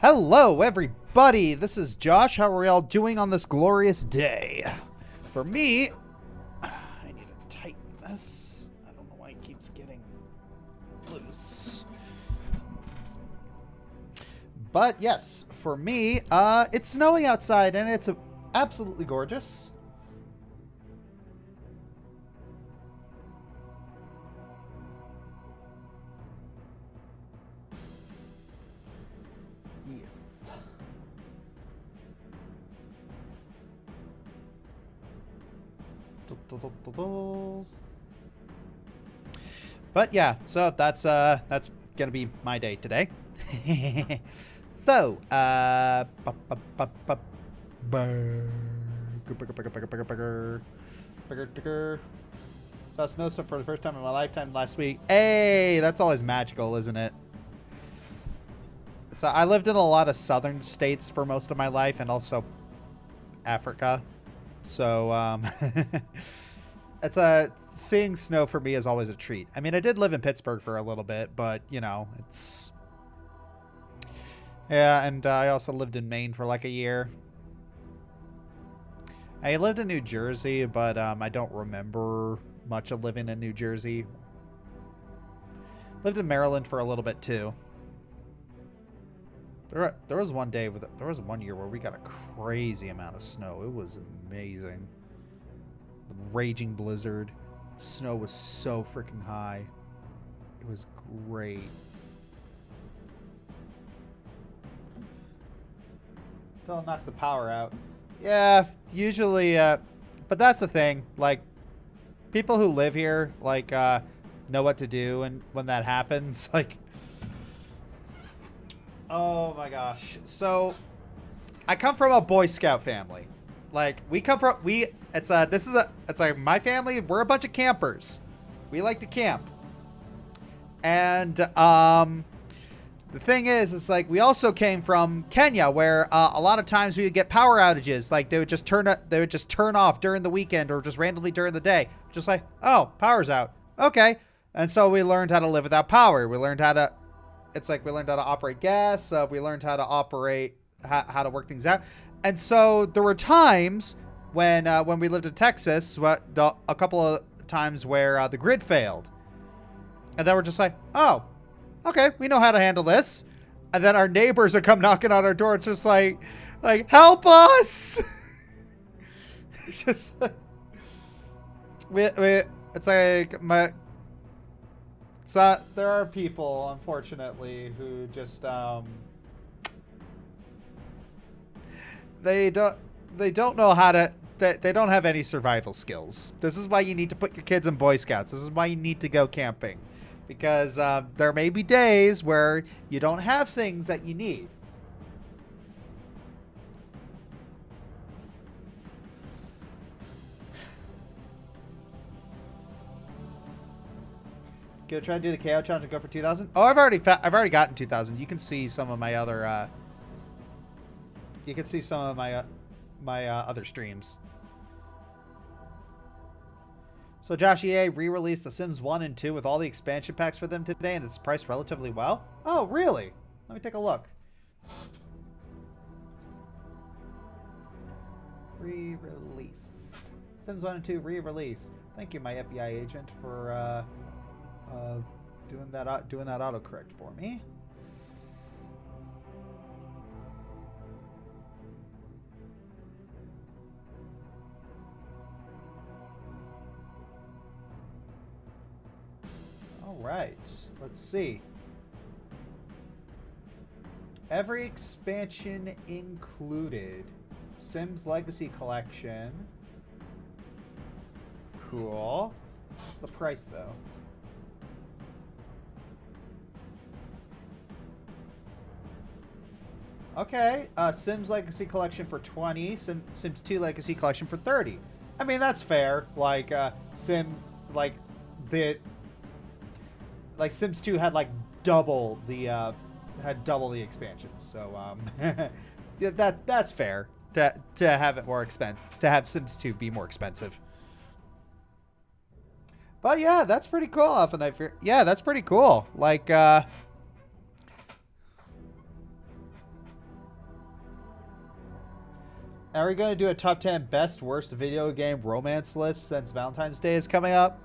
Hello, everybody. This is Josh. How are we all doing on this glorious day? For me, I need to tighten this. I don't know why it keeps getting loose. But yes, for me, it's snowing outside and it's absolutely gorgeous. But yeah, so that's gonna be my day today. So saw a snowstorm for the first time in my lifetime last week. Hey, that's always magical, isn't it? I lived in a lot of southern states for most of my life, and also Africa. So seeing snow for me is always a treat. I mean, I did live in Pittsburgh for a little bit, but you know, and I also lived in Maine for like a year. I lived in New Jersey, but I don't remember much of living in New Jersey. Lived in Maryland for a little bit too. There was one day there was one year where we got a crazy amount of snow. It was amazing. The raging blizzard. Snow was so freaking high. It was great. Until it knocks the power out. Yeah, usually, but that's the thing. Like, people who live here, like, know what to do, and when that happens, like, oh my gosh. So, I come from a Boy Scout family. Like, it's like my family, we're a bunch of campers. We like to camp. And, the thing is, it's like we also came from Kenya, where a lot of times we would get power outages. Like they would just turn off during the weekend or just randomly during the day. Just like, oh, power's out. Okay. And so we learned how to live without power. We learned how to operate gas. We learned how to operate, how to work things out. And so there were times when we lived in Texas, a couple of times where the grid failed. And then we're just like, oh, okay, we know how to handle this. And then our neighbors would come knocking on our door. It's just like help us. It's just it's like there are people, unfortunately, who just they don't know how to. They don't have any survival skills. This is why you need to put your kids in Boy Scouts. This is why you need to go camping. Because there may be days where you don't have things that you need. Gonna try to do the KO challenge and go for 2,000. Oh, I've already gotten 2,000. You can see some of my other. You can see some of my other streams. So Josh, EA re-released The Sims 1 and 2 with all the expansion packs for them today, and it's priced relatively well. Oh, really? Let me take a look. Re-release. Sims 1 and 2 re-release. Thank you, my FBI agent, for doing that autocorrect for me. Right, let's see. Every expansion included. Sims Legacy Collection. Cool. What's the price though? Okay, Sims Legacy Collection for 20. Sims 2 Legacy Collection for 30. I mean, that's fair. Like Sims 2 had like double the expansions, so yeah, that's fair to have it more expensive, to have Sims 2 be more expensive. But yeah, that's pretty cool. Yeah, that's pretty cool. Like Are we going to do a top 10 best worst video game romance list since Valentine's Day is coming up?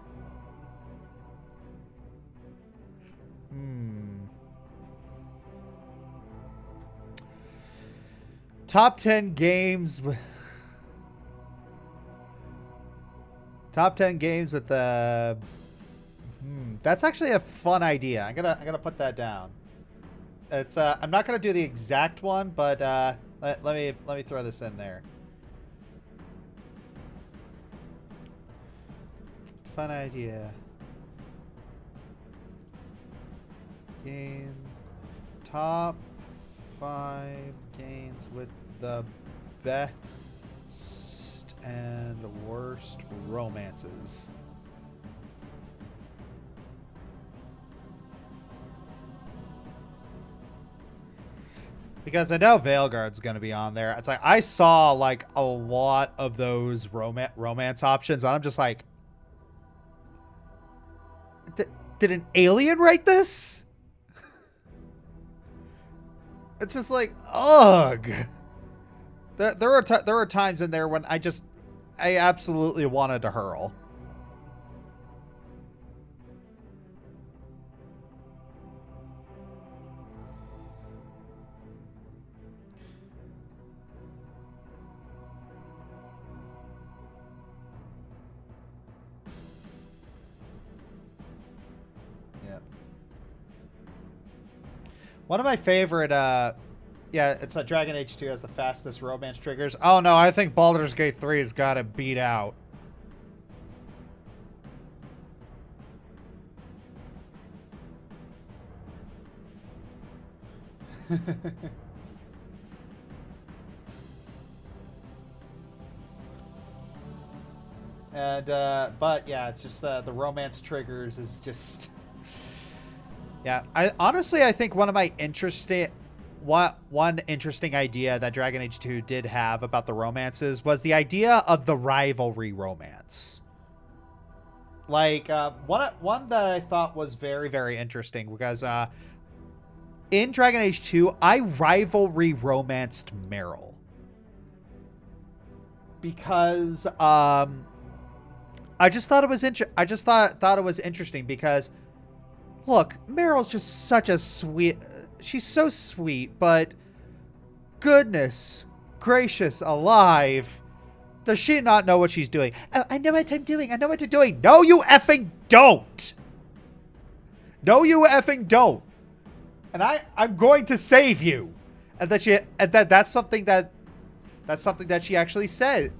Top 10 games. Top 10 games with the. That's actually a fun idea. I'm gonna put that down. It's I'm not gonna do the exact one, but let me throw this in there. Fun idea. Game top 5 games with the best and worst romances. Because I know Veilguard's going to be on there. It's like I saw like a lot of those romance options, and I'm just like, did an alien write this? It's just like, ugh. There were times in there when I absolutely wanted to hurl. One of my favorite, yeah, it's Dragon Age 2 has the fastest romance triggers. Oh no, I think Baldur's Gate 3 has got it beat out. And, but yeah, it's just, the romance triggers is just... Yeah, I think one interesting idea that Dragon Age 2 did have about the romances was the idea of the rivalry romance. Like, one that I thought was very, very interesting because, in Dragon Age 2, I rivalry romanced Meryl. Because, I just thought it was thought it was interesting because, look, Meryl's just such a sweet... She's so sweet, but... Goodness gracious alive. Does she not know what she's doing? Oh, I know what I'm doing. I know what you're doing. No, you effing don't! No, you effing don't! And I'm going to save you! And that's something that... That's something that she actually says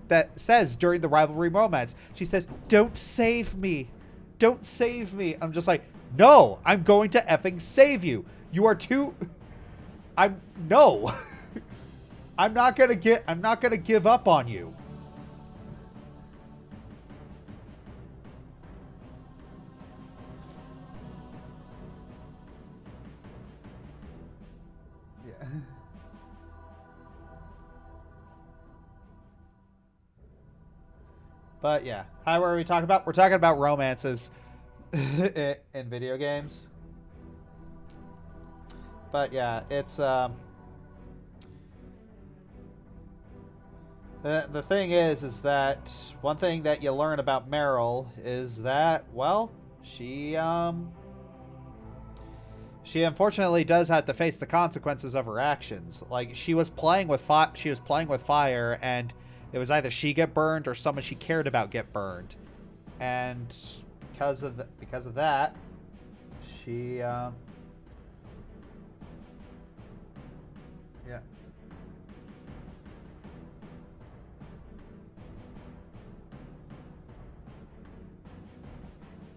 during the rivalry romance. She says, "Don't save me. Don't save me." I'm just like... No, I'm going to effing save you. You are too... No. I'm not gonna give up on you. Yeah. But yeah, how are we talking about? We're talking about romances. In video games. But yeah, it's the thing is that one thing that you learn about Meryl is that, well, she unfortunately does have to face the consequences of her actions. Like, she was playing with fire, and it was either she get burned or someone she cared about get burned. And because of that, she yeah.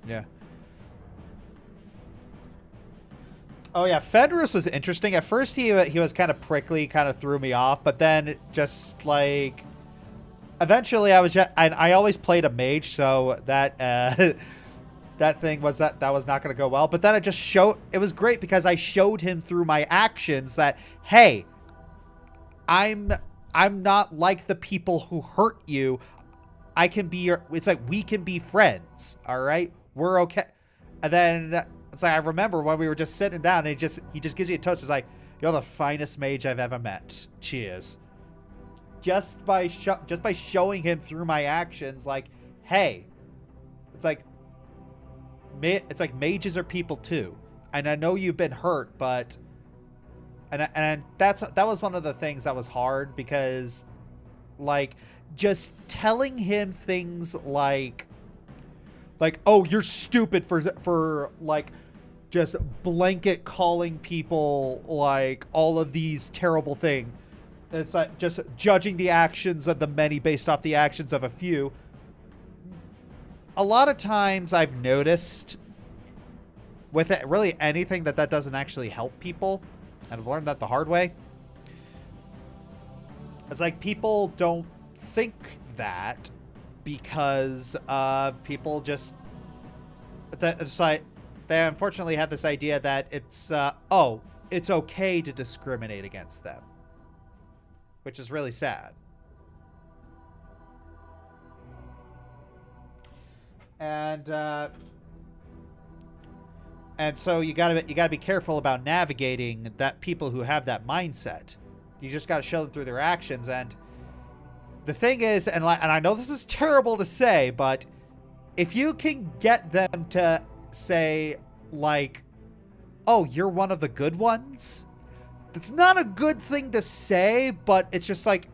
Yeah. Oh yeah, Fenris was interesting. At first he was kind of prickly, kind of threw me off, but then just like eventually I always played a mage, so that that thing was that was not going to go well. But then it was great because I showed him through my actions that, hey, I'm not like the people who hurt you. I can be it's like, we can be friends. All right. We're okay. And then it's like, I remember when we were just sitting down and he just gives you a toast. It's like, "You're the finest mage I've ever met. Cheers." just by showing him through my actions, like, hey, it's like mages are people too, and I know you've been hurt, but and that was one of the things that was hard, because like just telling him things like oh, you're stupid for like just blanket calling people like all of these terrible things. It's like just judging the actions of the many based off the actions of a few. A lot of times I've noticed with it, really anything that doesn't actually help people, and I've learned that the hard way. It's like people don't think that because people just it's like they unfortunately have this idea that it's oh, it's okay to discriminate against them, which is really sad. And so you gotta be careful about navigating that people who have that mindset. You just gotta show them through their actions. And the thing is, and I know this is terrible to say, but if you can get them to say like, "Oh, you're one of the good ones," that's not a good thing to say, but it's just like,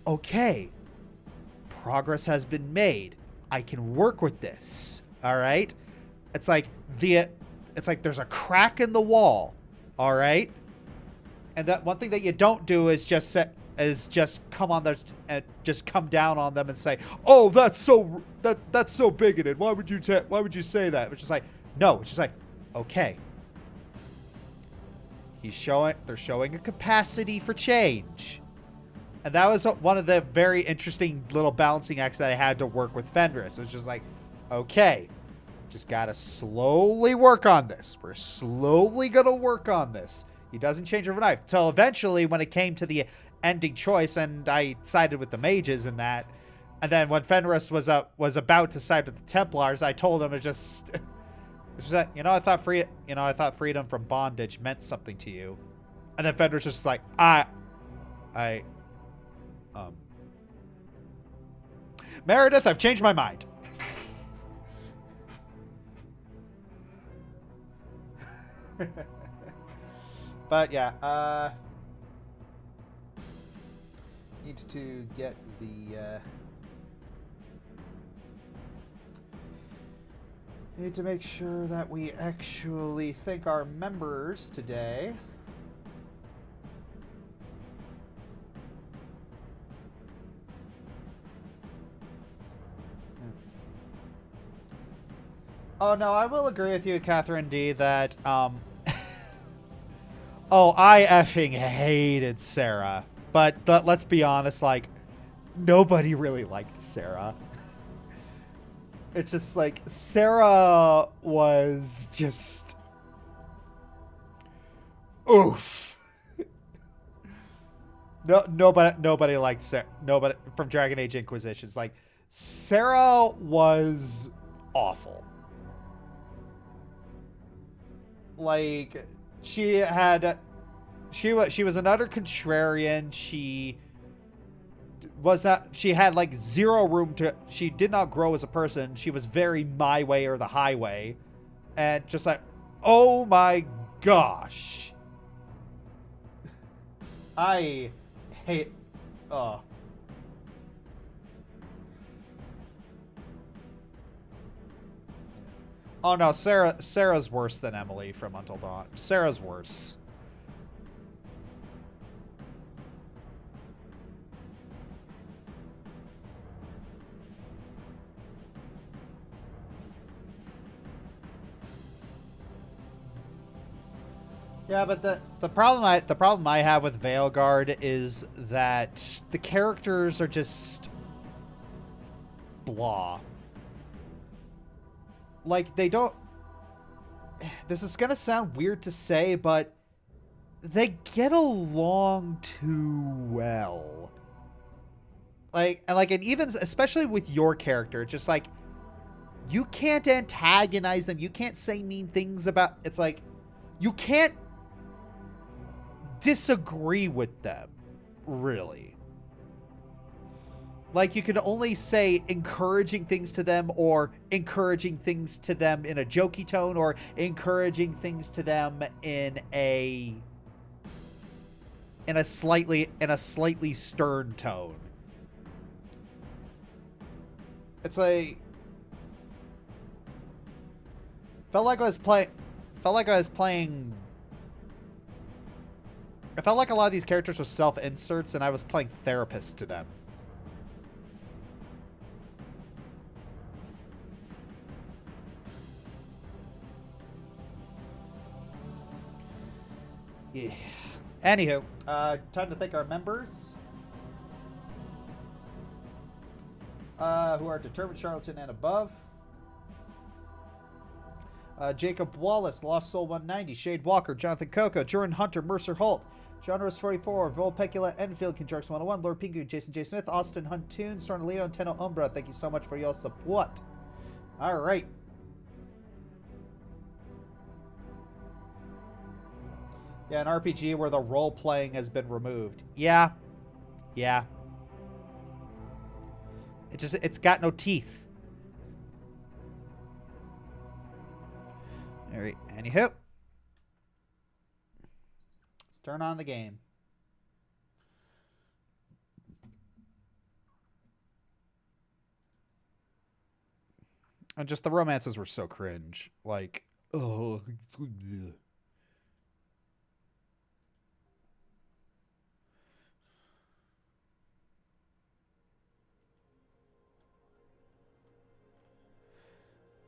okay, progress has been made. I can work with this. All right. It's like there's a crack in the wall. All right. And that one thing that you don't do is just come on there and just come down on them and say, "Oh, that's so bigoted. Why would you say that?" Which is like, no, it's just like, okay. They're showing a capacity for change. And that was one of the very interesting little balancing acts that I had to work with Fenris. It was just like, okay, just gotta slowly work on this. We're slowly gonna work on this. He doesn't change overnight. Until eventually, when it came to the ending choice, and I sided with the mages in that. And then when Fenris was about to side with the Templars, I told him it's just that, I thought freedom from bondage meant something to you. And then Fenris just like, Meredith, I've changed my mind. But yeah, need to get the need to make sure that we actually thank our members today. Oh no, I will agree with you, Catherine D, that oh, I effing hated Sarah. But let's be honest, like, nobody really liked Sarah. It's just like, Sarah was just, oof. Nobody liked Sarah. Nobody from Dragon Age Inquisitions. Like, Sarah was awful. Like, she was an utter contrarian. She had like zero room to, she did not grow as a person. She was very my way or the highway. And just like, oh my gosh. I hate, oh no, Sarah's worse than Emily from Until Dawn. Sarah's worse. Yeah, but the problem I have with Veilguard is that the characters are just blah. Like, they don't... This is gonna sound weird to say, but they get along too well. And even, especially with your character, just like, you can't antagonize them. You can't say mean things about... It's like, you can't disagree with them, really. Like, you can only say encouraging things to them, or encouraging things to them in a jokey tone, or encouraging things to them in a slightly stern tone. It's like, felt like I was playing I felt like a lot of these characters were self-inserts and I was playing therapist to them. Yeah. Anywho, time to thank our members. Who are Determined Charlatan and above. Jacob Wallace, Lost Soul 190, Shade Walker, Jonathan Coco, Jordan Hunter, Mercer Holt, John Rose 44, Volpecula, Enfield, Conjunction 101, Lord Pingu, Jason J. Smith, Austin Huntoon, Stornaleo, and Tenno Umbra. Thank you so much for your support. Alright. Yeah, an RPG where the role-playing has been removed. Yeah. Yeah. It's got no teeth. Alright, anywho. Let's turn on the game. And just the romances were so cringe. Like, oh.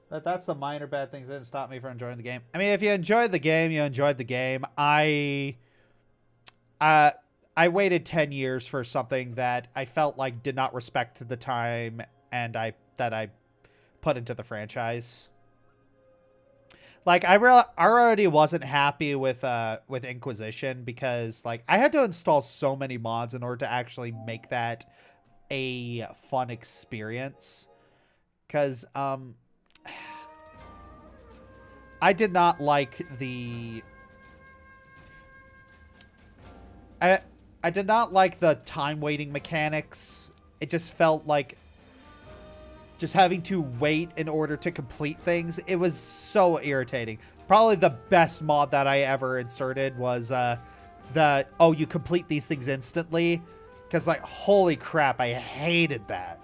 But that's the minor bad things that didn't stop me from enjoying the game. I mean, if you enjoyed the game, you enjoyed the game. I waited 10 years for something that I felt like did not respect the time and that I put into the franchise. Like, I already wasn't happy with Inquisition because, like, I had to install so many mods in order to actually make that a fun experience. Because, I did not like the... I did not like the time waiting mechanics. It just felt like just having to wait in order to complete things. It was so irritating. Probably the best mod that I ever inserted was you complete these things instantly. Because, like, holy crap, I hated that.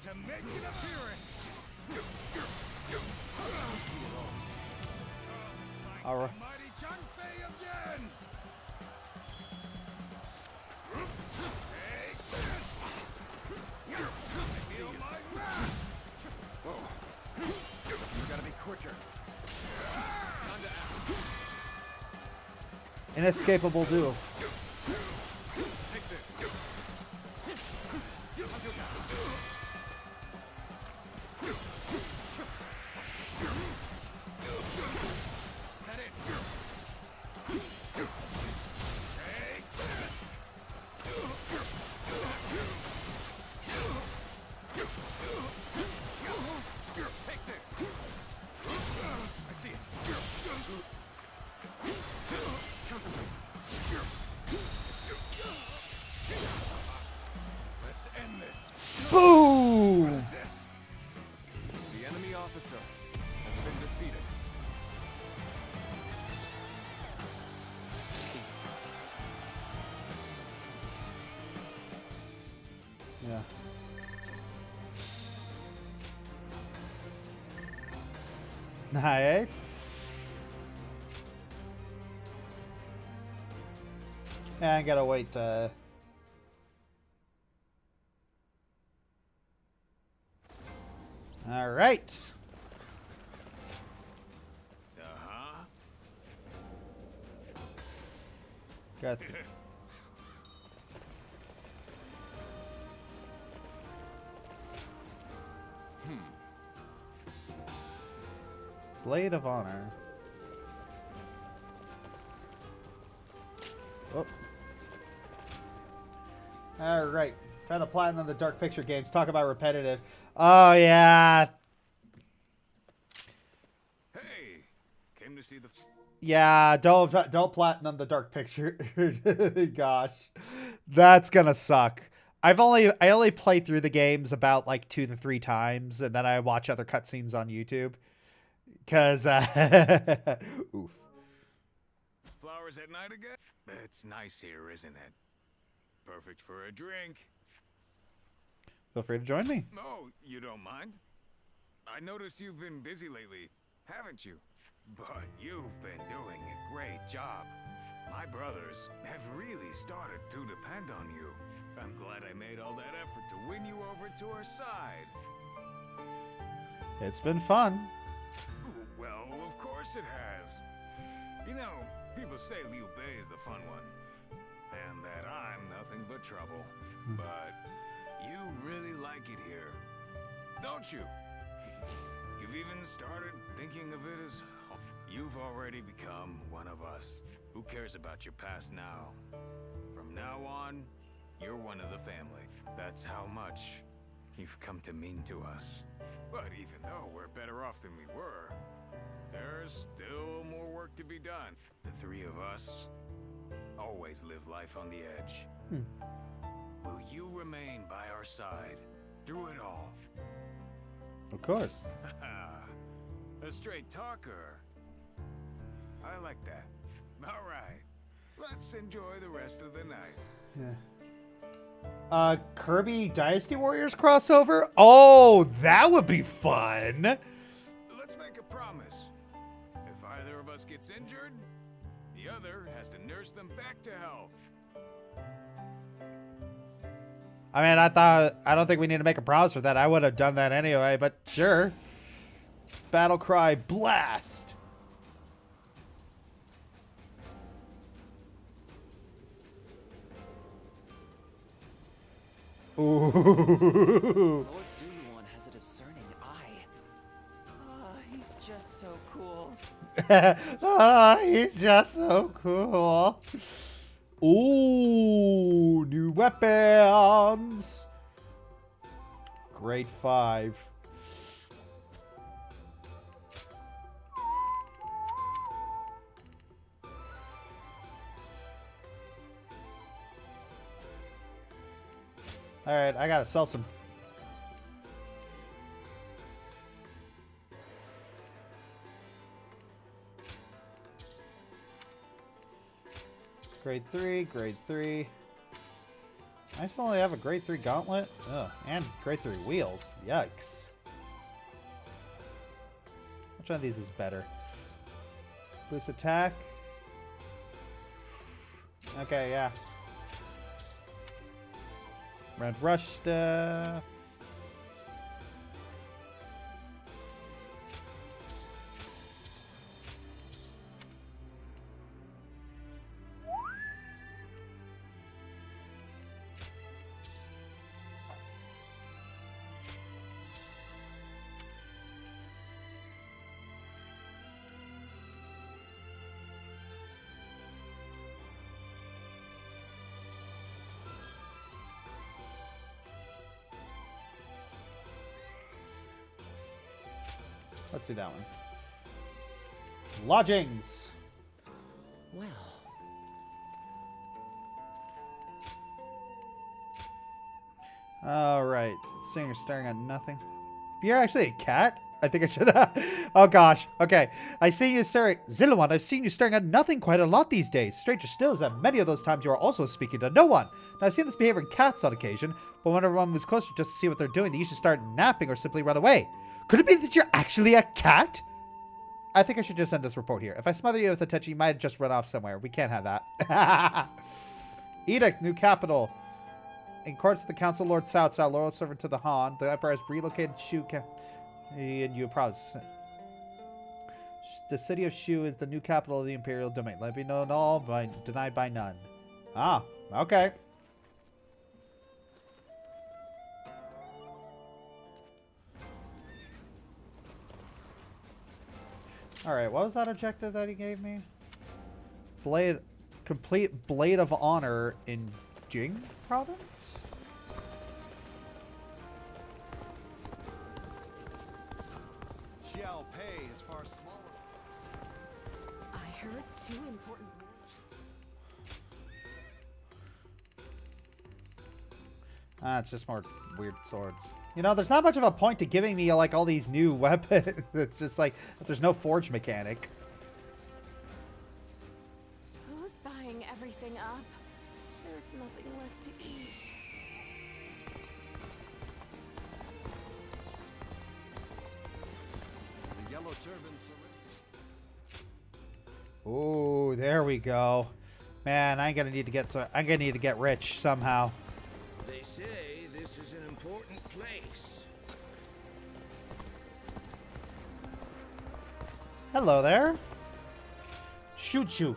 To make an appearance. All right. Mighty Changfei again. Take this. Feel my wrath. Whoa. You gotta be quicker. Time to act. Inescapable duel. Take this. Boom! What is this? The enemy officer has been defeated. Yeah. Nice. Yeah, I gotta wait. All right. Got. Blade of Honor. Oh. All right. Trying to platinum the Dark Picture games. Talk about repetitive. Oh, yeah. Hey, came to see the... Yeah, don't platinum the Dark Picture. Gosh. That's gonna suck. I only play through the games about like 2 to 3 times, and then I watch other cutscenes on YouTube. Cause oof. Flowers at night again? It's nice here, isn't it? Perfect for a drink. Feel free to join me. Oh, you don't mind? I noticed you've been busy lately, haven't you? But you've been doing a great job. My brothers have really started to depend on you. I'm glad I made all that effort to win you over to our side. It's been fun. Well, of course it has. You know, people say Liu Bei is the fun one, and that I'm nothing but trouble. But you really like it here, don't you? You've even started thinking of it as home. You've already become one of us. Who cares about your past now? From now on, you're one of the family. That's how much you've come to mean to us. But even though we're better off than we were, there's still more work to be done. The 3 of us always live life on the edge. Will you remain by our side through it all? Of course. A straight talker. I like that. All right, let's enjoy the rest of the night. Yeah. Kirby Dynasty Warriors crossover? Oh, that would be fun. Let's make a promise. If either of us gets injured, the other has to nurse them back to health. I mean, I don't think we need to make a promise for that. I would have done that anyway, but sure. Battle cry blast. Ooh. Lord Zuluan has a discerning eye. He's just so cool. He's just so cool. Ooh, new weapons. Grade 5. All right, I gotta sell some. Grade 3, grade 3. I still only have a grade 3 gauntlet. Ugh, and grade 3 wheels. Yikes. Which one of these is better? Boost attack. Okay, yeah. Red rush stuff. Let's do that one. Lodgings. Well, all right. Singer staring at nothing. You're actually a cat? I think I should. Oh gosh. Okay. I see you staring. Zilliwan, I've seen you staring at nothing quite a lot these days. Stranger still is that many of those times you are also speaking to no one. Now, I've seen this behavior in cats on occasion, but whenever one moves closer just to see what they're doing, they usually start napping or simply run away. Could it be that you're actually a cat? I think I should just end this report here. If I smother you with attention, you might just run off somewhere. We can't have that. Edict, new capital. In accordance with the Council Lord South, loyal servant to the Han, the Emperor has relocated Shu in Yu province. The city of Shu is the new capital of the Imperial Domain. Let it be known all, but denied by none. Ah, okay. Alright, what was that objective that he gave me? Complete Blade of Honor in Jing province? Xiao Pei is far smaller. I heard 2 important It's just more weird swords. You know, there's not much of a point to giving me, like, all these new weapons. It's just like, there's no forge mechanic. Who's buying everything up? There's nothing left to eat. The yellow turbans. Ooh, there we go. Man, I'm gonna need to get rich somehow. They say this is an important place. Hello there. Shoot you.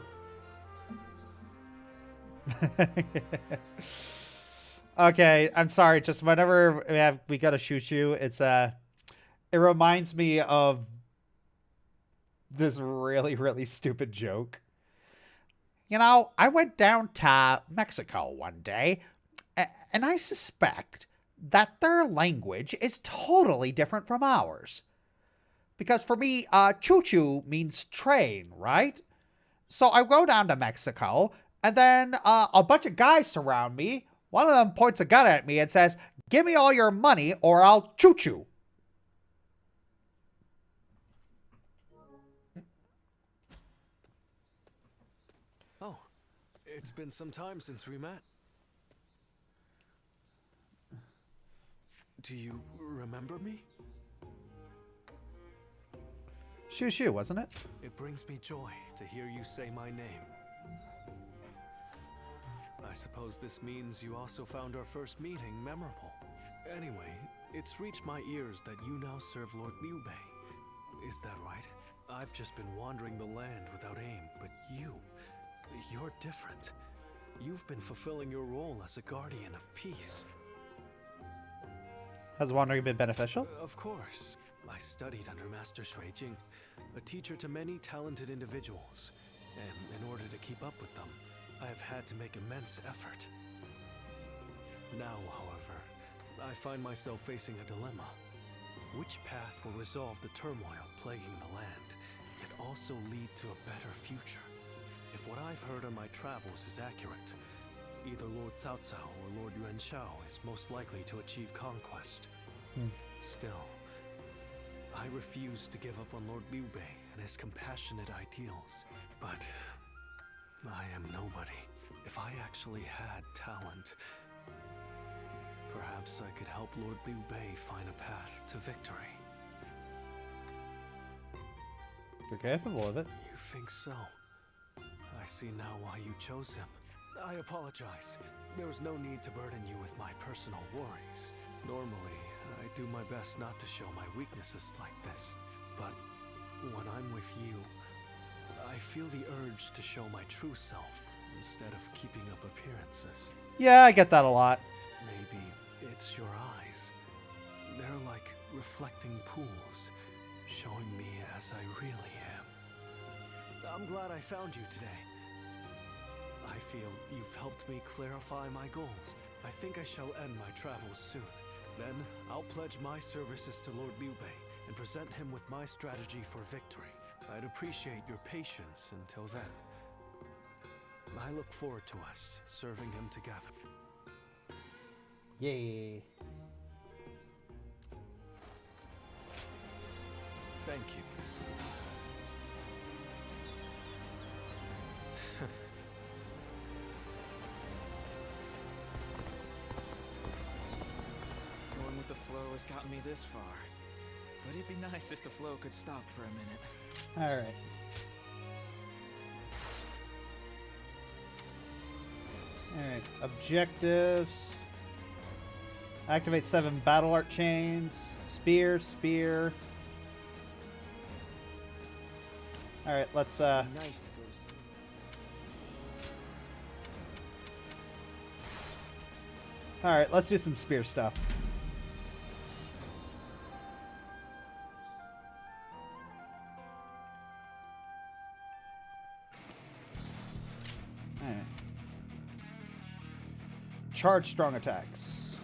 Okay, I'm sorry. Just whenever we gotta shoot you, it reminds me of this really, really stupid joke. You know, I went down to Mexico one day, and I suspect that their language is totally different from ours. Because for me, choo-choo means train, right? So I go down to Mexico, and then a bunch of guys surround me. One of them points a gun at me and says, "Give me all your money or I'll choo-choo." Oh, it's been some time since we met. Do you remember me? Shoo shoo, wasn't it? It brings me joy to hear you say my name. I suppose this means you also found our first meeting memorable. Anyway, it's reached my ears that you now serve Lord Liu Bei. Is that right? I've just been wandering the land without aim, but you're different. You've been fulfilling your role as a guardian of peace. Has wandering been beneficial? Of course. I studied under Master Jing, a teacher to many talented individuals, and in order to keep up with them, I have had to make immense effort. Now, however, I find myself facing a dilemma. Which path will resolve the turmoil plaguing the land, yet also lead to a better future? If what I've heard on my travels is accurate, either Lord Cao Cao or Lord Yuan Shao is most likely to achieve conquest. Still, I refuse to give up on Lord Liu Bei and his compassionate ideals. But I am nobody. If I actually had talent, perhaps I could help Lord Liu Bei find a path to victory. Be capable of it. You think so? I see now why you chose him. I apologize. There was no need to burden you with my personal worries. Normally, I do my best not to show my weaknesses like this. But when I'm with you, I feel the urge to show my true self instead of keeping up appearances. Yeah, I get that a lot. Maybe it's your eyes. They're like reflecting pools, showing me as I really am. I'm glad I found you today. I feel you've helped me clarify my goals. I think I shall end my travels soon. Then, I'll pledge my services to Lord Liu Bei and present him with my strategy for victory. I'd appreciate your patience until then. I look forward to us serving him together. Yay. Thank you. Going with the flow has gotten me this far. But it'd be nice if the flow could stop for a minute. All right. All right. Objectives. Activate 7 battle art chains. Spear, spear. All right, let's Nice to go to sleep. all right, let's do some spear stuff. charge strong attacks.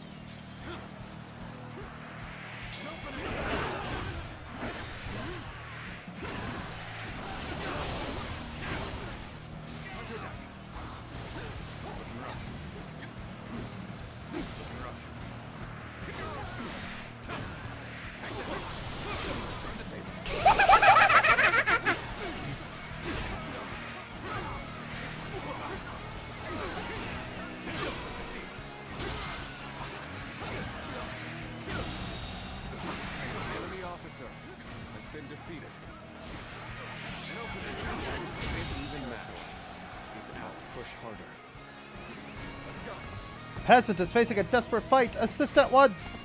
Peasant is facing a desperate fight. Assist at once.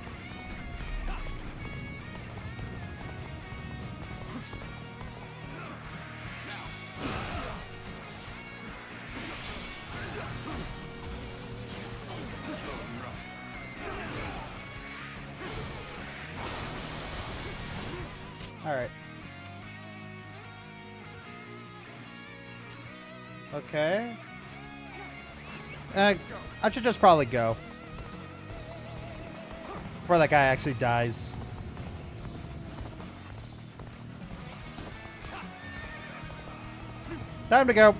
All right. Okay. I should just probably go. Before that guy actually dies. Time to go.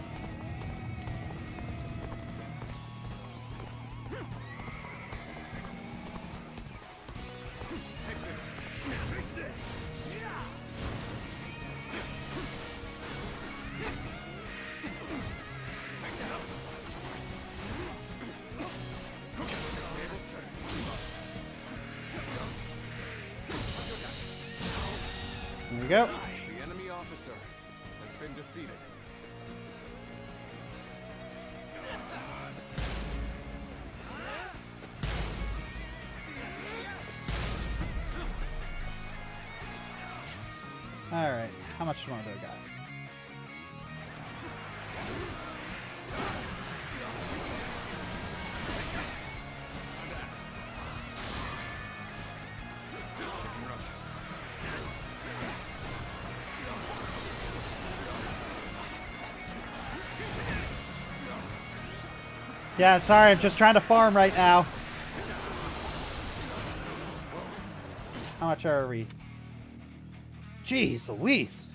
There we go. The enemy officer has been defeated. All right. How much more do I got? Yeah, sorry, I'm just trying to farm right now. How much are we? Jeez Louise.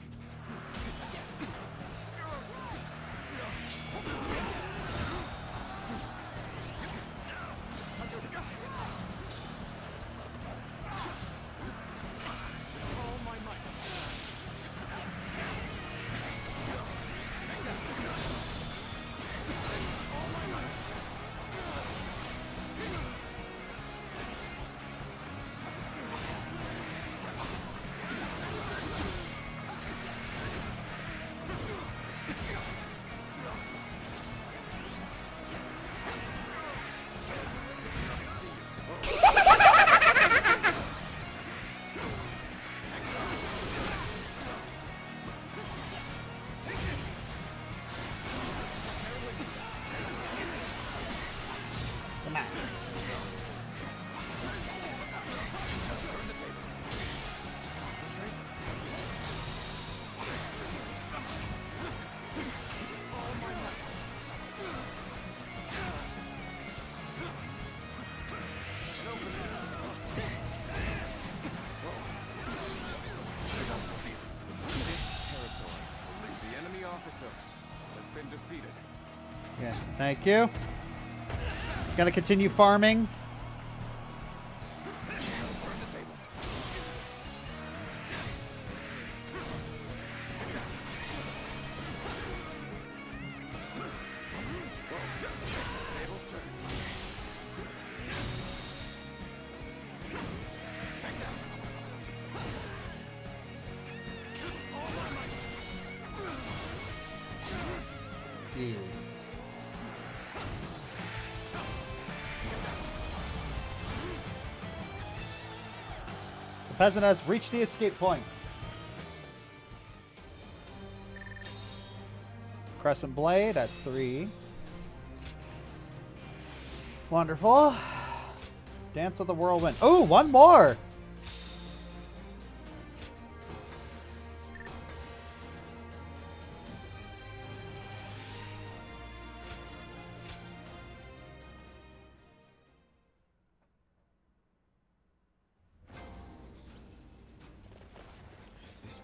Yeah, thank you. Gonna continue farming. The peasant has reached the escape point. Crescent Blade at 3. Wonderful. Dance of the Whirlwind. Oh, one more.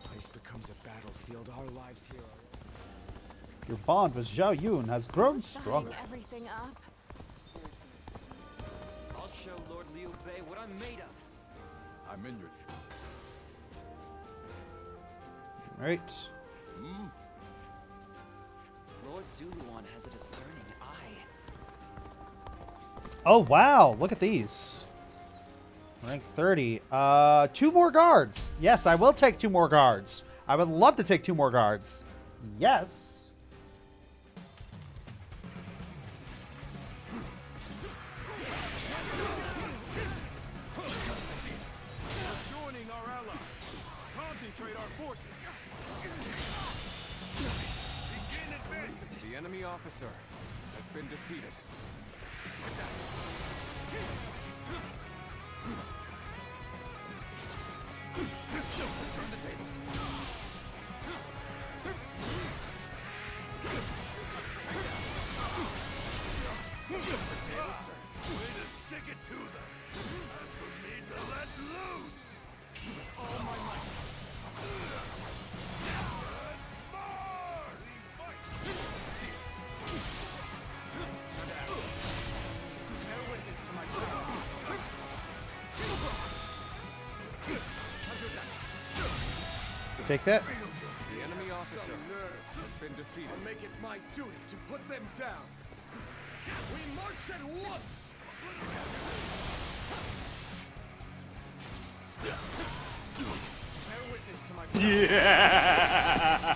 This place becomes a battlefield. Our lives here are... Your bond with Zhao Yun has grown Buying stronger. everything up. I'll show Lord Liu Bei what I'm made of. I'm in your... Right. Lord Zuluan has a discerning eye. Oh, wow. Look at these. Rank 30. 2 more guards. Yes, I will take 2 more guards. I would love to take 2 more guards. Yes. Joining our ally. Concentrate our forces. Begin advancing. The enemy officer has been defeated. Turn the tables. Way to stick it to them. And for me to let loose. All my might. Let's march! See it. Turn to action. Bear witness to my power. Take that. The enemy officer has been defeated. I'll make it my duty to put them down. We march at once! Bear witness to my power.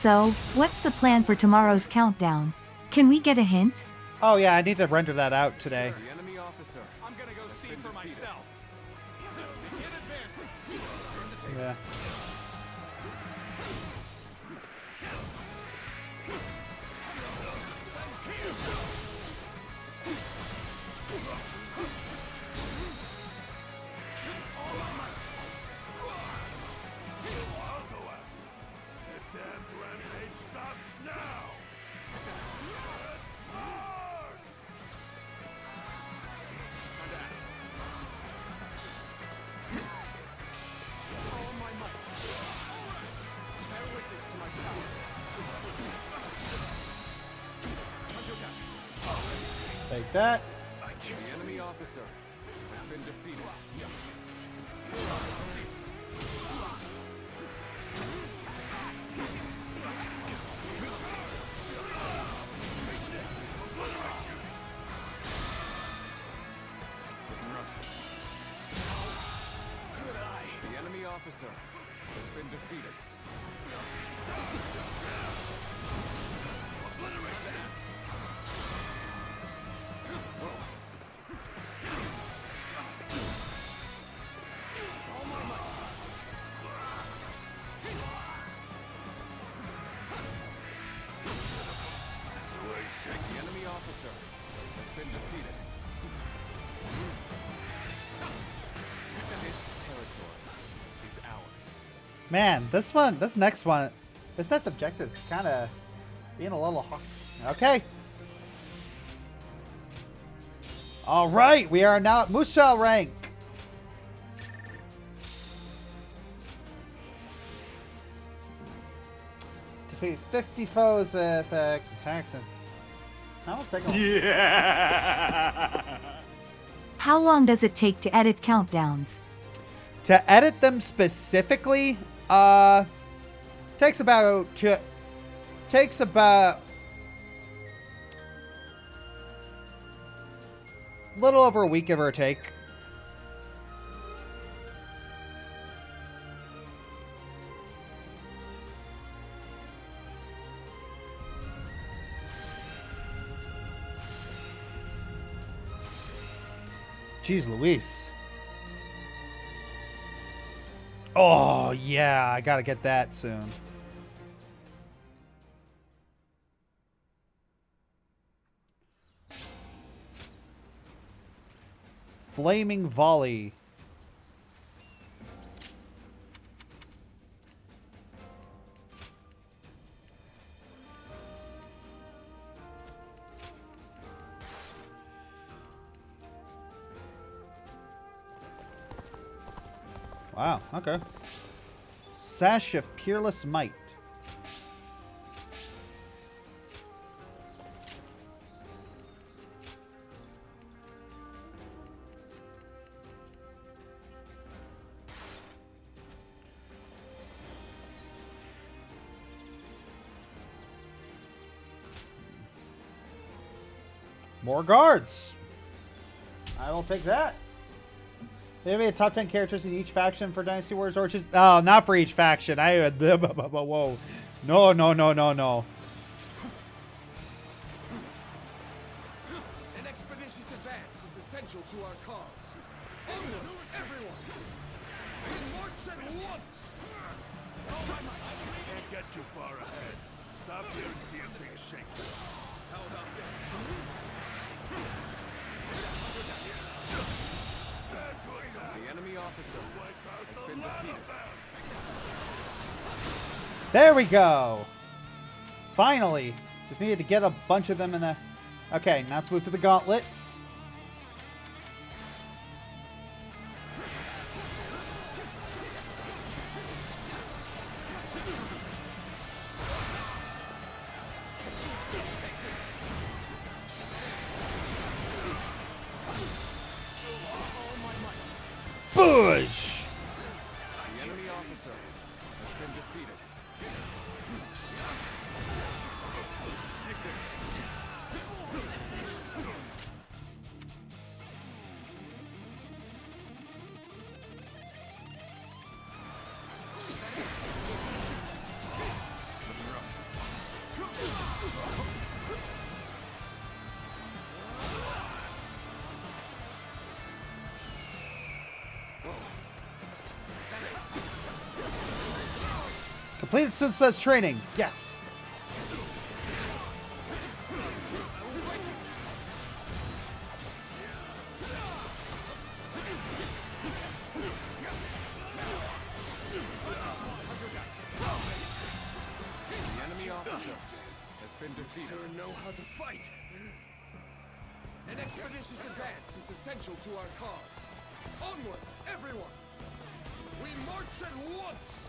So, what's the plan for tomorrow's countdown? Can we get a hint? Oh, yeah, I need to render that out today. The enemy officer. I'm gonna go see for myself. Begin advancing. Turn the tables. Yeah. The damned rampage stops now. Let's march. Time to act. All my might. Bear witness to my power. Time to attack. Take that. The enemy officer has been defeated. Good eye. The enemy officer has been defeated. The enemy officer has been defeated. This territory is ours. Man, this next objective is kind of being a little hard. Okay. All right, we are now at Musha rank. Defeat 50 foes with X attacks and... How much taking? Yeah. How long does it take to edit countdowns? To edit them specifically, takes about little over a week, give or take. Jeez Louise. Oh, yeah, I gotta get that soon. Flaming Volley. Wow, okay. Sash of Peerless Might. More guards. I will take that. Maybe a top 10 characters in each faction for Dynasty Warriors or just... Oh, not for each faction. Whoa. No. An expeditious advance is essential to our cause. Onward, everyone! We march at once! Can't get too far ahead. Stop here and see if things shake. How about this? The enemy officer has been defeated. There we go. Finally. Just needed to get a bunch of them in the... Okay, now let's move to the gauntlets. Push! The enemy officer has been defeated. Take this. Completed Sunset's training. Yes. The enemy officer has been defeated. Sure know how to fight. An expeditious advance is essential to our cause. Onward, everyone! We march at once!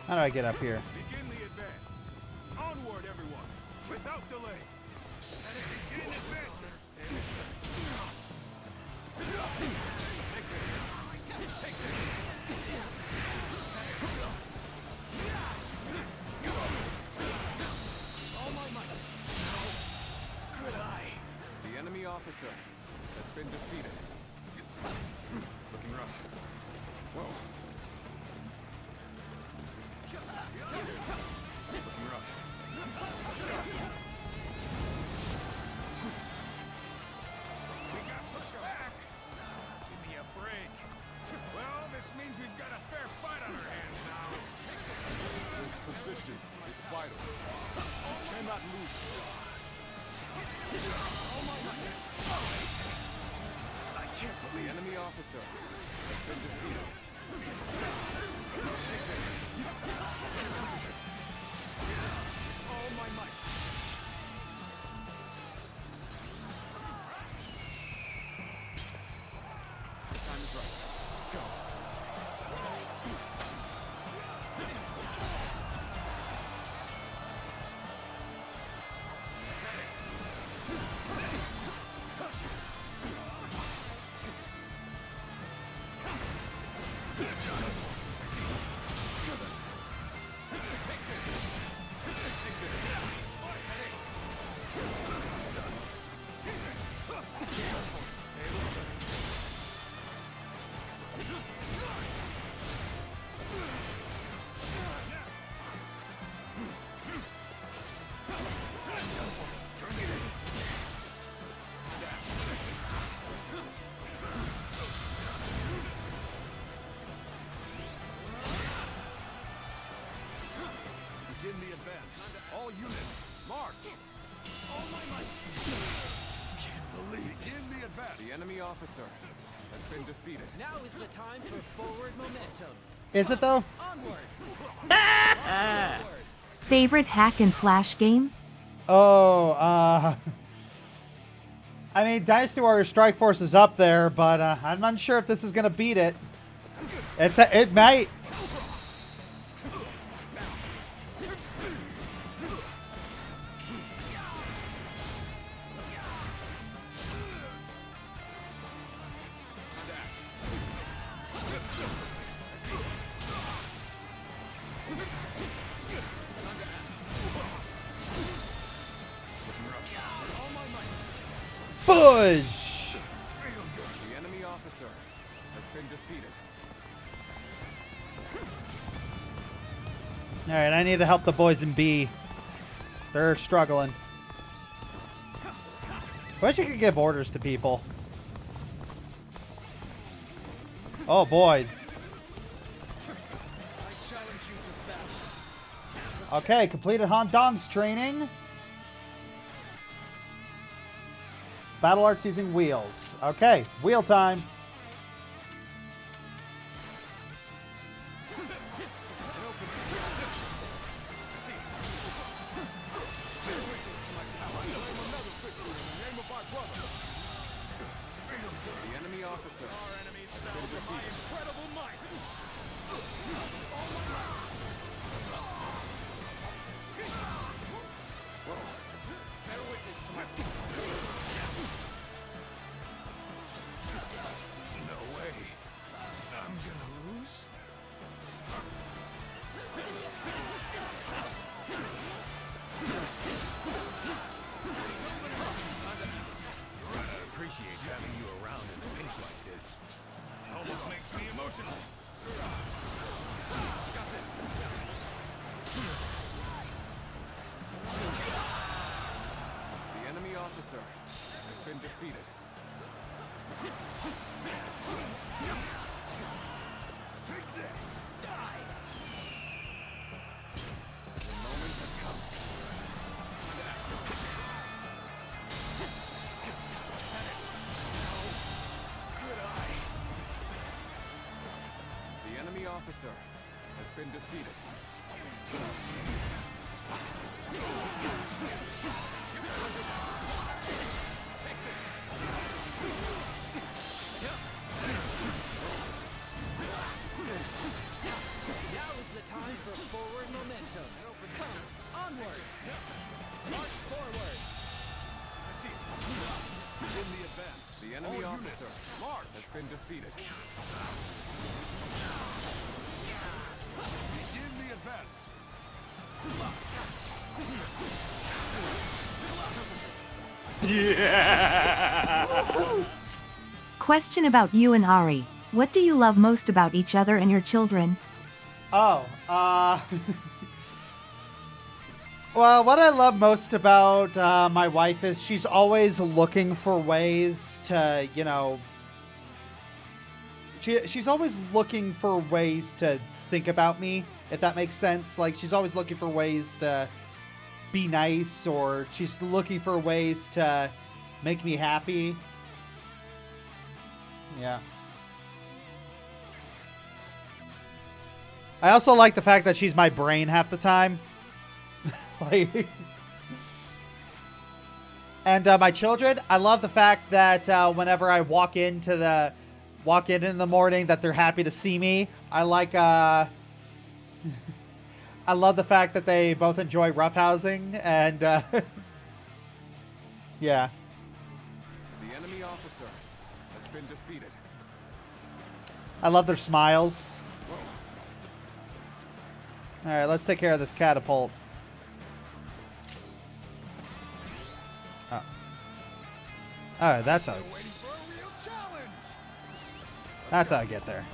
How do I get up here? Begin the advance. Onward, everyone, without delay. Begin advancing. Take this. Take this. All my might. Could I? The enemy officer has been defeated. Looking rough. Whoa. Looking rough. We got pushed back. Give me a break. Well, this means we've got a fair fight on our hands now. This position is vital. Cannot lose. I can't believe the enemy officer has been defeated. All my might. The time is right. Go. Begin the advance. All units, march. All my might. Can't believe Begin the advance. The enemy officer has been defeated. Now is the time for forward momentum. Is it though? Onward! Favorite hack and slash game? Oh, I mean, Dynasty Warriors Strike Force is up there, but I'm not sure if this is gonna beat it. It might. push. The enemy officer has been defeated. All right, I need to help the boys in B. They're struggling. I wish I could give orders to people. Oh boy. Okay, completed Han Dong's training. Battle arts using wheels. Okay, wheel time. The enemy officer. Our enemies has been defeated. Incredible might. Bear witness to my No way. I'm gonna lose? I appreciate having you around in a pinch like this. Almost makes me emotional. Got this. The enemy officer has been defeated. Take this! Die! The moment has come. Good eye. The enemy officer has been defeated. Take this. Now is the time for forward momentum. Come, onward. March forward. I see it. In the advance, the enemy officer has been defeated. Begin the advance! Question about you and Ari. What do you love most about each other and your children? Oh, well, what I love most about my wife is she's always looking for ways to, you know, she's always looking for ways to think about me, if that makes sense. Like, she's always looking for ways to be nice, or she's looking for ways to make me happy. Yeah. I also like the fact that she's my brain half the time. Like, and my children, I love the fact that whenever I walk in the morning, that they're happy to see me. I like I love the fact that they both enjoy roughhousing, and yeah. The enemy officer has been defeated. I love their smiles. All right, let's take care of this catapult. Oh. All right, that's how. Waiting for a real challenge! That's how I get there.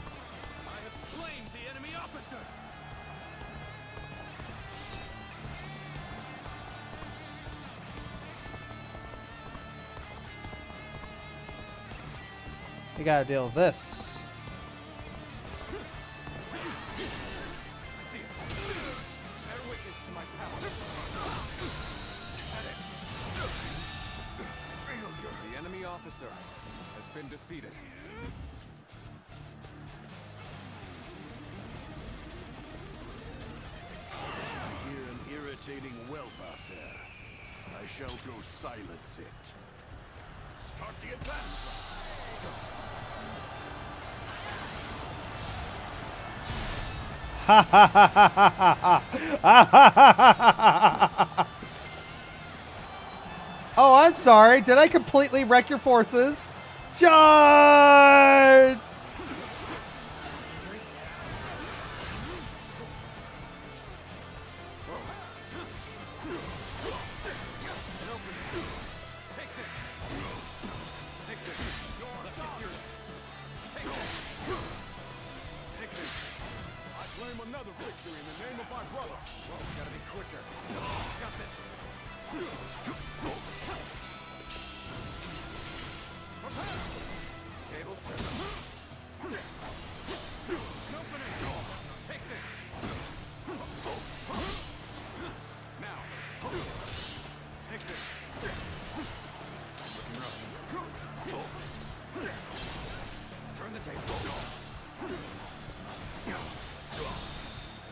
I have slain the enemy officer! You gotta deal with this. I see it. Bear witness to my power. The enemy officer has been defeated. I hear an irritating whelp out there. I shall go silence it. Start the advance! Ha ha ha ha ha ha. Oh, I'm sorry. Did I completely wreck your forces? Charge! claim another victory in the name of our brother. Whoa, gotta be quicker. Got this. Tables turn. Open it. Take this. Now. Take this. Looking rough. Turn the table.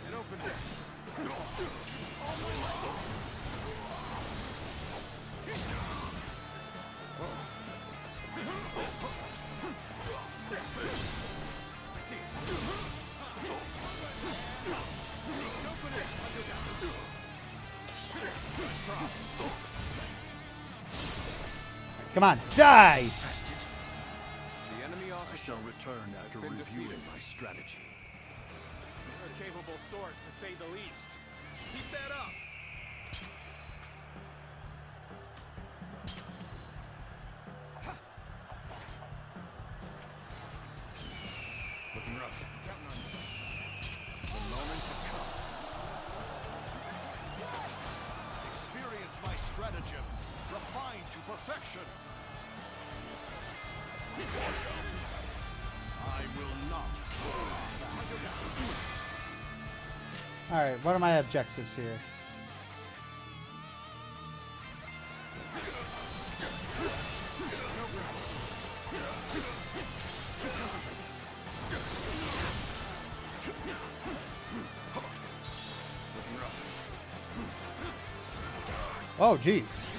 And open it. I see it. Open it. Let's try. Come on, die! The enemy I officer shall return after been reviewing defeated. my strategy. You're a capable sort, to say the least. Keep that up. Looking rough. Counting on you. The moment has come. Experience my stratagem, refined to perfection. I will not go back. Alright, what are my objectives here? Oh, jeez.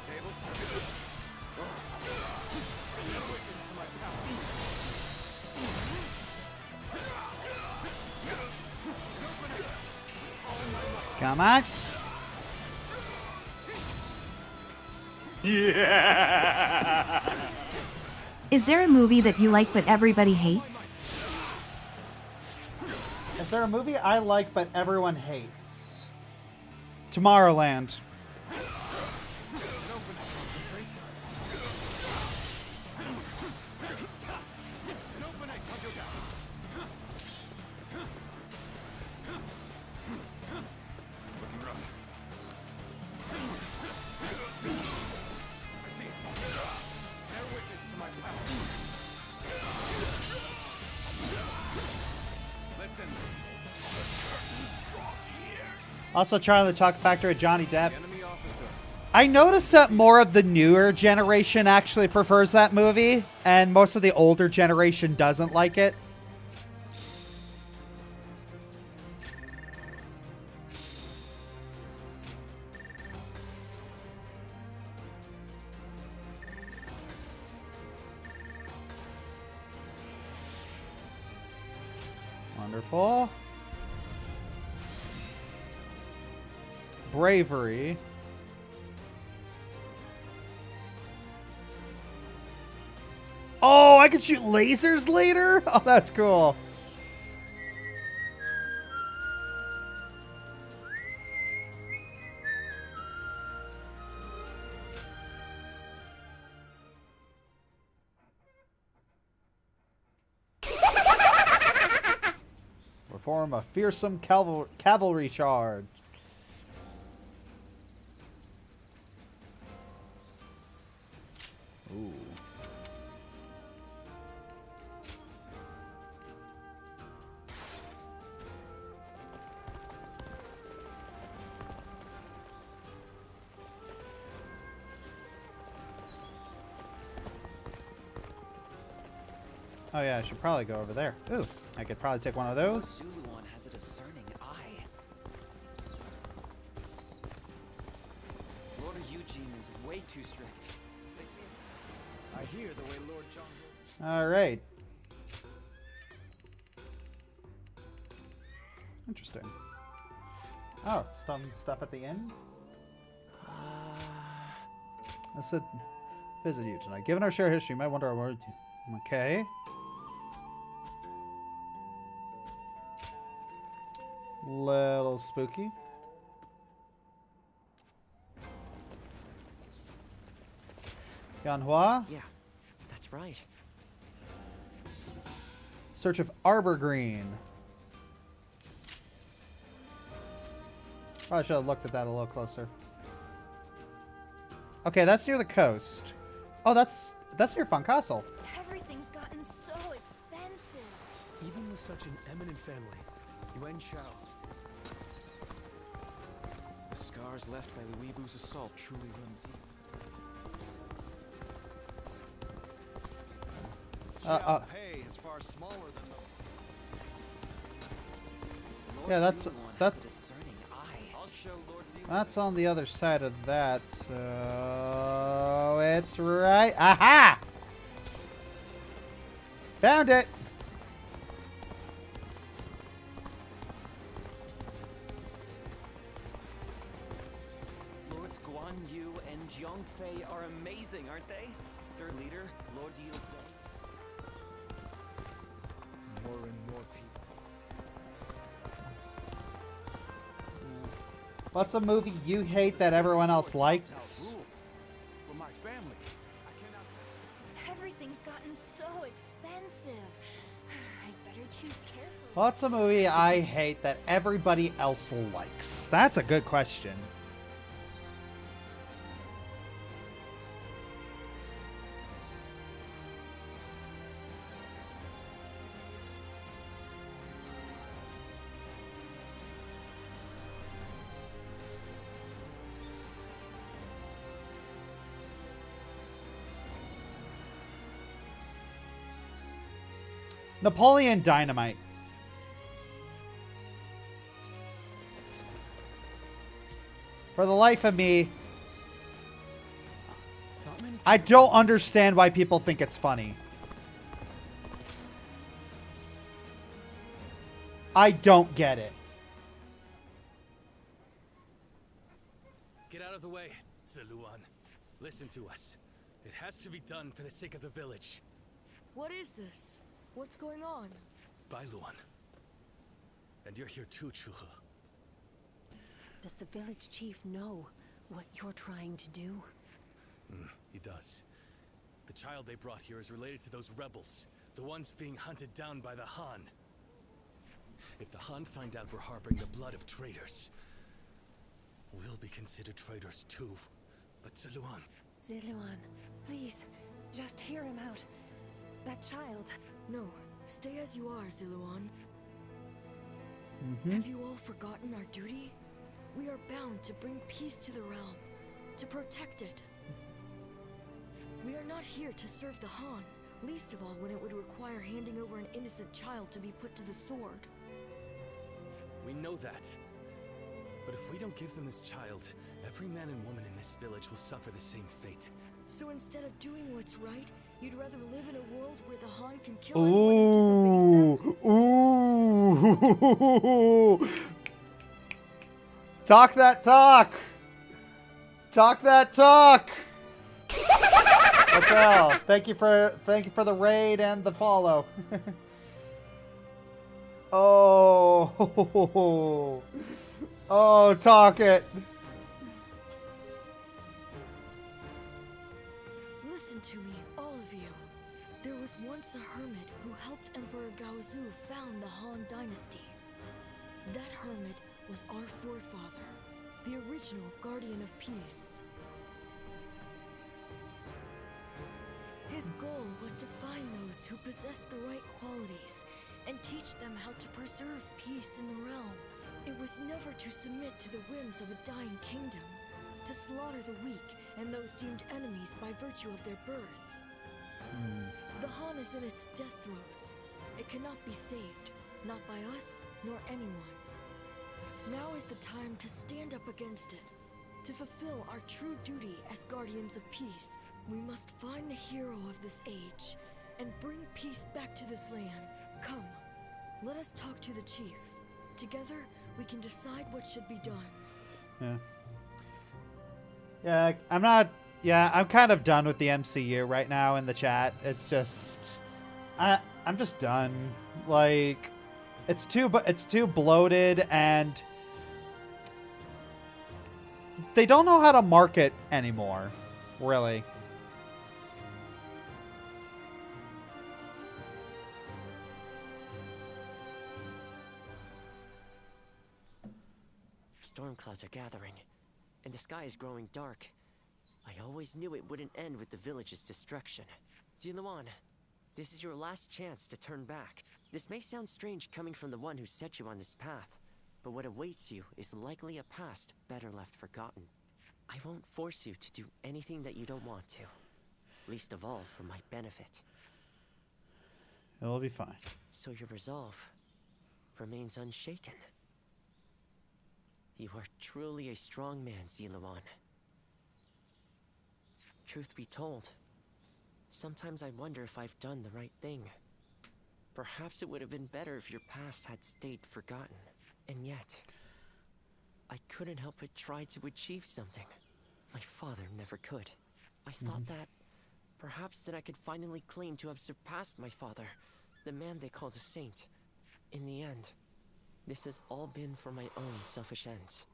Tables turn. No witness to my power. Come on. Yeah. Is there a movie that you like but everybody hates? Is there a movie I like but everyone hates? Tomorrowland. Also trying the Chalk Factor at Johnny Depp. I noticed that more of the newer generation actually prefers that movie, and most of the older generation doesn't like it. Wonderful. Bravery. Oh, I can shoot lasers later? Oh, that's cool. Perform a fearsome cavalry charge. Ooh. Oh yeah, I should probably go over there. Ooh, I could probably take one of those. Zulu one has a discerning eye. Lord Eugene is way too strict. They seem... I hear the way Lord John... All right. Interesting. Oh, some stuff at the end. I said, visit you tonight. Given our shared history, you might wonder our word. Okay. Little spooky. Yanhua? Yeah, that's right. Search of Arbor Green. Probably should have looked at that a little closer. Okay, that's near the coast. Oh, that's near Fun Castle. Everything's gotten so expensive. Even with such an eminent family, Yuan Shao. The scars left by the Weebu's assault truly run deep. Pei is far smaller than the... Yeah, that's Discerning eye. I'll show Lord Liu. that's on the other side of that. So it's right. Aha! Found it. Lords Guan Yu and Jiang Fei are amazing, aren't they? Their leader, Lord Liu. More and more people. What's a movie you hate that everyone else likes? For my family, I cannot... Everything's gotten so expensive. I'd better choose carefully. What's a movie I hate that everybody else likes? That's a good question. Napoleon Dynamite. For the life of me, I don't understand why people think it's funny. I don't get it. Get out of the way, Ziluan. Listen to us. It has to be done for the sake of the village. What is this? What's going on? Bai Luan. And you're here too, Chuhe. Does the village chief know what you're trying to do? He does. The child they brought here is related to those rebels, the ones being hunted down by the Han. If the Han find out we're harboring the blood of traitors, we'll be considered traitors too. But Ziluan... Ziluan, please, just hear him out. That child... No, stay as you are, Ziluan. Have you all forgotten our duty? We are bound to bring peace to the realm, to protect it. We are not here to serve the Han, least of all when it would require handing over an innocent child to be put to the sword. We know that. But if we don't give them this child, every man and woman in this village will suffer the same fate. So instead of doing what's right, you'd rather live in a world where the Han can kill anyone who disobeys them? Ooh. Talk that talk. Talk that talk. Well, thank you for the raid and the follow. Oh. Oh, talk it. Listen to me, all of you. There was once a hermit who helped Emperor Gaozu found the Han Dynasty. That hermit was our forefather, the original guardian of peace. His goal was to find those who possessed the right qualities and teach them how to preserve peace in the realm. It was never to submit to the whims of a dying kingdom, to slaughter the weak and those deemed enemies by virtue of their birth. The Han is in its death throes. It cannot be saved, not by us nor anyone. Now is the time to stand up against it, to fulfill our true duty as guardians of peace. We must find the hero of this age and bring peace back to this land. Come, let us talk to the chief. Together, we can decide what should be done. Yeah, I'm kind of done with the MCU right now in the chat. It's just, I'm just done. Like, it's too bloated, and they don't know how to market anymore, really. storm clouds are gathering, and the sky is growing dark. I always knew it wouldn't end with the village's destruction. Galivan, this is your last chance to turn back. This may sound strange coming from the one who set you on this path, but what awaits you is likely a past better left forgotten. I won't force you to do anything that you don't want to, least of all for my benefit. It will be fine. So your resolve remains unshaken. You are truly a strong man, Galivan. Truth be told, sometimes I wonder if I've done the right thing. Perhaps it would have been better if your past had stayed forgotten. And yet, I couldn't help but try to achieve something my father never could. I thought that perhaps that I could finally claim to have surpassed my father, the man they called a saint. In the end, this has all been for my own selfish ends.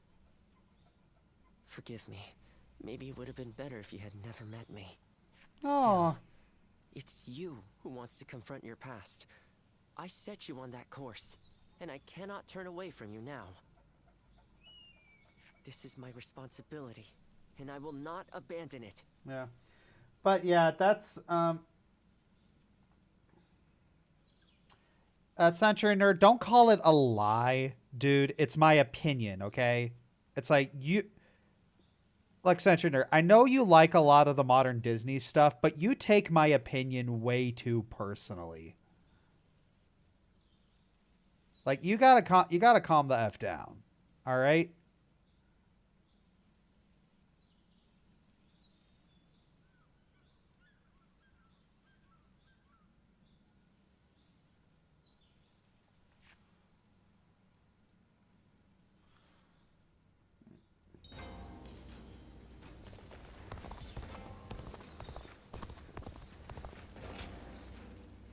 Forgive me. Maybe it would have been better if you had never met me. Still, it's you who wants to confront your past. I set you on that course, and I cannot turn away from you now. This is my responsibility, and I will not abandon it. Yeah. But yeah, that's Century Nerd, don't call it a lie, dude. It's my opinion, okay? It's like like Century Nerd, I know you like a lot of the modern Disney stuff, but you take my opinion way too personally. Like, you gotta calm the F down, all right?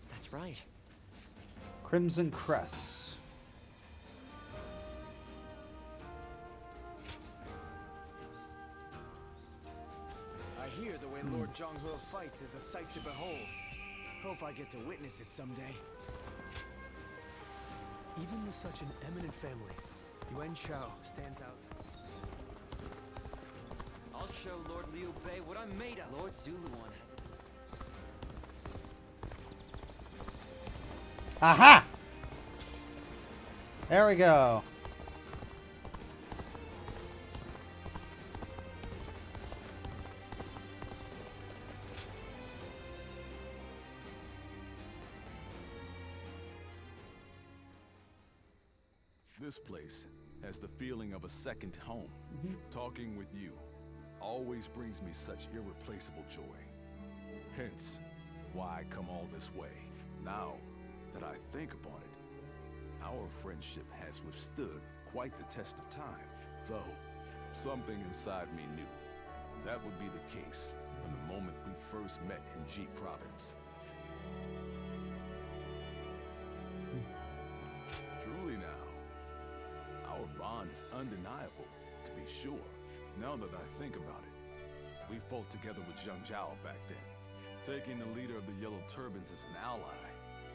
That's right. Crimson Crest. I hear the way Lord Zhonghe fights is a sight to behold. Hope I get to witness it someday. Even with such an eminent family, Yuan Shao stands out. I'll show Lord Liu Bei what I'm made of. Lord Zuluan has it. Aha! There we go. This place has the feeling of a second home. Talking with you always brings me such irreplaceable joy. Hence, why I come all this way. Now that I think upon it, our friendship has withstood quite the test of time. Though, something inside me knew that would be the case from the moment we first met in Ji Province. Truly now, our bond is undeniable, to be sure. Now that I think about it, we fought together with Zhang Zhao back then, taking the leader of the Yellow Turbans as an ally,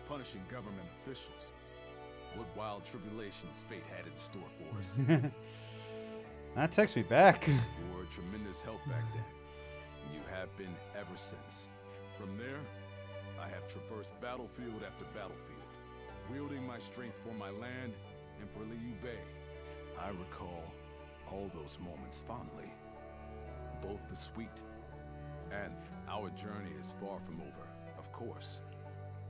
punishing government officials. What wild tribulations fate had in store for us. That takes me back. You were a tremendous help back then, and you have been ever since. From there, I have traversed battlefield after battlefield, wielding my strength for my land and for Liu Bei. I recall all those moments fondly, both the sweet and our journey is far from over, of course.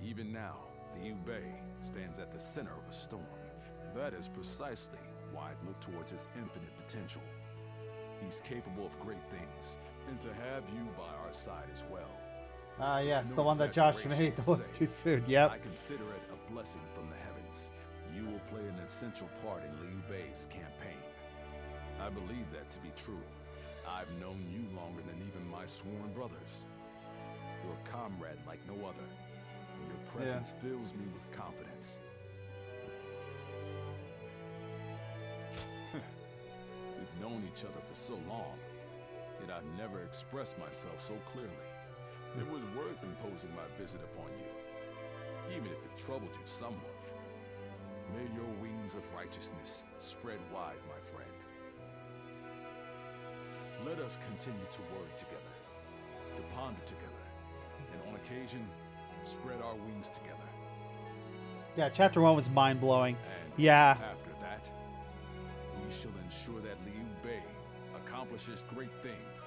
Even now, Liu Bei stands at the center of a storm. That is precisely why I look towards his infinite potential. He's capable of great things, and to have you by our side as well. Ah, yes, no the one that Josh made. That was say. too soon. Yep. I consider it a blessing from the heavens. You will play an essential part in Liu Bei's campaign. I believe that to be true. I've known you longer than even my sworn brothers. You're a comrade like no other, and your presence fills me with confidence. We've known each other for so long, yet I've never expressed myself so clearly. It was worth imposing my visit upon you, even if it troubled you somewhat. May your wings of righteousness spread wide, my friend. Let us continue to worry together, to ponder together, and on occasion, spread our wings together. Yeah, chapter 1 was mind-blowing. And Yeah. after that, we shall ensure that Liu Bei accomplishes great things.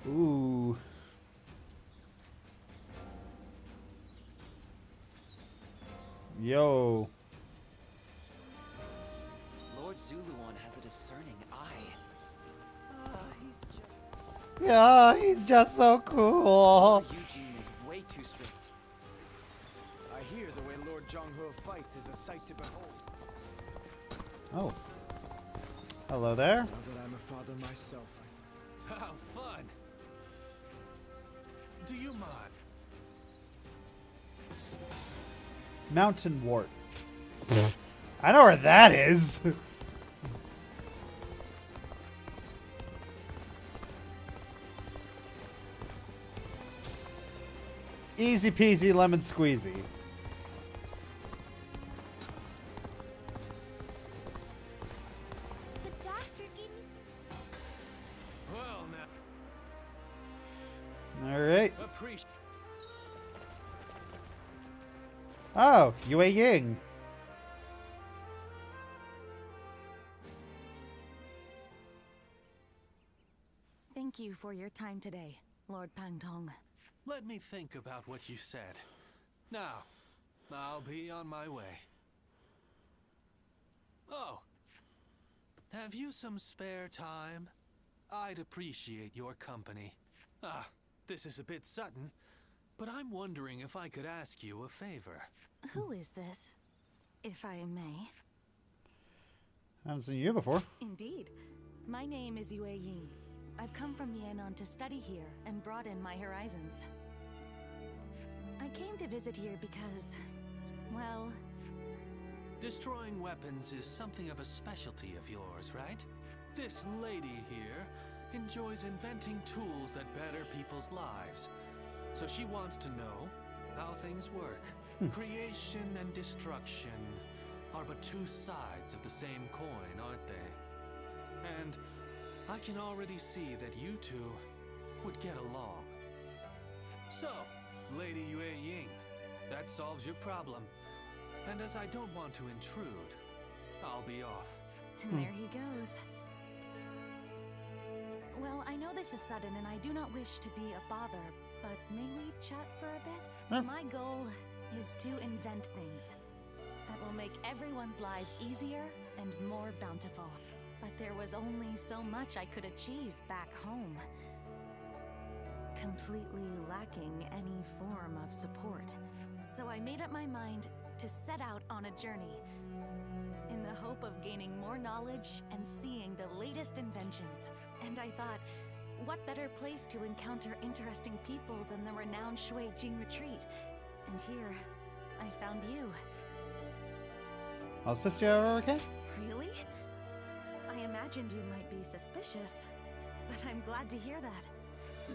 Ooh. Yo. Lord Zuluan has a discerning eye. Yeah, he's just so cool. Eugene is way too strict. I hear the way Lord Zhonghe fights is a sight to behold. Oh. Hello there. Now that I'm a father myself, How fun! Do you mind? Mountain wart. I know where that is. Easy peasy lemon squeezy. The doctor gave me Well, now, All right. appreciate. Oh, Yue Ying. Thank you for your time today, Lord Pangtong. Let me think about what you said. Now, I'll be on my way. Oh, have you some spare time? I'd appreciate your company. This is a bit sudden, but I'm wondering if I could ask you a favor. Who is this, if I may? I haven't seen you before. Indeed. My name is Yue Ying. I've come from Yan'an to study here and broaden my horizons. I came to visit here because, well... Destroying weapons is something of a specialty of yours, right? This lady here enjoys inventing tools that better people's lives. So she wants to know how things work. Creation and destruction are but two sides of the same coin, aren't they? And I can already see that you two would get along. So, Lady Yue Ying, that solves your problem. And as I don't want to intrude, I'll be off. And there he goes. Well, I know this is sudden and I do not wish to be a bother, but may we chat for a bit? Huh? My goal is to invent things that will make everyone's lives easier and more bountiful. But there was only so much I could achieve back home. Completely lacking any form of support. So I made up my mind to set out on a journey in the hope of gaining more knowledge and seeing the latest inventions. And I thought, what better place to encounter interesting people than the renowned Shui Jing retreat? And here, I found you. I'll assist you however I can. Really? I imagined you might be suspicious, but I'm glad to hear that.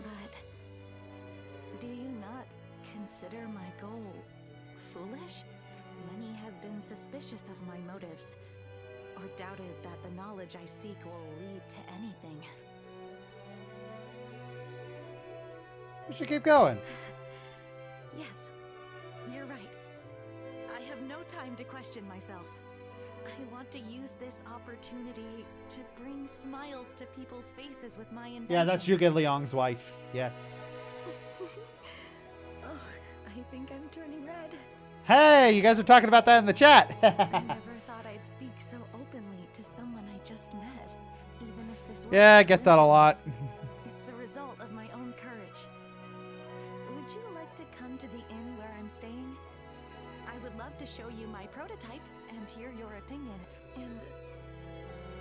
But do you not consider my goal foolish? Many have been suspicious of my motives, or doubted that the knowledge I seek will lead to anything. We should keep going. Yes, you're right. I have no time to question myself. I want to use this opportunity to bring smiles to people's faces with my inventions. Yeah, that's Yuge Liang's wife. Yeah. Oh, I think I'm turning red. Hey, you guys were talking about that in the chat. I never thought I'd speak so openly to someone I just met, even if this was Yeah, I get that a lot. It's the result of my own courage. Would you like to come to the inn where I'm staying? I would love to show you my prototypes and hear your opinion. And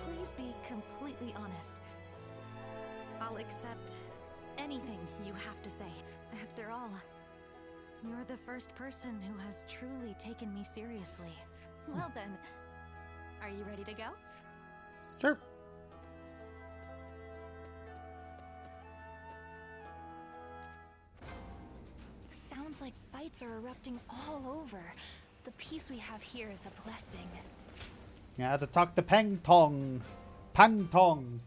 please be completely honest. I'll accept anything you have to say. After all, you're the first person who has truly taken me seriously. Well then, are you ready to go? Sure. Sounds like fights are erupting all over. the peace we have here is a blessing. Yeah, to talk to Peng Tong. Pang Tong.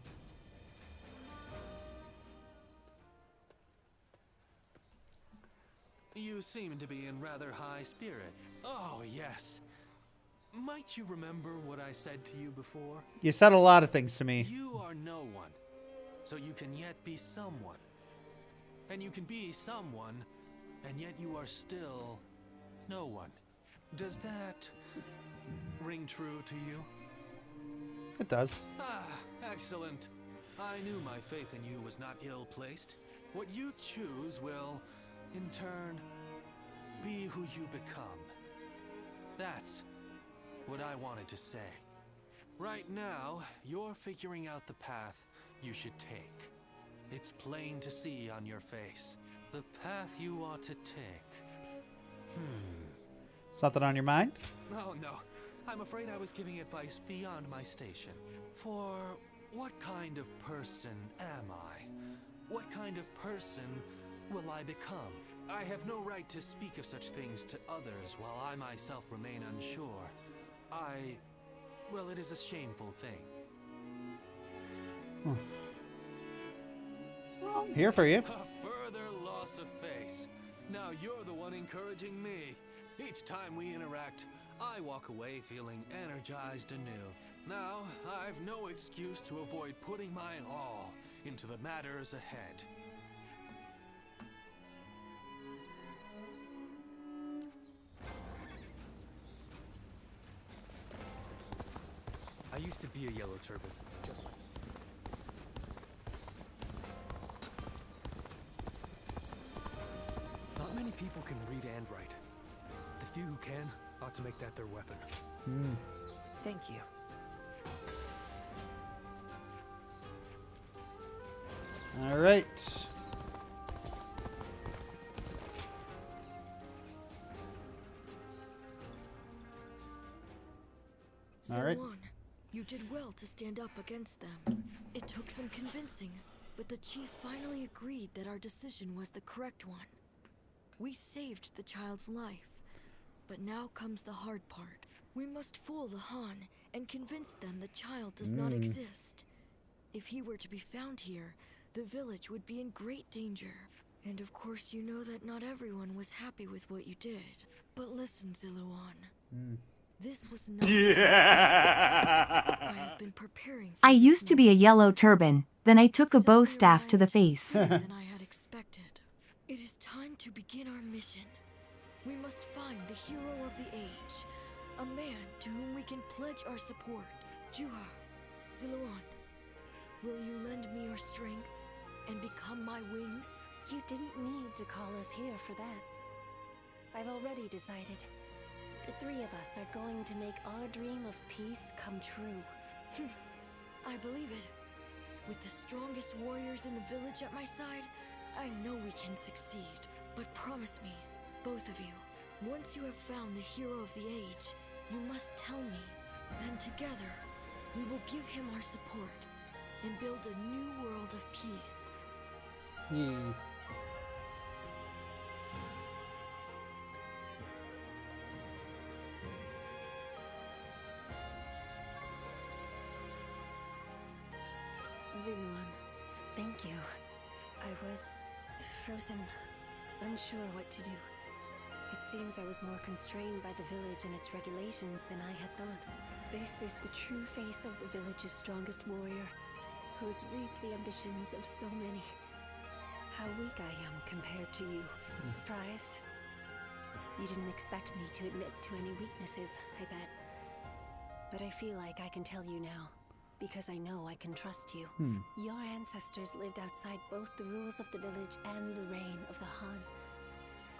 You seem to be in rather high spirit. Oh, yes. Might you remember what I said to you before? You said a lot of things to me. You are no one, so you can yet be someone. And you can be someone, and yet you are still no one. Does that ring true to you? It does. Ah, excellent. I knew my faith in you was not ill-placed. What you choose will, in turn, be who you become. That's what I wanted to say. Right now, you're figuring out the path you should take. It's plain to see on your face. The path you ought to take. Something on your mind? Oh, no. I'm afraid I was giving advice beyond my station. For what kind of person am I? What kind of person will I become? I have no right to speak of such things to others while I myself remain unsure. Well, it is a shameful thing. Well, I'm here for you. A further loss of face. Now you're the one encouraging me. Each time we interact, I walk away feeling energized anew. Now, I've no excuse to avoid putting my all into the matters ahead. I used to be a yellow turban, just like... Not many people can read and write. The few who can ought to make that their weapon. Thank you. All right. All right. Zilwan, you did well to stand up against them. It took some convincing, but the chief finally agreed that our decision was the correct one. We saved the child's life, but now comes the hard part. We must fool the Han and convince them the child does not exist. If he were to be found here, the village would be in great danger. And of course you know that not everyone was happy with what you did. But listen, Zilwan. This was not I have been preparing for I this used to be a moment. yellow turban, then I took a Except bow we staff to the arrived face. sooner than I had expected. It is time to begin our mission. We must find the hero of the age, a man to whom we can pledge our support. Juha, Zilwan, will you lend me your strength and become my wings? You didn't need to call us here for that. I've already decided. The three of us are going to make our dream of peace come true. I believe it. With the strongest warriors in the village at my side, I know we can succeed. But promise me, both of you, once you have found the hero of the age, you must tell me. Then together, we will give him our support and build a new world of peace. Zilwan, thank you. I was frozen, unsure what to do. It seems I was more constrained by the village and its regulations than I had thought. This is the true face of the village's strongest warrior, who has reaped the ambitions of so many. How weak I am compared to you. Surprised? You didn't expect me to admit to any weaknesses, I bet. But I feel like I can tell you now, because I know I can trust you. Your ancestors lived outside both the rules of the village and the reign of the Han.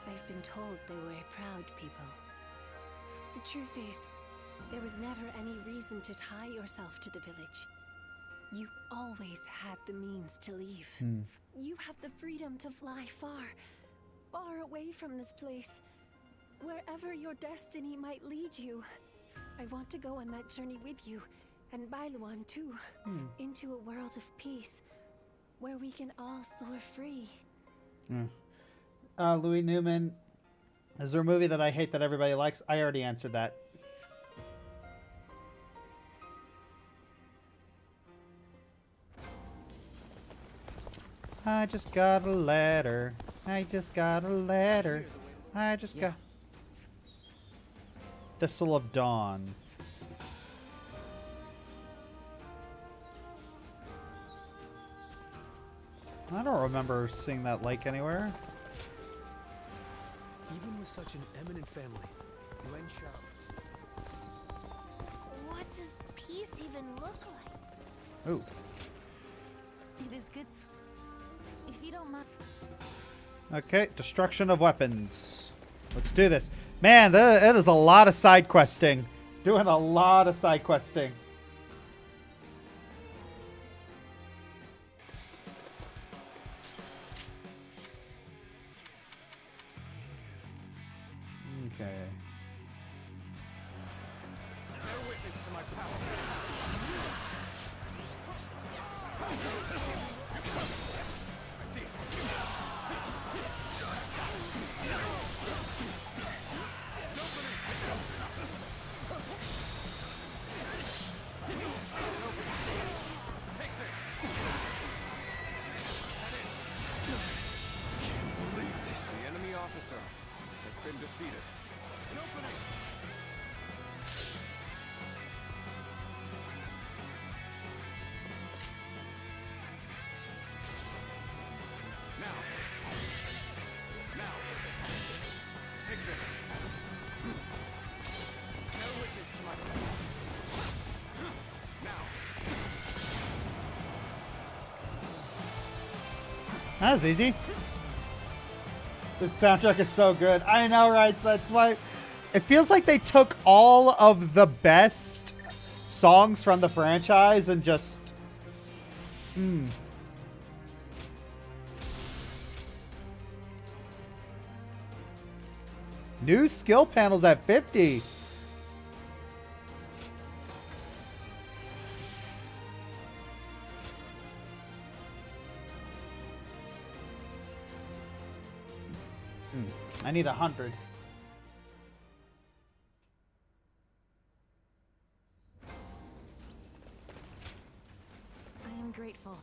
I've been told they were a proud people. The truth is, there was never any reason to tie yourself to the village. You always had the means to leave. You have the freedom to fly far, far away from this place. Wherever your destiny might lead you. I want to go on that journey with you, and Bailuan too, into a world of peace, where we can all soar free. Louis Newman, Is there a movie that I hate that everybody likes? I already answered that. I just got a letter. I just got a letter. I just got... Thistle of Dawn. I don't remember seeing that lake anywhere. Even with such an eminent family, Yuan Shao. What does peace even look like? Ooh. It is good. If you don't mind. Okay, destruction of weapons. Let's do this. Man, that is a lot of side questing. Doing a lot of side questing. Okay. Bear witness to my power. I see it. Take this. Can't believe this. The enemy officer has been defeated. An opening. Now. Take this. Bear witness to my now. That was easy. This soundtrack is so good. I know, right? So that's why it feels like they took all of the best songs from the franchise and just... New skill panels at 50. I need 100. I am grateful.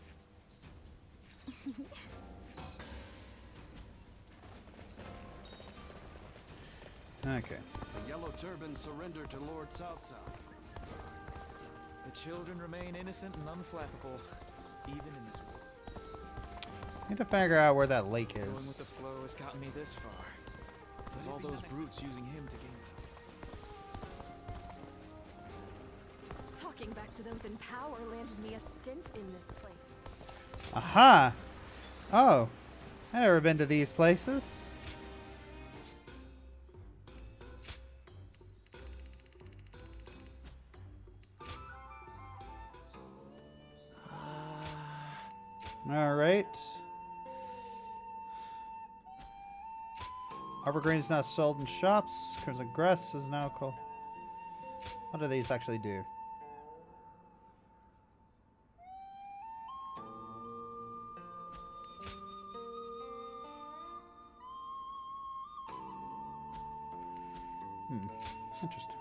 Okay. The Yellow Turban surrendered to Lord South-South. The children remain innocent and unflappable, even in this war. Need to figure out where that lake Going with is. the flow has gotten me this far. With all those brutes using him to gain Talking back to those in power landed me a stint in this place. Aha! Oh, I've never been to these places. All right. Arbor Green is now sold in shops. Crimson Grass is now called. What do these actually do? Interesting.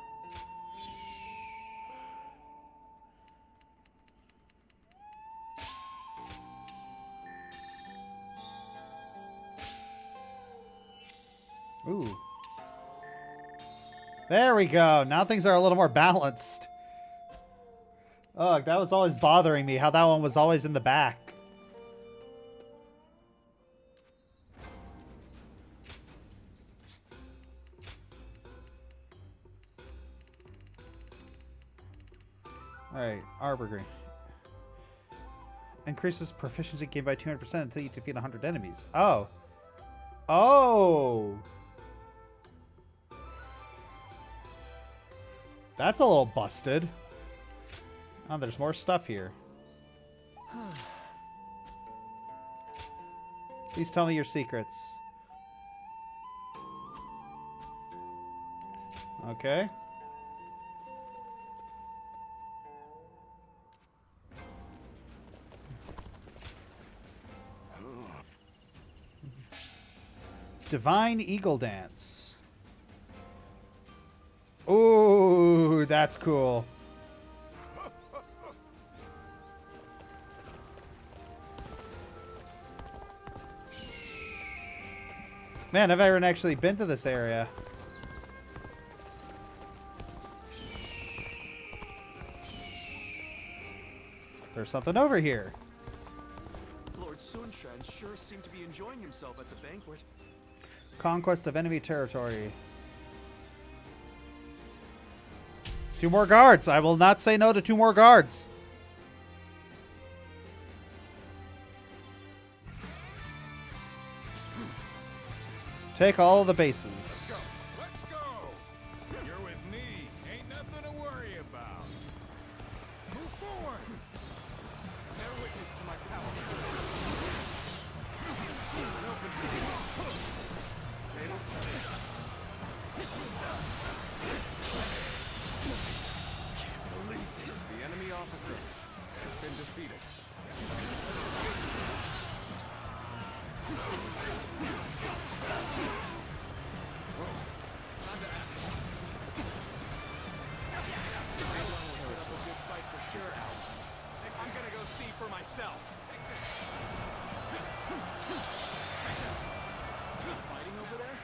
Ooh. There we go. Now things are a little more balanced. Ugh, that was always bothering me, how that one was always in the back. Alright, Arbor Green. Increases proficiency gain by 200% until you defeat 100 enemies. Oh. Oh! That's a little busted. Oh, there's more stuff here. Please tell me your secrets. Okay. Divine Eagle Dance. Ooh, that's cool. Man, I've never actually been to this area. There's something over here. Lord Sunshan sure seemed to be enjoying himself at the banquet. Conquest of enemy territory. 2 more guards. I will not say no to 2 more guards. Take all the bases. Let's go. You're with me. Ain't nothing to worry about. Move forward. Bear witness to my power. Tables turning. Can't believe this. The enemy officer has been defeated. I'm gonna go see for myself. Take this. Fighting over there?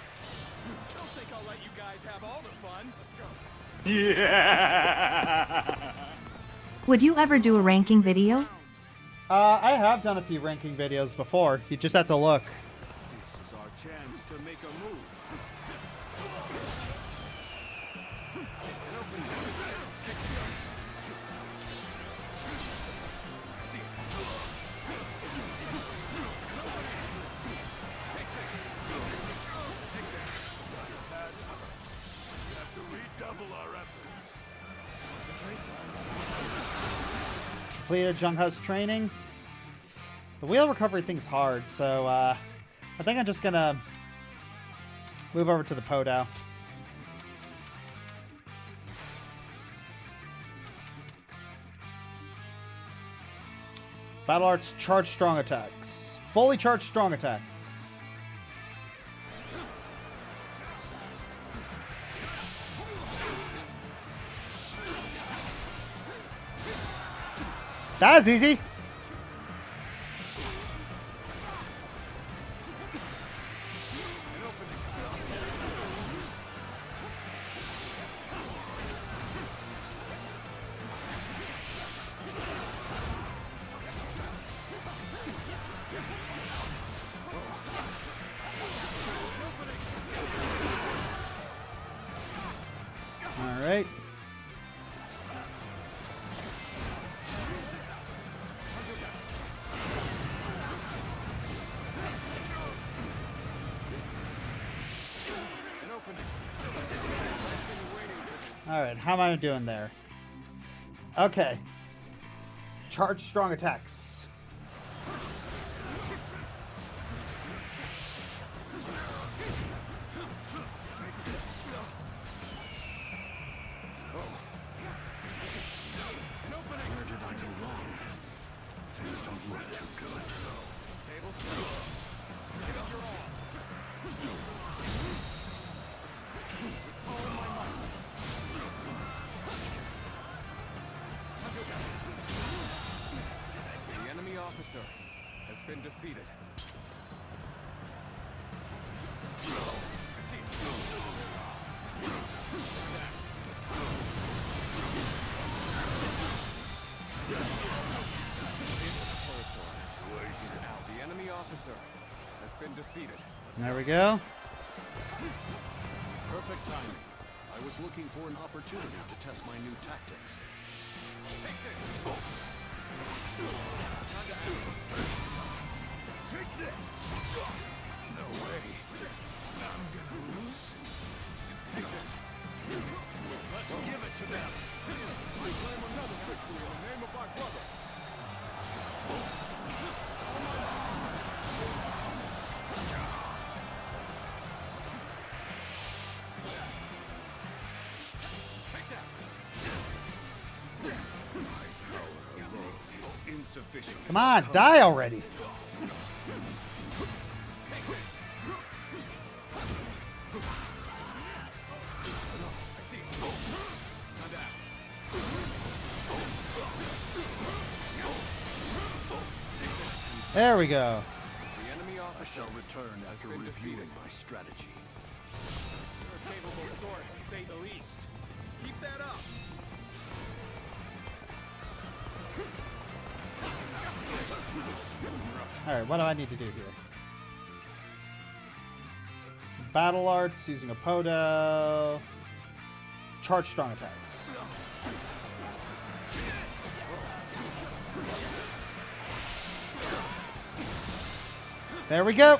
Don't think I'll let you guys have all the fun. Let's go. Yeah. Would you ever do a ranking video? I have done a few ranking videos before. You just have to look. This is our chance to make a move. Completed Junk House training. The wheel recovery thing's hard, so I think I'm just gonna move over to the Podo. Battle Arts charge strong attacks. Fully charged strong attack. That was easy. All right. Alright, how am I doing there? Okay. Charge strong attacks. Where did I go wrong? Things don't look too good. Tables turn. Give it your all. All my might. The enemy officer has been defeated. I see it. This territory is out. The enemy officer has been defeated. There we go. Perfect timing. I was looking for an opportunity to test my new tactics. Take this. Take this. No way. I'm gonna lose. Take this. Let's give it to them. We claim another victory in the name of our brother. Take that. My power alone is insufficient. Come on, die already. Take this. I see it. There we go. The enemy I officer shall return after reviewing my strategy. You're a capable sword, to say the least. Keep that up. Alright, what do I need to do here? Battle arts, using a Podo. Charge strong attacks. There we go.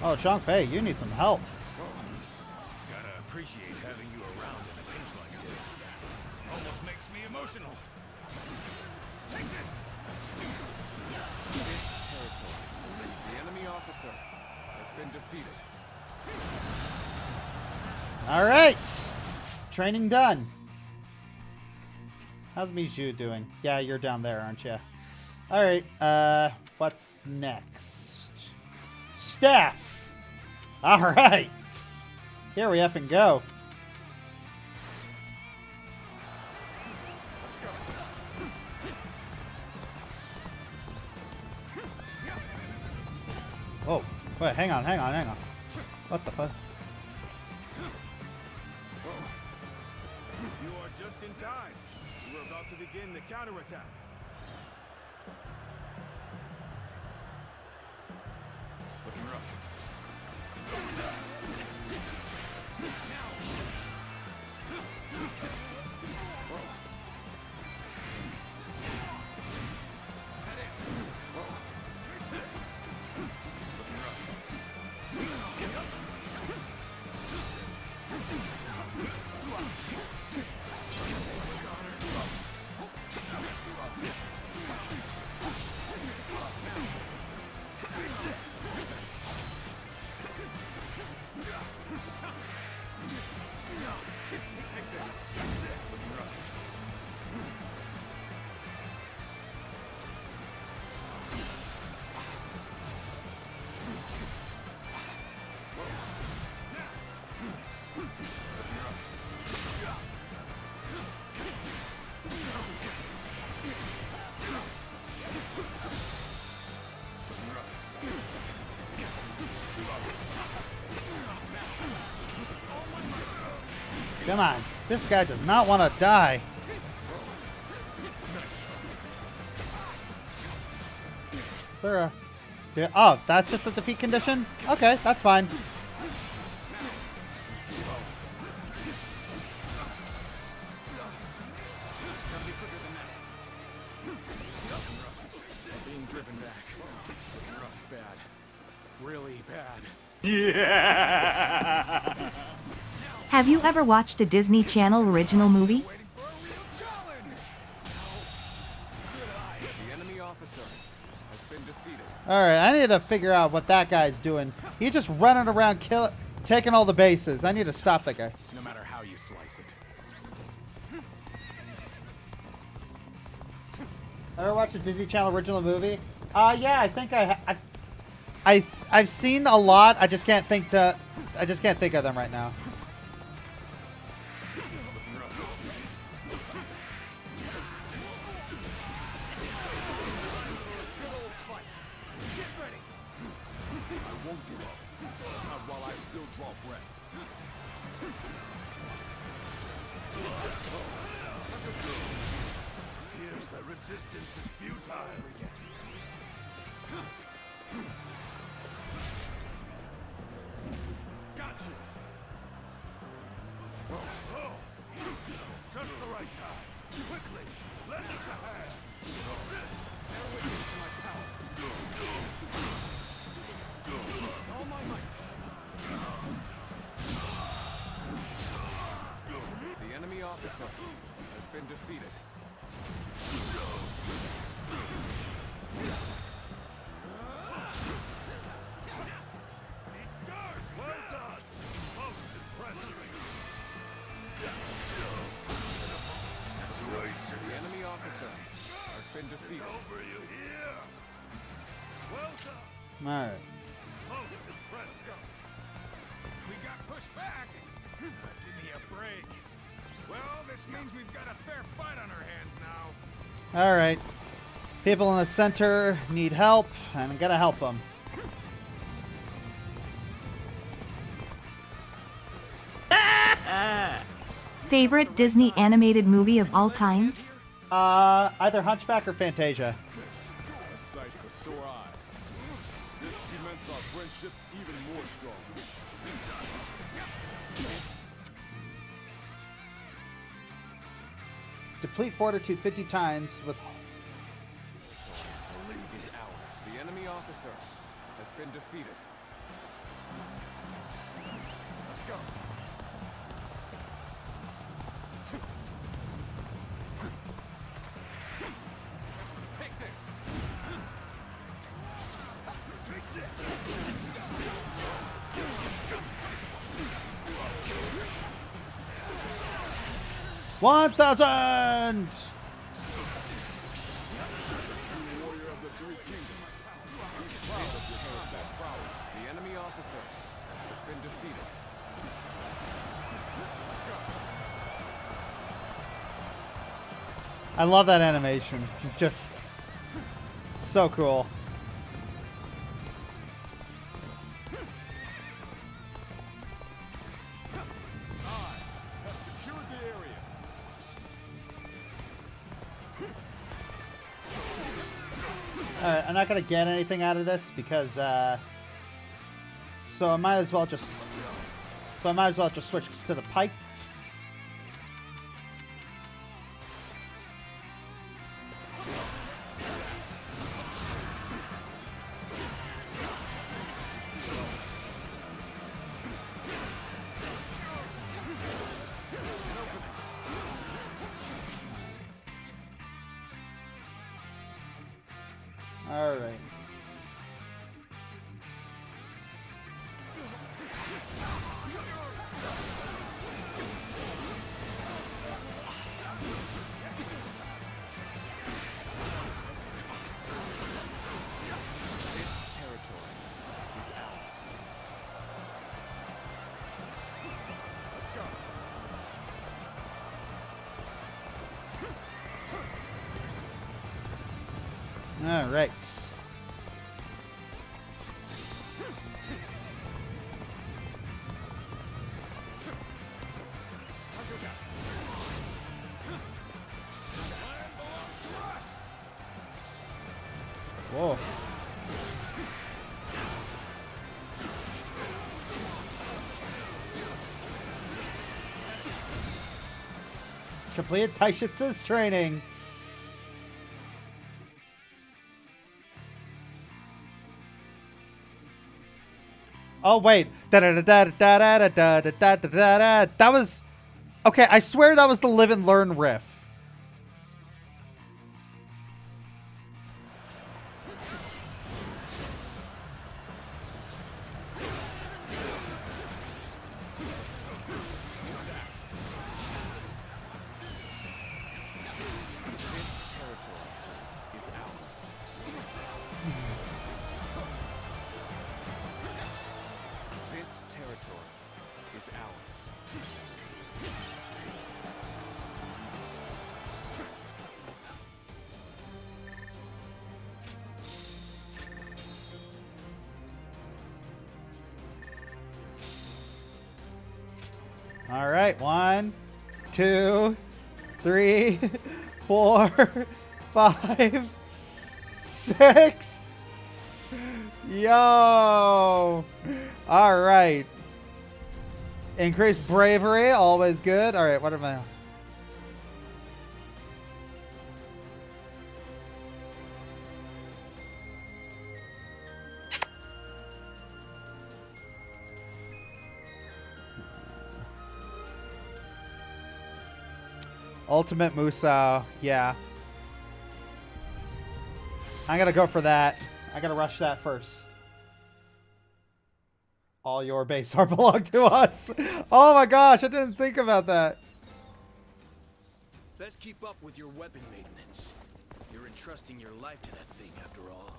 Oh, Chongfei, you need some help. Gotta appreciate having you around in a pinch like this. Almost makes me emotional. Take this. This territory. The enemy officer has been defeated. All right. Training done. How's Mijou doing? Yeah, you're down there, aren't you? All right. What's next? Staff. All right. Here we effing go. Let's go. Oh, wait, hang on. What the fuck? You are just in time. We're about to begin the counterattack. Looking rough. Come on. This guy does not want to die. Is there a... Oh, that's just the defeat condition? Okay, that's fine. Being driven back. Rough is bad. Really bad. Yeah. Have you ever watched a Disney Channel original movie? The enemy officer has been defeated. Alright, I need to figure out what that guy's doing. He's just running around taking all the bases. I need to stop that guy. No matter how you slice it. Ever watch a Disney Channel original movie? Yeah, I think I've seen a lot. I just can't think of them right now. Resistance is futile. Gotcha. Oh. Just the right time. Quickly, lend us a hand. Bear witness to my power. All my might. The enemy officer has been defeated. Well done. Most impressive. The enemy officer has been defeated. Over you here. Well done. Alright. Most impressive. We got pushed back. Give me a break. Well, this means we've got a fair fight on our hands now. All right. People in the center need help, and I'm gonna help them. Favorite Disney animated movie of all time? Either Hunchback or Fantasia. A sight for sore eyes. This cements our friendship even more strong. Deplete fortitude 50 times with... Believe is ours. The enemy officer has been defeated. Let's go. Take this. Take this. 1,000! The enemy officer has been defeated. Let's go. I love that animation. Just so cool. I'm not gonna get anything out of this because so I might as well just switch to the pikes. All right. This territory is ours. Let's go. All right. Whoa. Completed Taishitsu's training. Oh wait. That was okay, I swear that was the Live and Learn riff. All right, 1, 2, 3, 4, 5, 6. Yo. All right. Increased bravery, always good. All right, what am I? Ultimate Musou, yeah. I'm gonna go for that. I gotta rush that first. All your base art belong to us. Oh my gosh, I didn't think about that. Best keep up with your weapon maintenance. You're entrusting your life to that thing after all.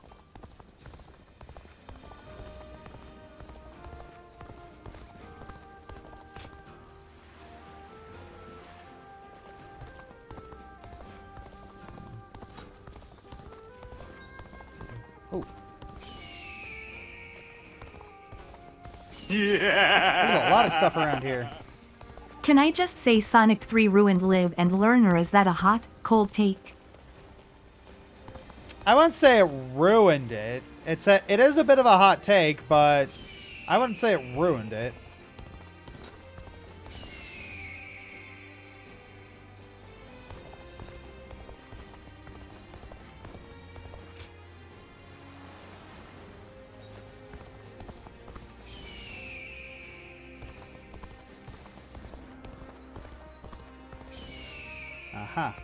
Oh. Yeah. There's a lot of stuff around here. Can I just say Sonic 3 ruined Live and Learn, or is that a hot, cold take? I wouldn't say it ruined it. It is a bit of a hot take, but I wouldn't say it ruined it. Aha.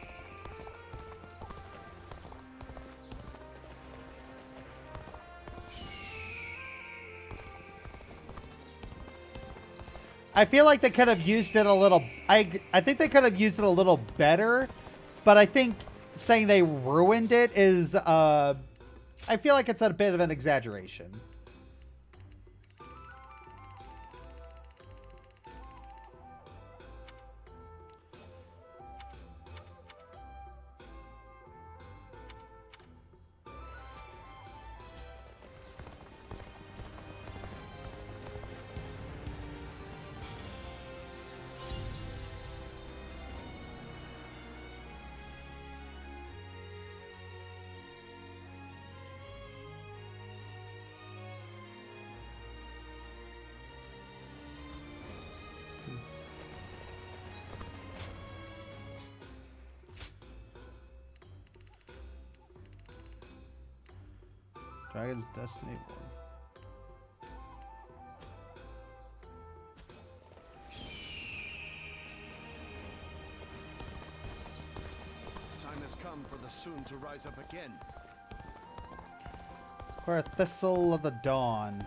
I feel like they could have used it a little... I think they could have used it a little better, but I think saying they ruined it is... I feel like it's a bit of an exaggeration. Dragon's Destiny Warriors. Time has come for the Soon to rise up again. For a Thistle of the Dawn.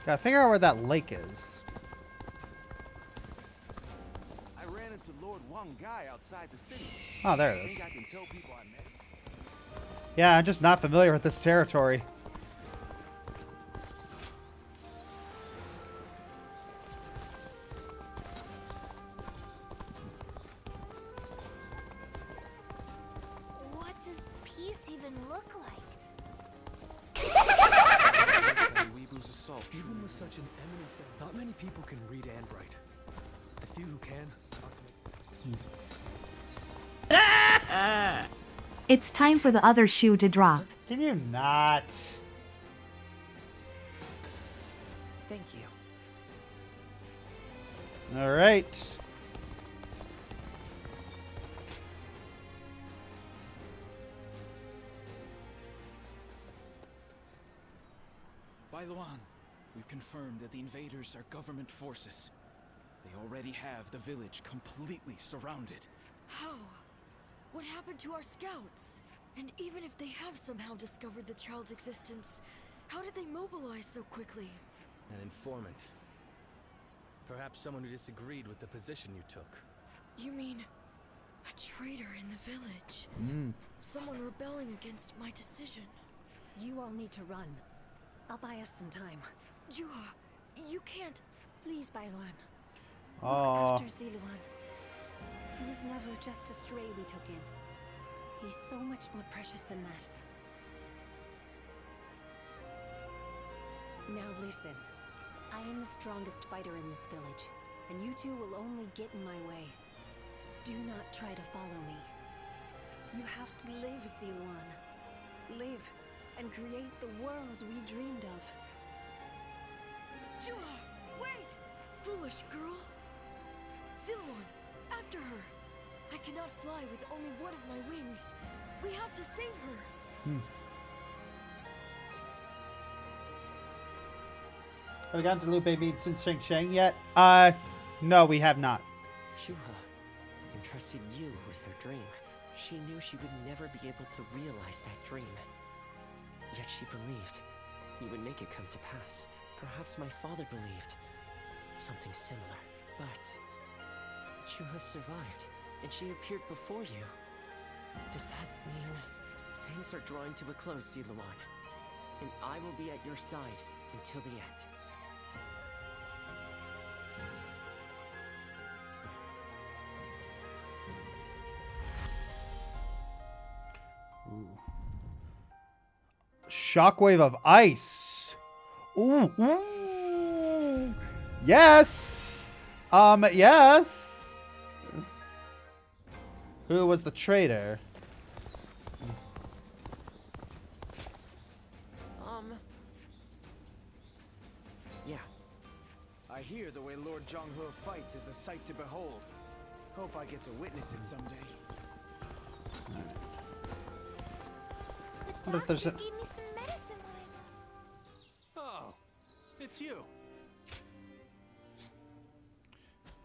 Gotta figure out where that lake is. I ran into Lord Wang Guy outside the city. Oh, there it is. I think I can tell people I met. Yeah, I'm just not familiar with this territory. What does peace even look like? Even with such an eminent fan, not many people can read and write. The few who can, talk to me. It's time for the other shoe to drop. Can you not? Thank you. All right. Luan, we've confirmed that the invaders are government forces. They already have the village completely surrounded. How? What happened to our scouts? And even if they have somehow discovered the child's existence, how did they mobilize so quickly? An informant. Perhaps someone who disagreed with the position you took. You mean a traitor in the village? Someone rebelling against my decision. You all need to run. I'll buy us some time. Juha, you can't. Please, Bailuan. Oh. Look after Ziluan. He was never just a stray we took in. He's so much more precious than that. Now listen. I am the strongest fighter in this village, and you two will only get in my way. Do not try to follow me. You have to live, Ziluan. Live and create the world we dreamed of. Juha, wait! Foolish girl! Ziluan, after her! I cannot fly with only one of my wings. We have to save her! Have we gotten to Lupe Mead since Sheng Sheng yet? No, we have not. Juha entrusted you with her dream. She knew she would never be able to realize that dream. Yet she believed you would make it come to pass. Perhaps my father believed something similar. But Juha survived, and she appeared before you. Does that mean things are drawing to a close, Ziluan? And I will be at your side until the end. Ooh. Shockwave of ice. Ooh, ooh. Yes. Yes. Who was the traitor? Yeah. I hear the way Lord Zhonghe fights is a sight to behold. Hope I get to witness it someday. I wonder if there's a... Gave me some medicine when I Oh, it's you.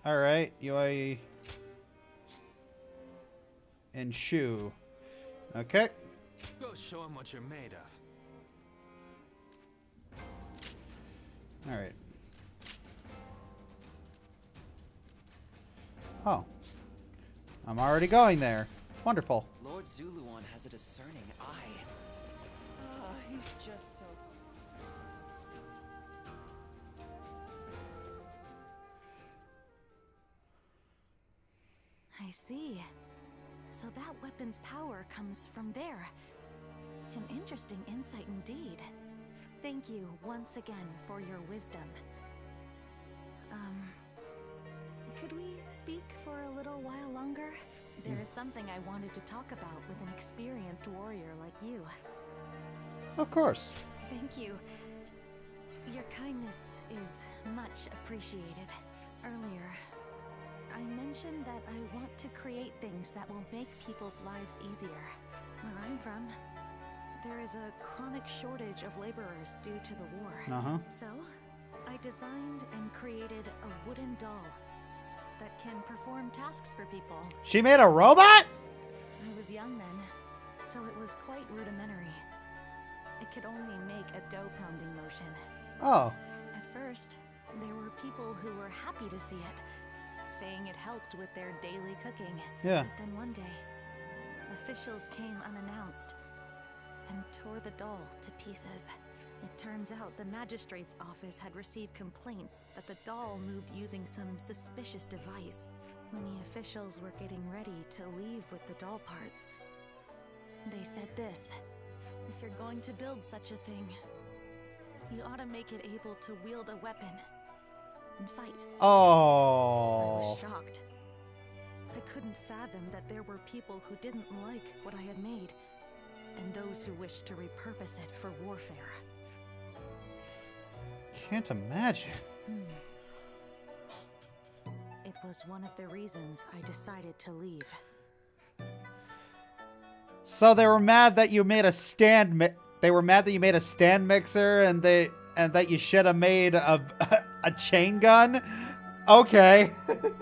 All right, Yoi and Shu. Okay. Go show him what you're made of. All right. Oh. I'm already going there. Wonderful. Lord Zuluan has a discerning eye. He's just so... I see. So that weapon's power comes from there. An interesting insight indeed. Thank you once again for your wisdom. Could we speak for a little while longer? There is something I wanted to talk about with an experienced warrior like you. Of course. Thank you. Your kindness is much appreciated. Earlier, I mentioned that I want to create things that will make people's lives easier. Where I'm from, there is a chronic shortage of laborers due to the war. So, I designed and created a wooden doll that can perform tasks for people. She made a robot? I was young then, so it was quite rudimentary. It could only make a dough-pounding motion. Oh. At first, there were people who were happy to see it, saying it helped with their daily cooking. Yeah. But then one day, officials came unannounced and tore the doll to pieces. It turns out the magistrate's office had received complaints that the doll moved using some suspicious device. When the officials were getting ready to leave with the doll parts, they said this: if you're going to build such a thing, you ought to make it able to wield a weapon and fight. Oh. I was shocked. I couldn't fathom that there were people who didn't like what I had made, and those who wished to repurpose it for warfare. Can't imagine. It was one of the reasons I decided to leave. So they were mad that you made a stand. They were mad that you made a stand mixer, and that you should have made a chain gun. Okay. In the end,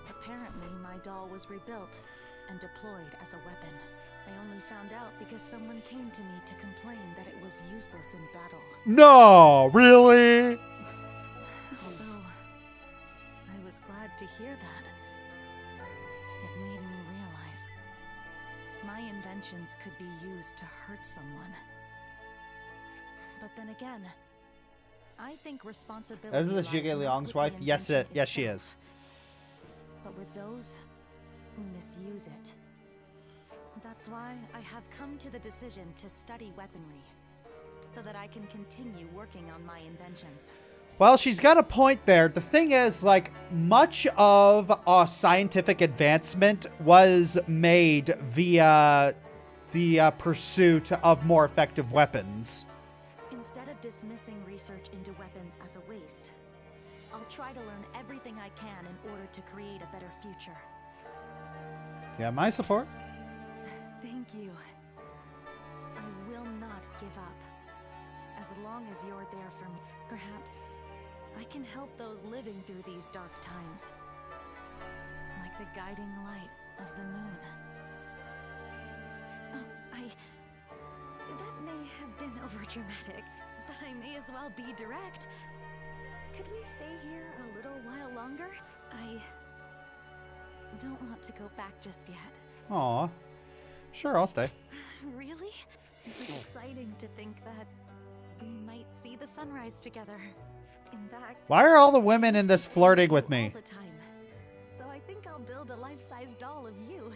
apparently my doll was rebuilt and deployed as a weapon. I only found out because someone came to me to complain that it was useless in battle. No, really? Although I was glad to hear that, it made me realize my inventions could be used to hurt someone. But then again, I think responsibility. Is this lies Jiggy not Liang's with wife? the Yes, invention yes, she itself, is. but with those who misuse it. That's why I have come to the decision to study weaponry, so that I can continue working on my inventions. Well, she's got a point there. The thing is, like, much of our scientific advancement was made via the pursuit of more effective weapons. Instead of dismissing research into weapons as a waste, I'll try to learn everything I can in order to create a better future. Yeah, my support. Thank you. I will not give up. As long as you're there for me, perhaps I can help those living through these dark times. Like the guiding light of the moon. That may have been overdramatic, but I may as well be direct. Could we stay here a little while longer? I don't want to go back just yet. Aw. Sure, I'll stay. Really? It's exciting to think that We might see the sunrise together. In fact, Why are all the women in this flirting with me? all the time. So I think I'll build a life-size doll of you.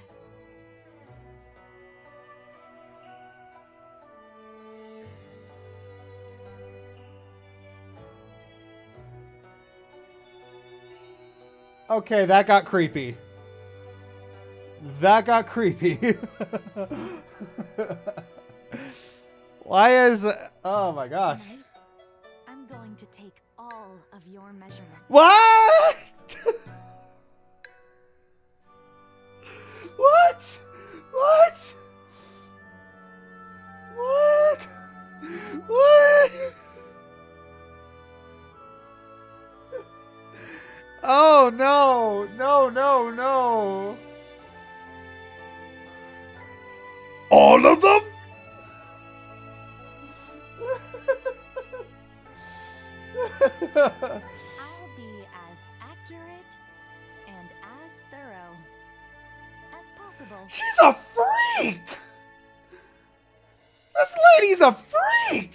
Okay, that got creepy. That got creepy. Why is... Oh my gosh. Tonight, I'm going to take all of your measurements. What? What? What? What? What? Oh no, no, no, no. All of them? I'll be as accurate and as thorough as possible. She's a freak! This lady's a freak!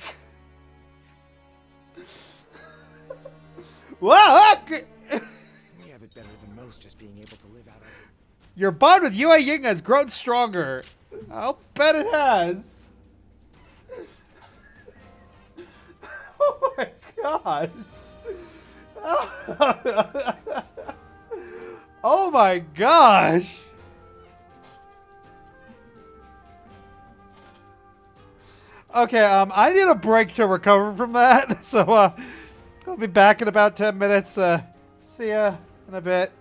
What? We have it better than most just being able to live out our... Your bond with Yue Ying has grown stronger. I'll bet it has. Oh my gosh. Oh my gosh. Okay, I need a break to recover from that. So I'll be back in about 10 minutes. See ya in a bit.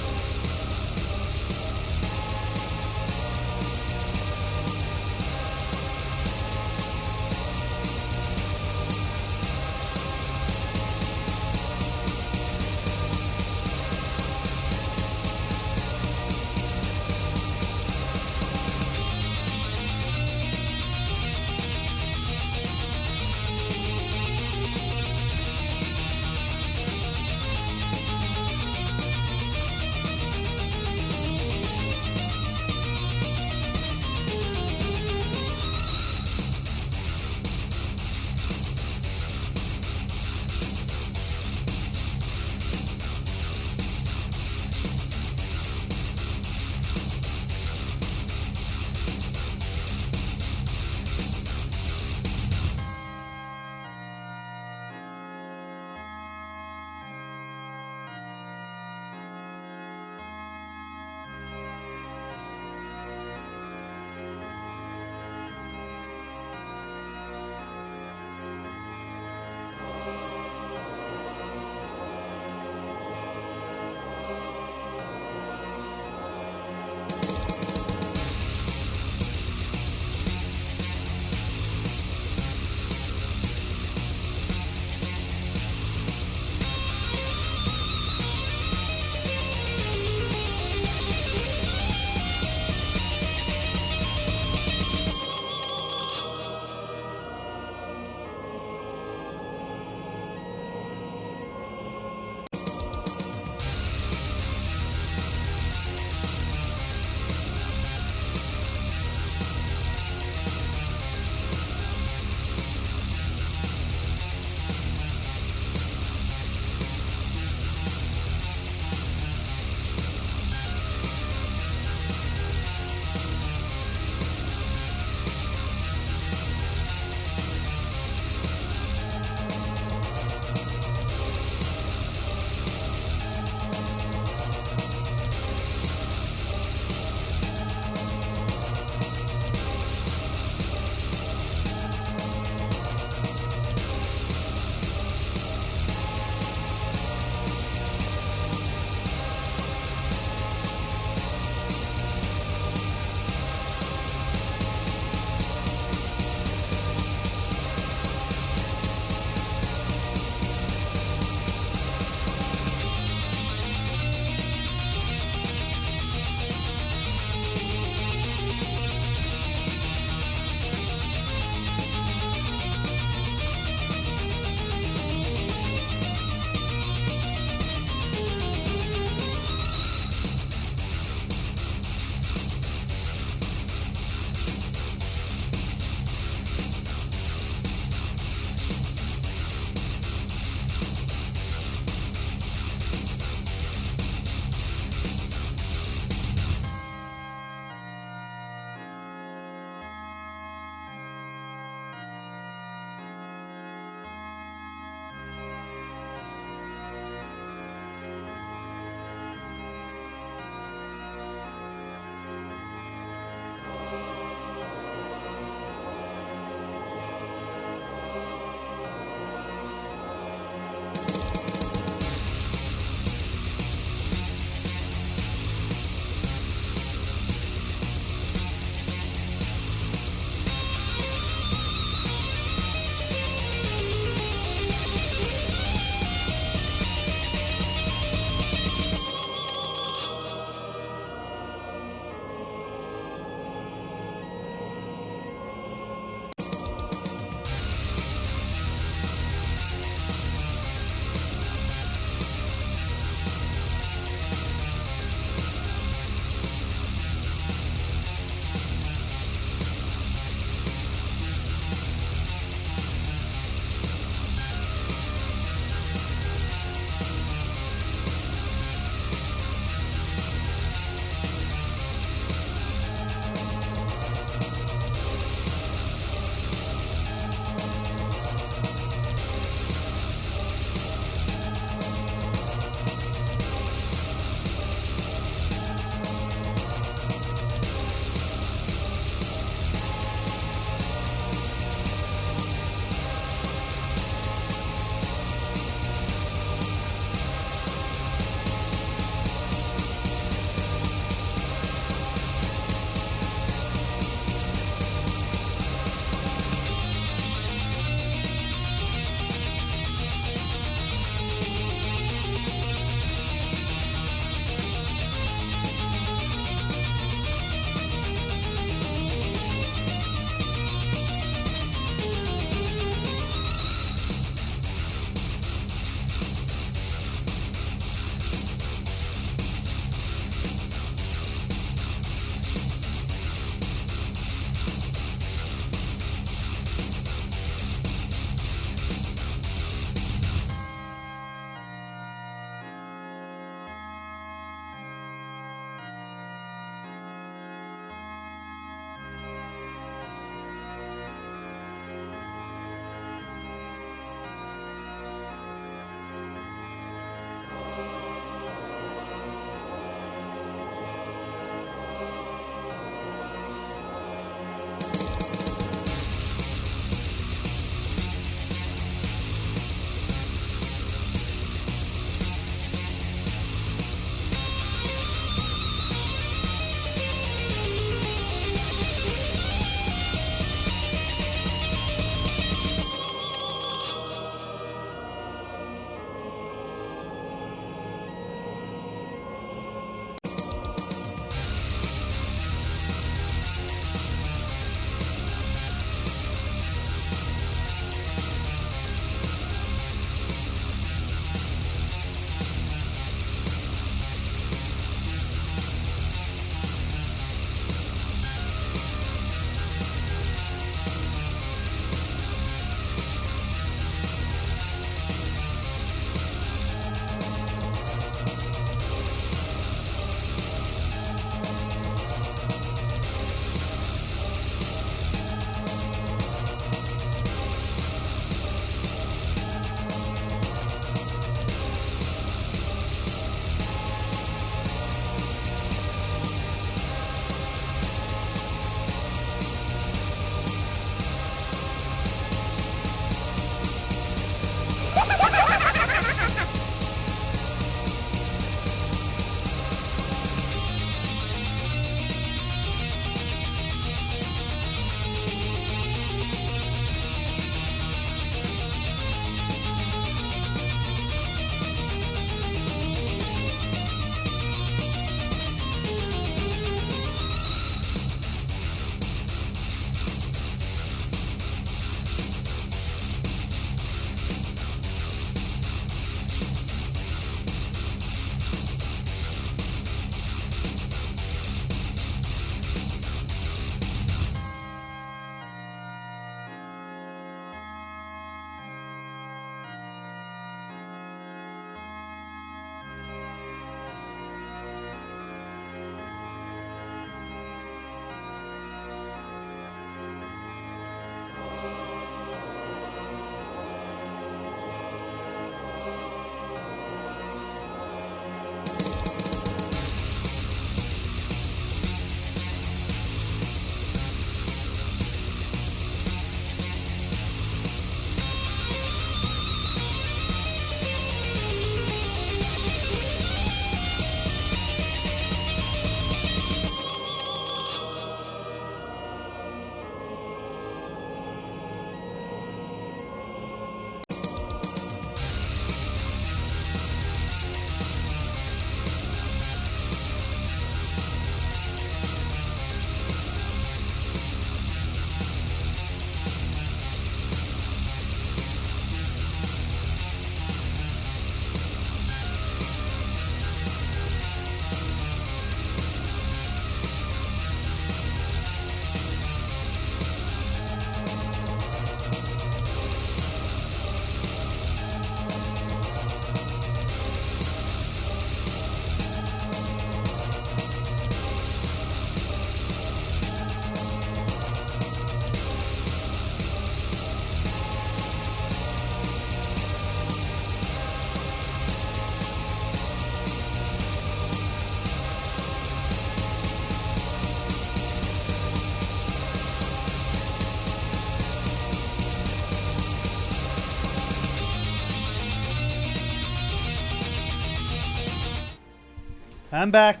I'm back.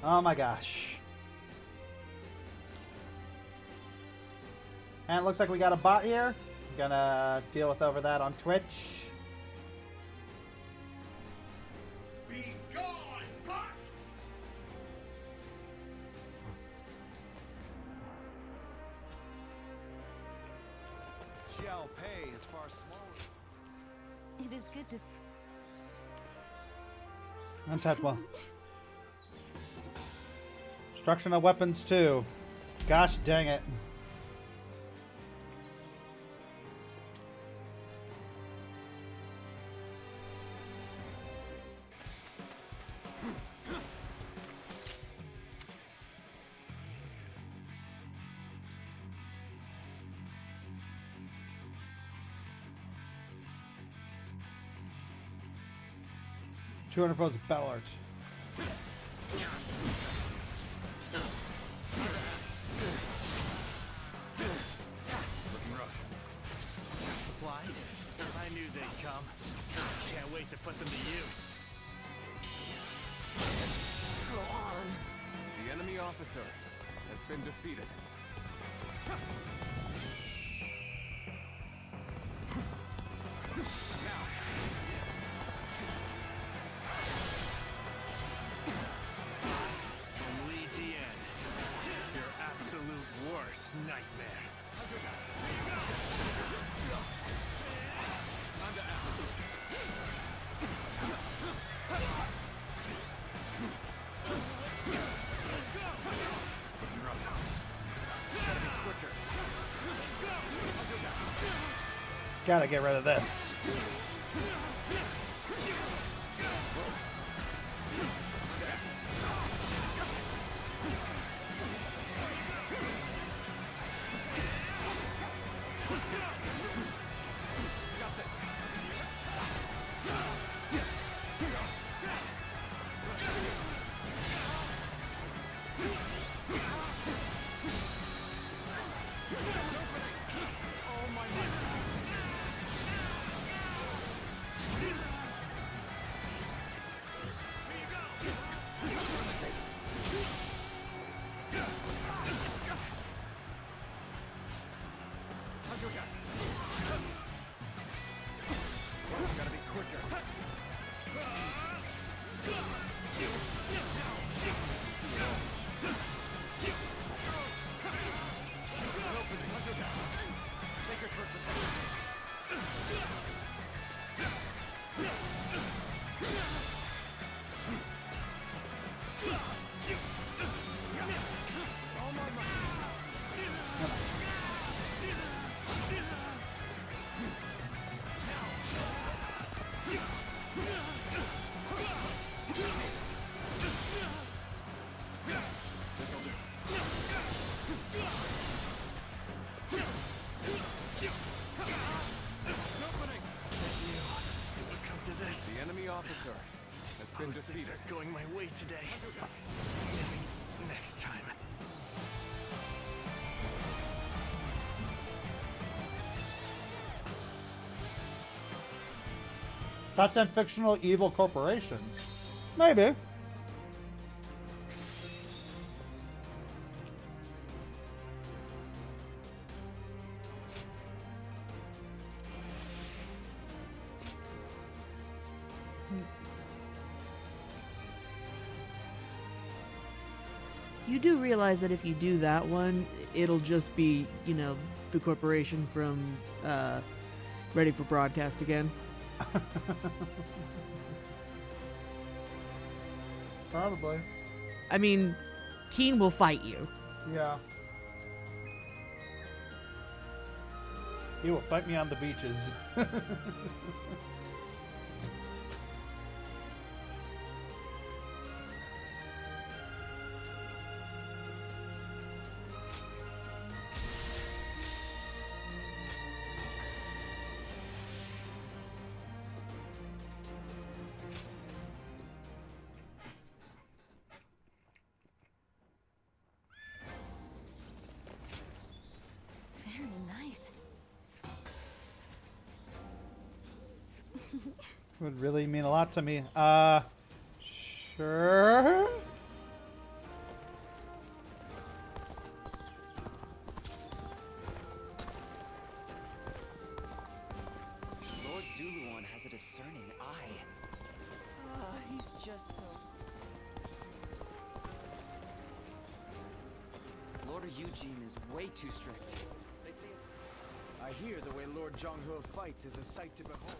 Oh my gosh. And it looks like we got a bot here. I'm gonna deal with over that on Twitch. Be gone, bot! Xiao Pei is far smaller. It is good to. Untouchable. Destruction of weapons too. Gosh dang it. $200 for battle arts. Looking rough. Supplies? I knew they'd come. Can't wait to put them to use. Go on. The enemy officer has been defeated. Now. From Lee Tien, your absolute worst nightmare. Time to act. Looking rough. Gotta be quicker. Gotta get rid of this. Got this. Gotta be quicker. Sacred Bird protects. All my might. This'll do. Opening. It would come to this. The enemy officer has been Suppose things defeated. are going my way today. Maybe next time. Top 10 fictional evil corporations. Maybe. You do realize that if you do that one, it'll just be, you know, the corporation from Ready for Broadcast again. Probably. I mean, Kean will fight you. Yeah. He will fight me on the beaches. Very nice. would really mean a lot to me. Sure. Lord Zuluan has a discerning eye. He's just so... Lord Eugene is way too strict. They say... I hear the way Lord Zhonghe fights is a sight to behold.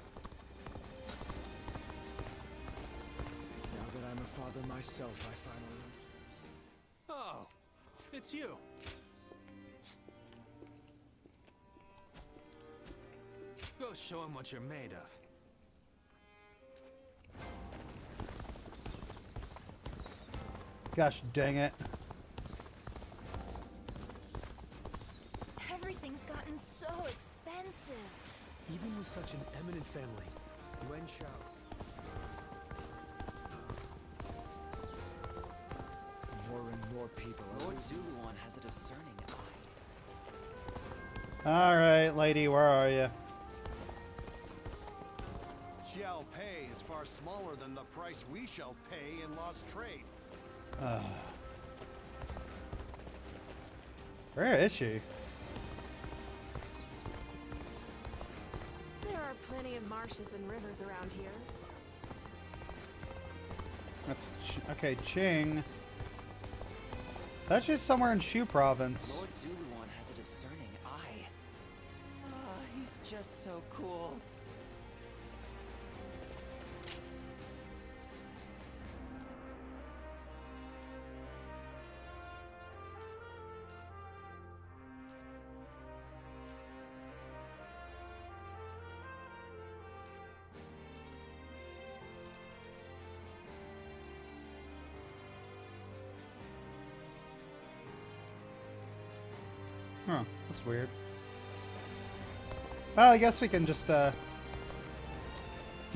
Now that I'm a father myself, I finally... Oh, it's you. Go show him what you're made of. Gosh dang it. Everything's gotten so expensive. Even with such an eminent family. Yuan Shao. More and more people are... Lord Zuluan has a discerning eye. Alright, lady, where are you? Xiao Pei is far smaller than the price we shall pay in lost trade. Where is she? There are plenty of marshes and rivers around here. That's okay, Qing. It's actually somewhere in Shu province. Lord Zuluan has a discerning eye. He's just so cool. Huh, that's weird. Well, I guess we can just do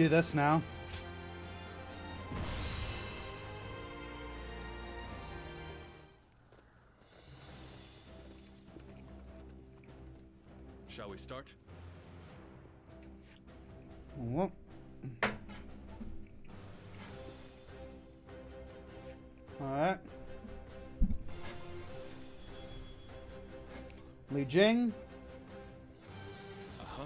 this now. Shall we start? Whoop. Alright. Li Jing. Uh-huh.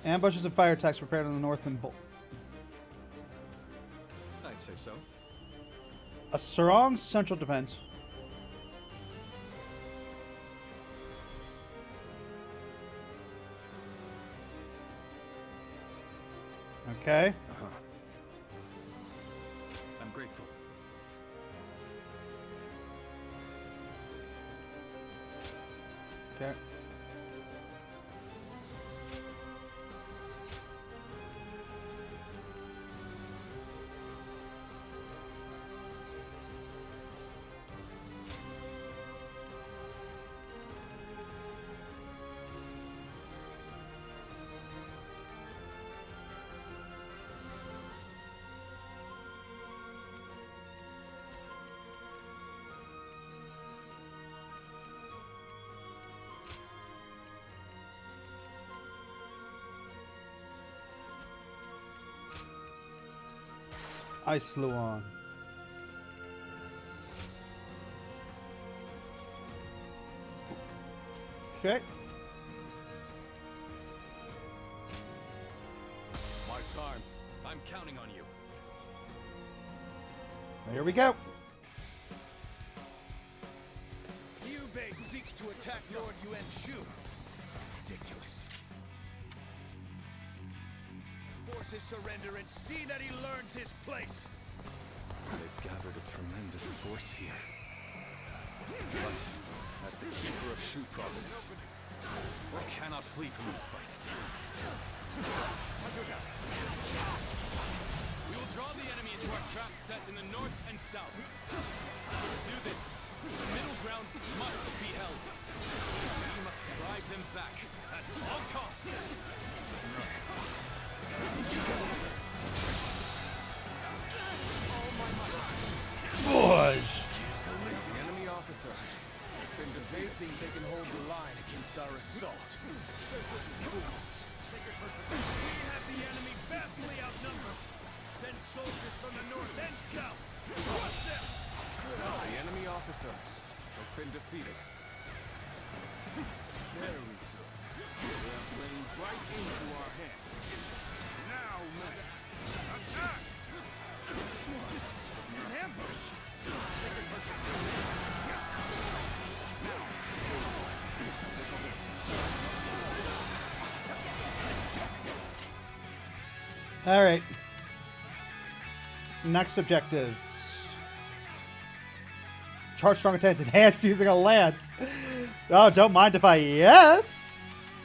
Ambushes and fire attacks prepared on the north and I'd say so. a strong central defense. Okay. Uh-huh. I'm grateful. Okay. Ice Luan. Okay. My time. I'm counting on you. Here we go. Liu Bei seeks to attack Lord Yuan Shu. Ridiculous. Force his surrender and see that he learns his place. They've gathered a tremendous force here. But, as the keeper of Shu province, I cannot flee from this fight. We will draw the enemy into our trap set in the north and south. To do this, the middle ground must be held. We must drive them back at all costs. Boys. The enemy officer assault. We have the enemy vastly outnumbered. Send soldiers from the north and south. Crush them! The enemy officer has been defeated. Very good. They're playing right into our hands. Now, man, attack! An ambush! All right. Next objectives. Charge strong attacks enhanced using a lance. Oh, don't mind if I yes.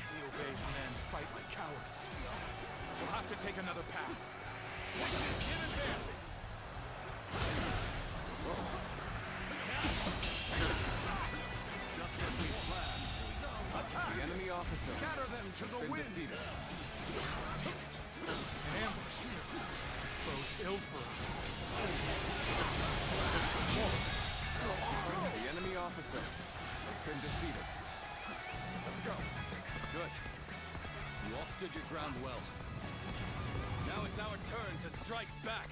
Wheel-based men fight like cowards. So we'll have to take another path. Keep advancing. Just as we planned. The enemy officer Scatter them to has the been wind! defeated. An ambush. This bodes ill for us. The enemy officer has been defeated. Let's go. Good. You all stood your ground well. Now it's our turn to strike back.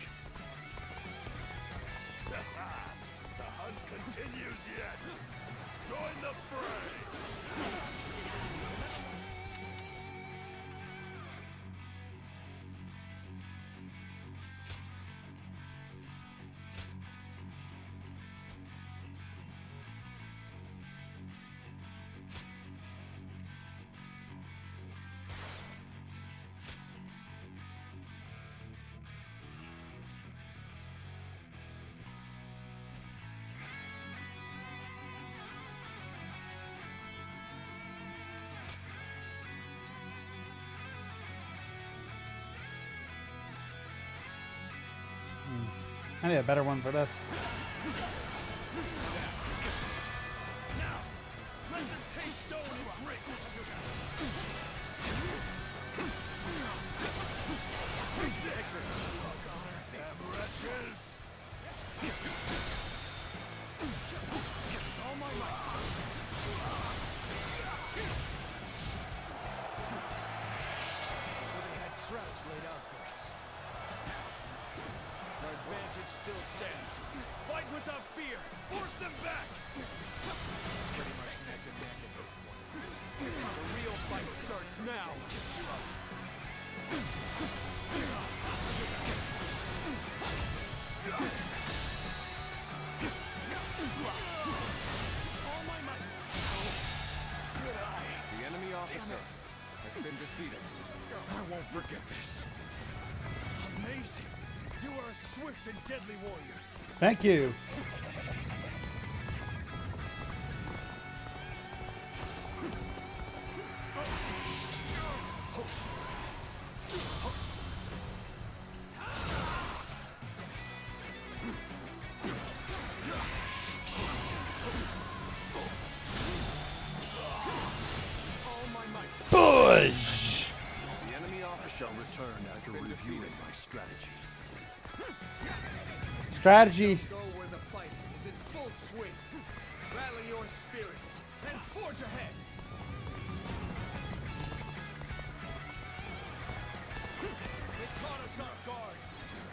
The hunt continues yet. Let's join the fray. I need a better one for this. Now, let them taste stone and drink. Wretches! All my might. So they had traps laid out for us. Our advantage still stands. Fight without fear. Force them back. Pretty much neck and neck at this point. The real fight starts now. All my might. Good eye. The enemy officer has been defeated. Let's go. I won't forget this. Amazing. You are a swift and deadly warrior. Thank you. Push. The enemy officer Shall return after reviewing my strategy. Strategy. Go where the fight is in full swing. Rally your spirits and forge ahead. They caught us off guard,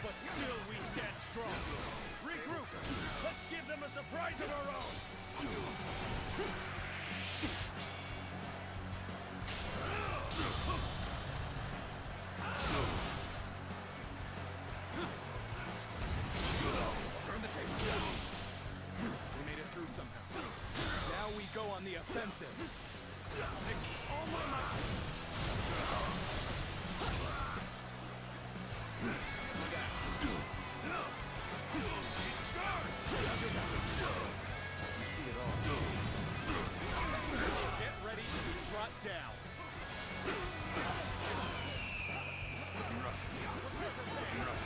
but still we stand strong. Regroup. Let's give them a surprise of our own. Turn the tables. We made it through somehow. Now we go on the offensive. Take all my might. You see it all. Get ready to be brought down. Looking rough. Looking rough.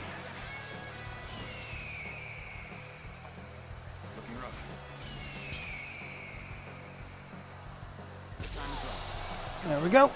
Looking rough. The time is right. There we go.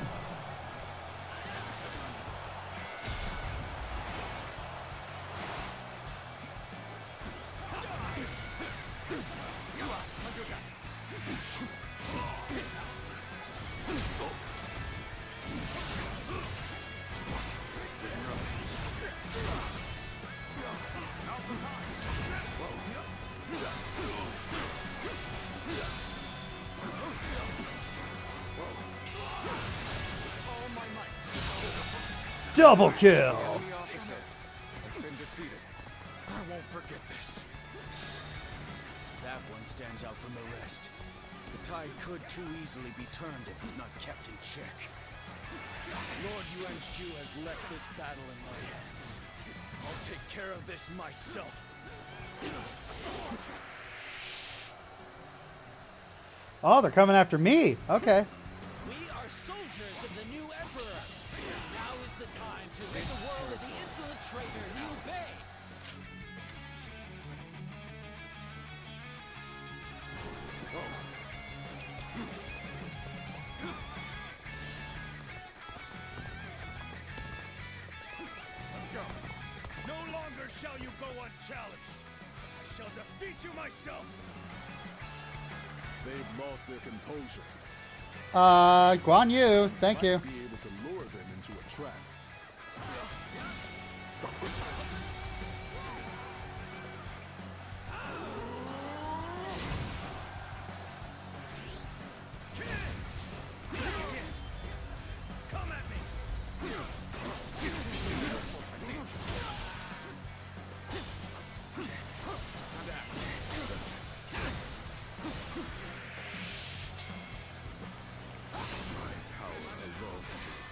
Double kill. Enemy officer has been defeated. I won't forget this. That one stands out from the rest. The tide could too easily be turned if he's not kept in check. Lord Yuan-Shu has left this battle in my hands. I'll take care of this myself. Oh, they're coming after me. Okay. We are soldiers of the new emperor. Now is the time to rid the world of the insolent traitor Liu Bei. Let's go. No longer shall you go unchallenged. I shall defeat you myself. They've lost their composure. Guan Yu, thank you. Might be able to lure them into a trap. Come at me.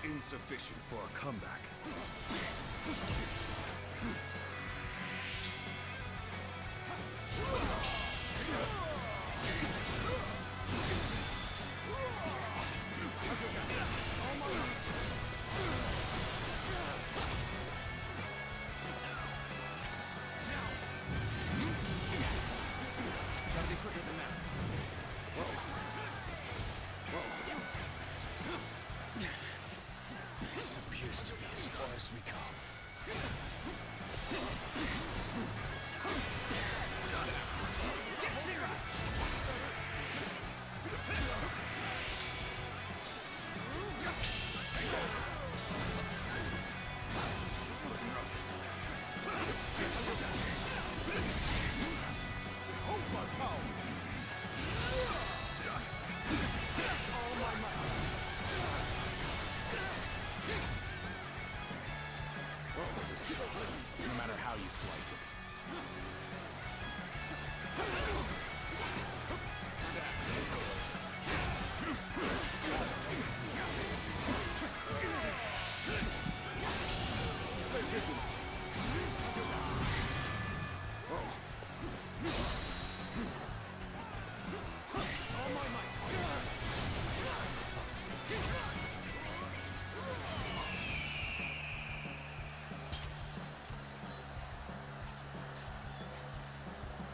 Insufficient for a comeback. Gotta be quicker than that. This appears to be as far as we come. No matter how you slice it.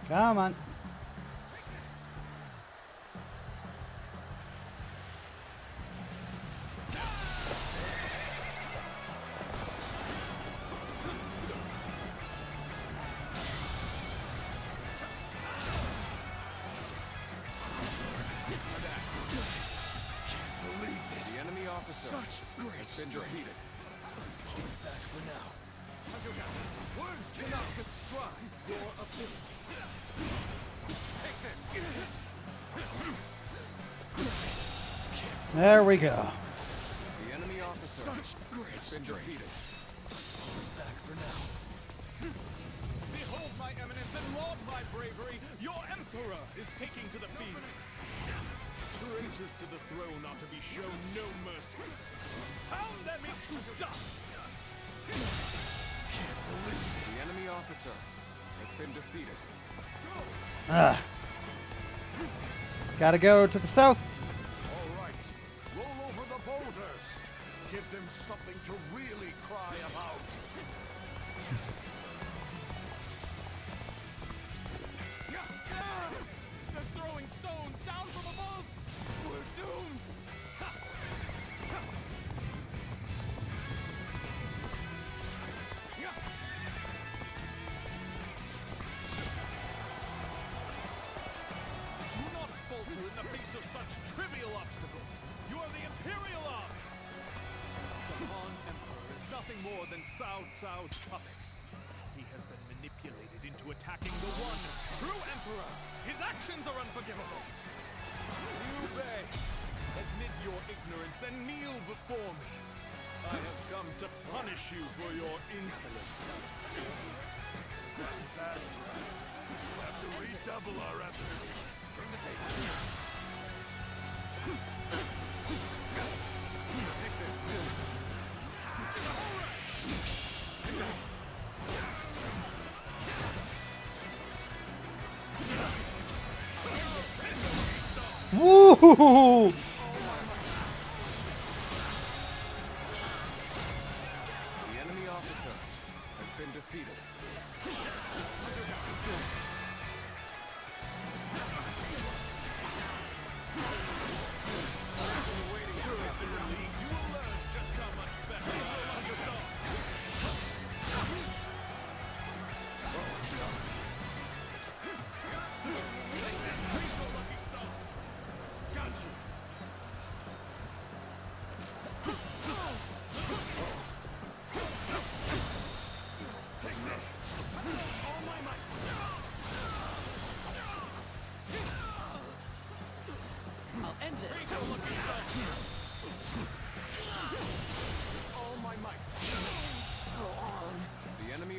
Come on. The enemy officer has been defeated. Back for now. Words cannot describe your ability. Take this. There we go. The enemy officer has been defeated. Back for now. Behold my eminence and laud my bravery. Your emperor is taking to the field. Traitors to the throne are to be shown no mercy. Pound them into dust. The enemy officer has been defeated. Gotta go to the south. All right. Roll over the boulders. Give them something to really cry about. They're throwing stones down from above. We're doomed. Do not falter in the face of such trivial obstacles. You are the Imperial Army. The Han Emperor is nothing more than Cao Cao's puppet. He has been manipulated into attacking the one true Emperor. His actions are unforgivable. Liu Bei, admit your ignorance and kneel before me. I have come to punish you for your insolence. That we'll have to redouble our efforts. Turn the table. Take this. Woo! The enemy officer has been defeated.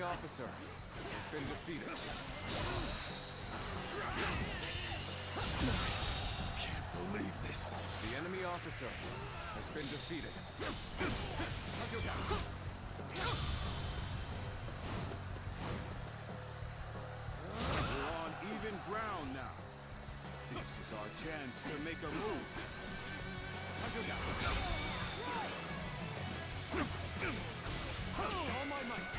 Officer has been defeated. Can't believe this. The enemy officer has been defeated. We're on even ground now. This is our chance to make a move. All my might.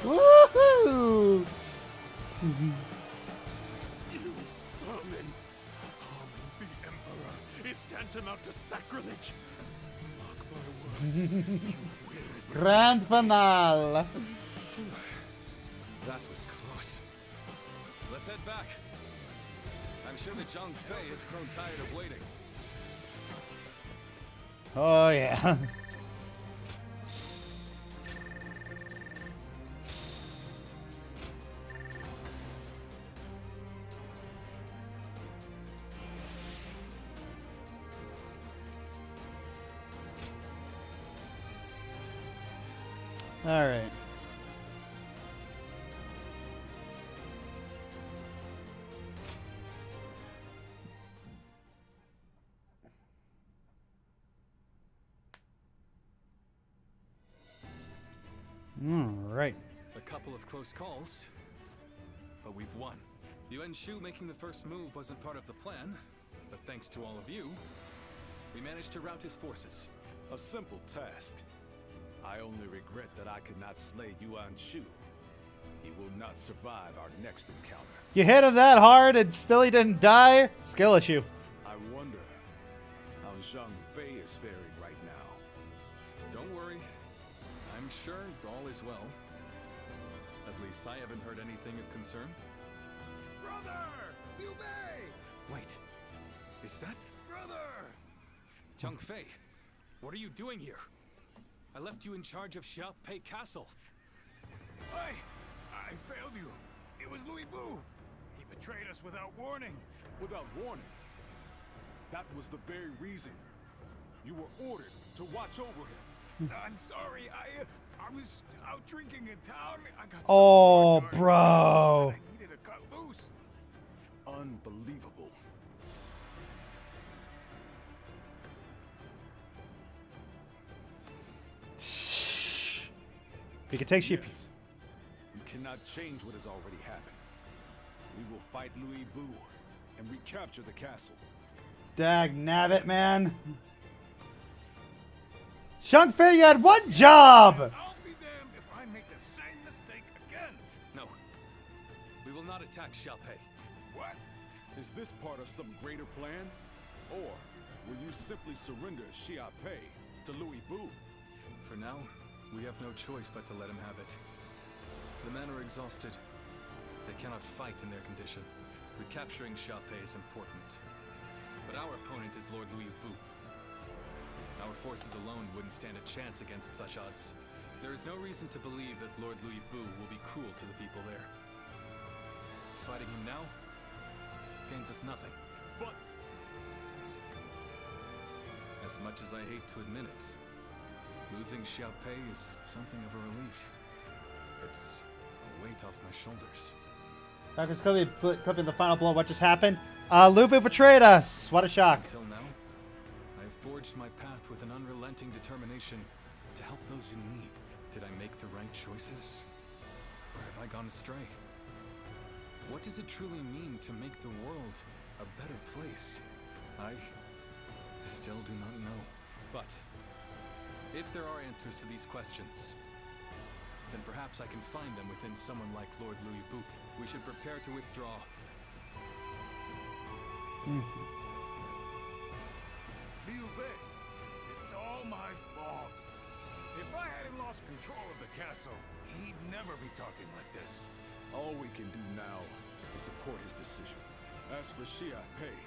Woohoo! You vermin! Harming the Emperor is tantamount to sacrilege. Mark my words. You will. Grand finale. That was close. Let's head back. I'm sure that Zhang Fei has grown tired of waiting. Oh yeah. All right. All right. A couple of close calls, but we've won. Yuan Shu making the first move wasn't part of the plan, but thanks to all of you, we managed to rout his forces. A simple task. I only regret that I could not slay Yuan Shu. He will not survive our next encounter. You hit him that hard and still he didn't die? Skill issue. I wonder how Zhang Fei is faring right now. Don't worry. I'm sure all is well. At least I haven't heard anything of concern. Brother! Liu Bei! Wait. Is that... Brother! Zhang Fei, what are you doing here? I left you in charge of Xiaopei Castle. I failed you. It was Louis Bu. He betrayed us without warning. Without warning? That was the very reason. You were ordered to watch over him. I'm sorry. I was out drinking in town. I got Oh, so bro. I needed to cut loose. Unbelievable. We can take sheep. Yes. You cannot change what has already happened. We will fight Louis Bu and recapture the castle. Dag nabbit, man. Shang Fei, you had one job! I'll be damned if I make the same mistake again. No. We will not attack Xiaopei. What? Is this part of some greater plan? Or will you simply surrender Xiaopei to Louis Bu? For now, we have no choice but to let him have it. The men are exhausted. They cannot fight in their condition. Recapturing Xiaopei is important. But our opponent is Lord Louis Bu. Our forces alone wouldn't stand a chance against such odds. There is no reason to believe that Lord Louis Bu will be cruel to the people there. Fighting him now gains us nothing. But as much as I hate to admit it, losing Xiaopei is something of a relief. It's a weight off my shoulders. Doctor's clipping the final blow. What just happened? Lu Bu betrayed us. What a shock. Until now, I have forged my path with an unrelenting determination to help those in need. Did I make the right choices? Or have I gone astray? What does it truly mean to make the world a better place? I still do not know. But if there are answers to these questions, then perhaps I can find them within someone like Lord Louis Bu. We should prepare to withdraw. Liu Bei, it's all my fault. If I hadn't lost control of the castle, he'd never be talking like this. all we can do now is support his decision. As for Xiaopei,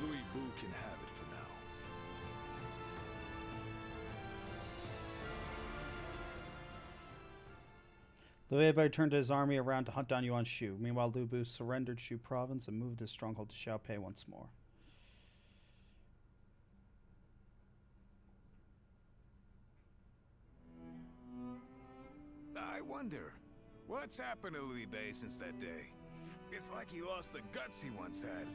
Louis Bu can have it for now. Liu Bei turned his army around to hunt down Yuan Shu. Meanwhile, Lu Bu surrendered Shu province and moved his stronghold to Xiaopei once more. I wonder, what's happened to Liu Bei since that day? It's like he lost the guts he once had.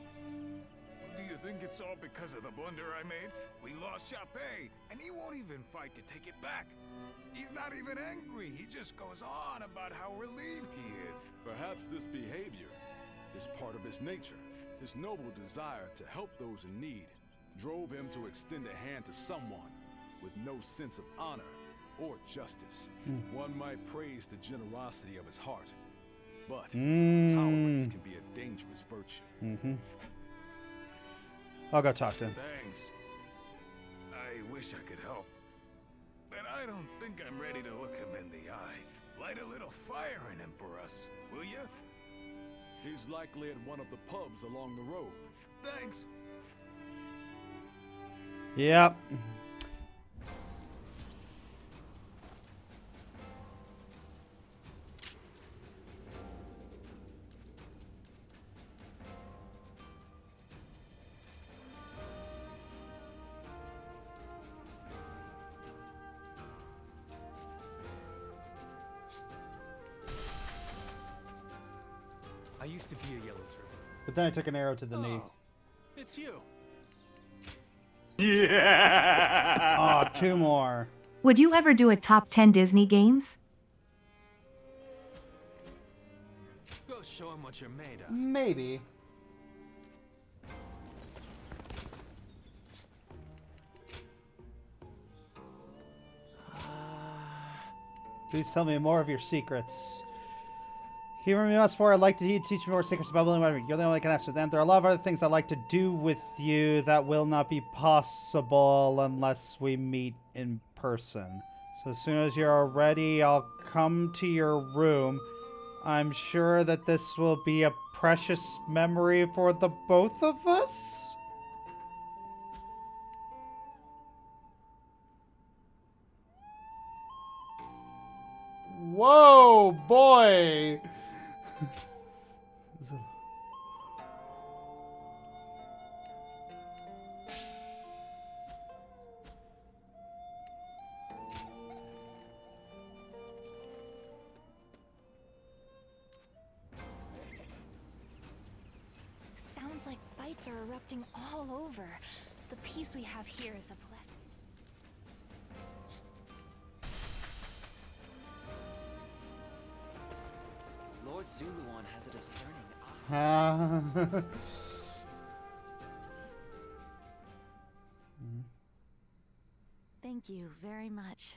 Do you think it's all because of the blunder I made? We lost Xiaopei, and he won't even fight to take it back. He's not even angry. He just goes on about how relieved he is. Perhaps this behavior is part of his nature. His noble desire to help those in need drove him to extend a hand to someone with no sense of honor or justice. One might praise the generosity of his heart, but tolerance can be a dangerous virtue. I'll go talk to him. Thanks. I wish I could help, but I don't think I'm ready to look him in the eye. Light a little fire in him for us, will you? He's likely at one of the pubs along the road. Thanks. Yep. I used to be a yellow turtle. But then I took an arrow to the knee. It's you. Yeah. Oh, 2 more. Would you ever do a top 10 Disney games? Go show him what you're made of. Maybe. Please tell me more of your secrets. Humor me once more. I'd like to teach me more secrets about William Webber. You're the only one I can ask for them. There are a lot of other things I'd like to do with you that will not be possible unless we meet in person. So as soon as you're ready, I'll come to your room. I'm sure that this will be a precious memory for the both of us. Whoa, boy! Sounds like fights are erupting all over. The peace we have here is a blessing. Lord Zuluan has a discerning eye. Thank Thank you very much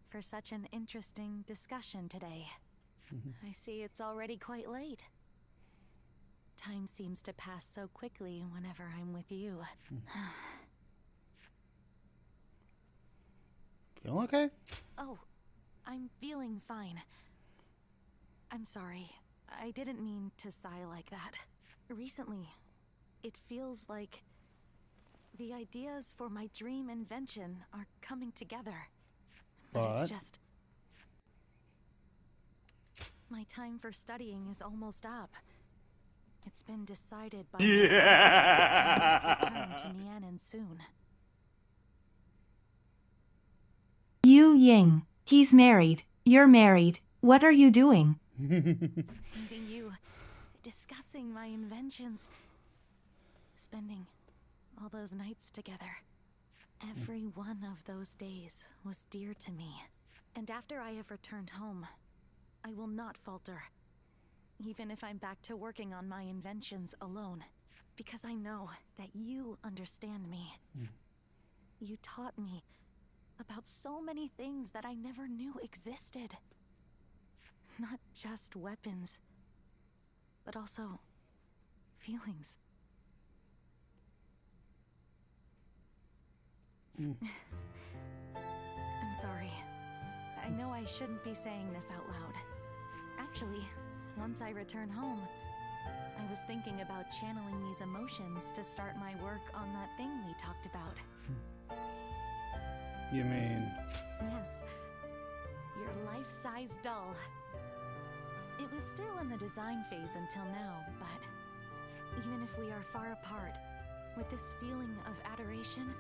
for such an interesting discussion today. I see it's already quite late. Time seems to pass so quickly whenever I'm with you. Feel okay? Oh, I'm feeling fine. I'm sorry. I didn't mean to sigh like that. Recently, it feels like the ideas for my dream invention are coming together. But it's just... my time for studying is almost up. It's been decided by I must return to Nianin soon. Yu Ying. He's married. You're married. What are you doing? Meeting you, discussing my inventions, spending all those nights together. Every one of those days was dear to me. And after I have returned home, I will not falter. Even if I'm back to working on my inventions alone. Because I know that you understand me. You taught me about so many things that I never knew existed. Not just weapons, but also feelings. I'm sorry. I know I shouldn't be saying this out loud. Actually, once I return home, I was thinking about channeling these emotions to start my work on that thing we talked about. You mean? Yes. Your life-size doll. It was still in the design phase until now, but even if we are far apart, with this feeling of adoration,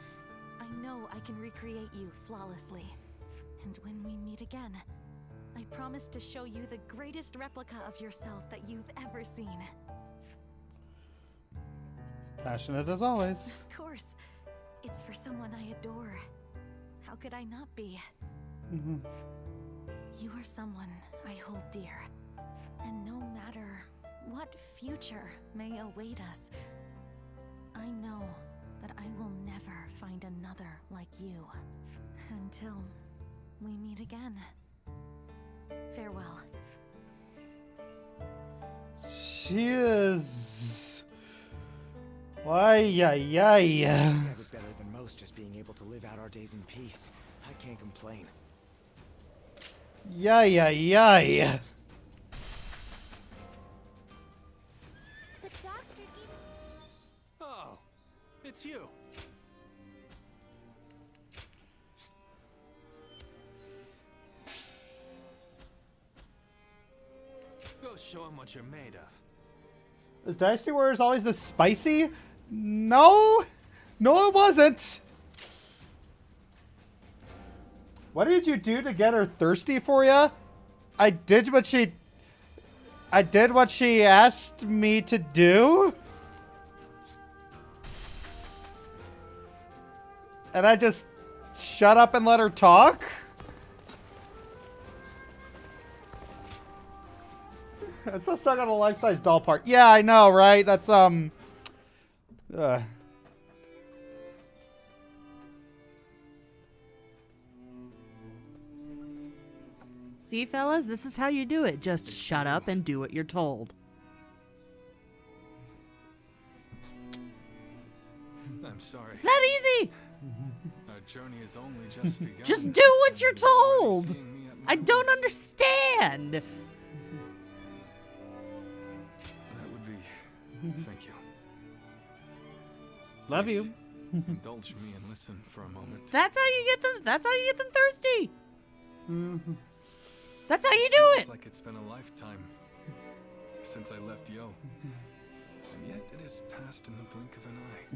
I know I can recreate you flawlessly. And when we meet again, I promise to show you the greatest replica of yourself that you've ever seen. Passionate as always. Of course. It's for someone I adore. How could I not be? You are someone I hold dear. And no matter what future may await us, I know that I will never find another like you. Until we meet again. Farewell. She is... Ay, ay, ay. Never better than most just being able to live out our days in peace. I can't complain. Yay, yay, yay. The doctor... Oh, it's you. Go show him what you're made of. Is Dynasty Warriors always this spicy? No. No, it wasn't. What did you do to get her thirsty for you? I did what she asked me to do. And I just shut up and let her talk? I'm still stuck on the life-size doll part. Yeah, I know, right? That's, See, fellas, this is how you do it. Just shut up and do what you're told. I'm sorry. It's that easy! Our journey is only just begun. Just do what you're told! I don't understand! That would be... Thank you. Love you. Indulge me and listen for a moment. That's how you get them thirsty! That's how you do it! It's like it's been a lifetime since I left Yo. And yet it has passed in the blink of an eye.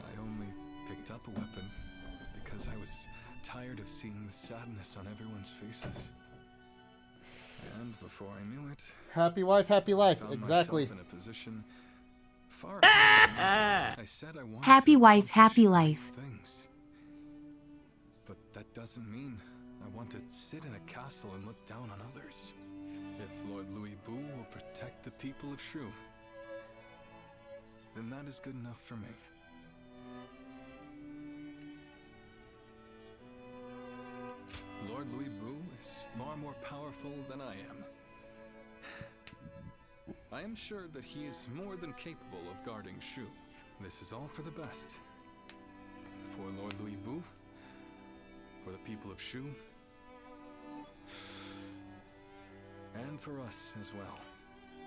I only picked up a weapon because I was tired of seeing the sadness on everyone's faces. And before I knew it, Happy wife, happy life. found Exactly. myself in a position far I said I wanted Happy to wife, accomplish happy great life. things. But that doesn't mean I want to sit in a castle and look down on others. If Lord Louis Boo will protect the people of Shrew, then that is good enough for me. Lord Louis Boo is far more powerful than I am. I am sure that he is more than capable of guarding Shu. This is all for the best. For Lord Louis Boo, for the people of Shu, and for us as well.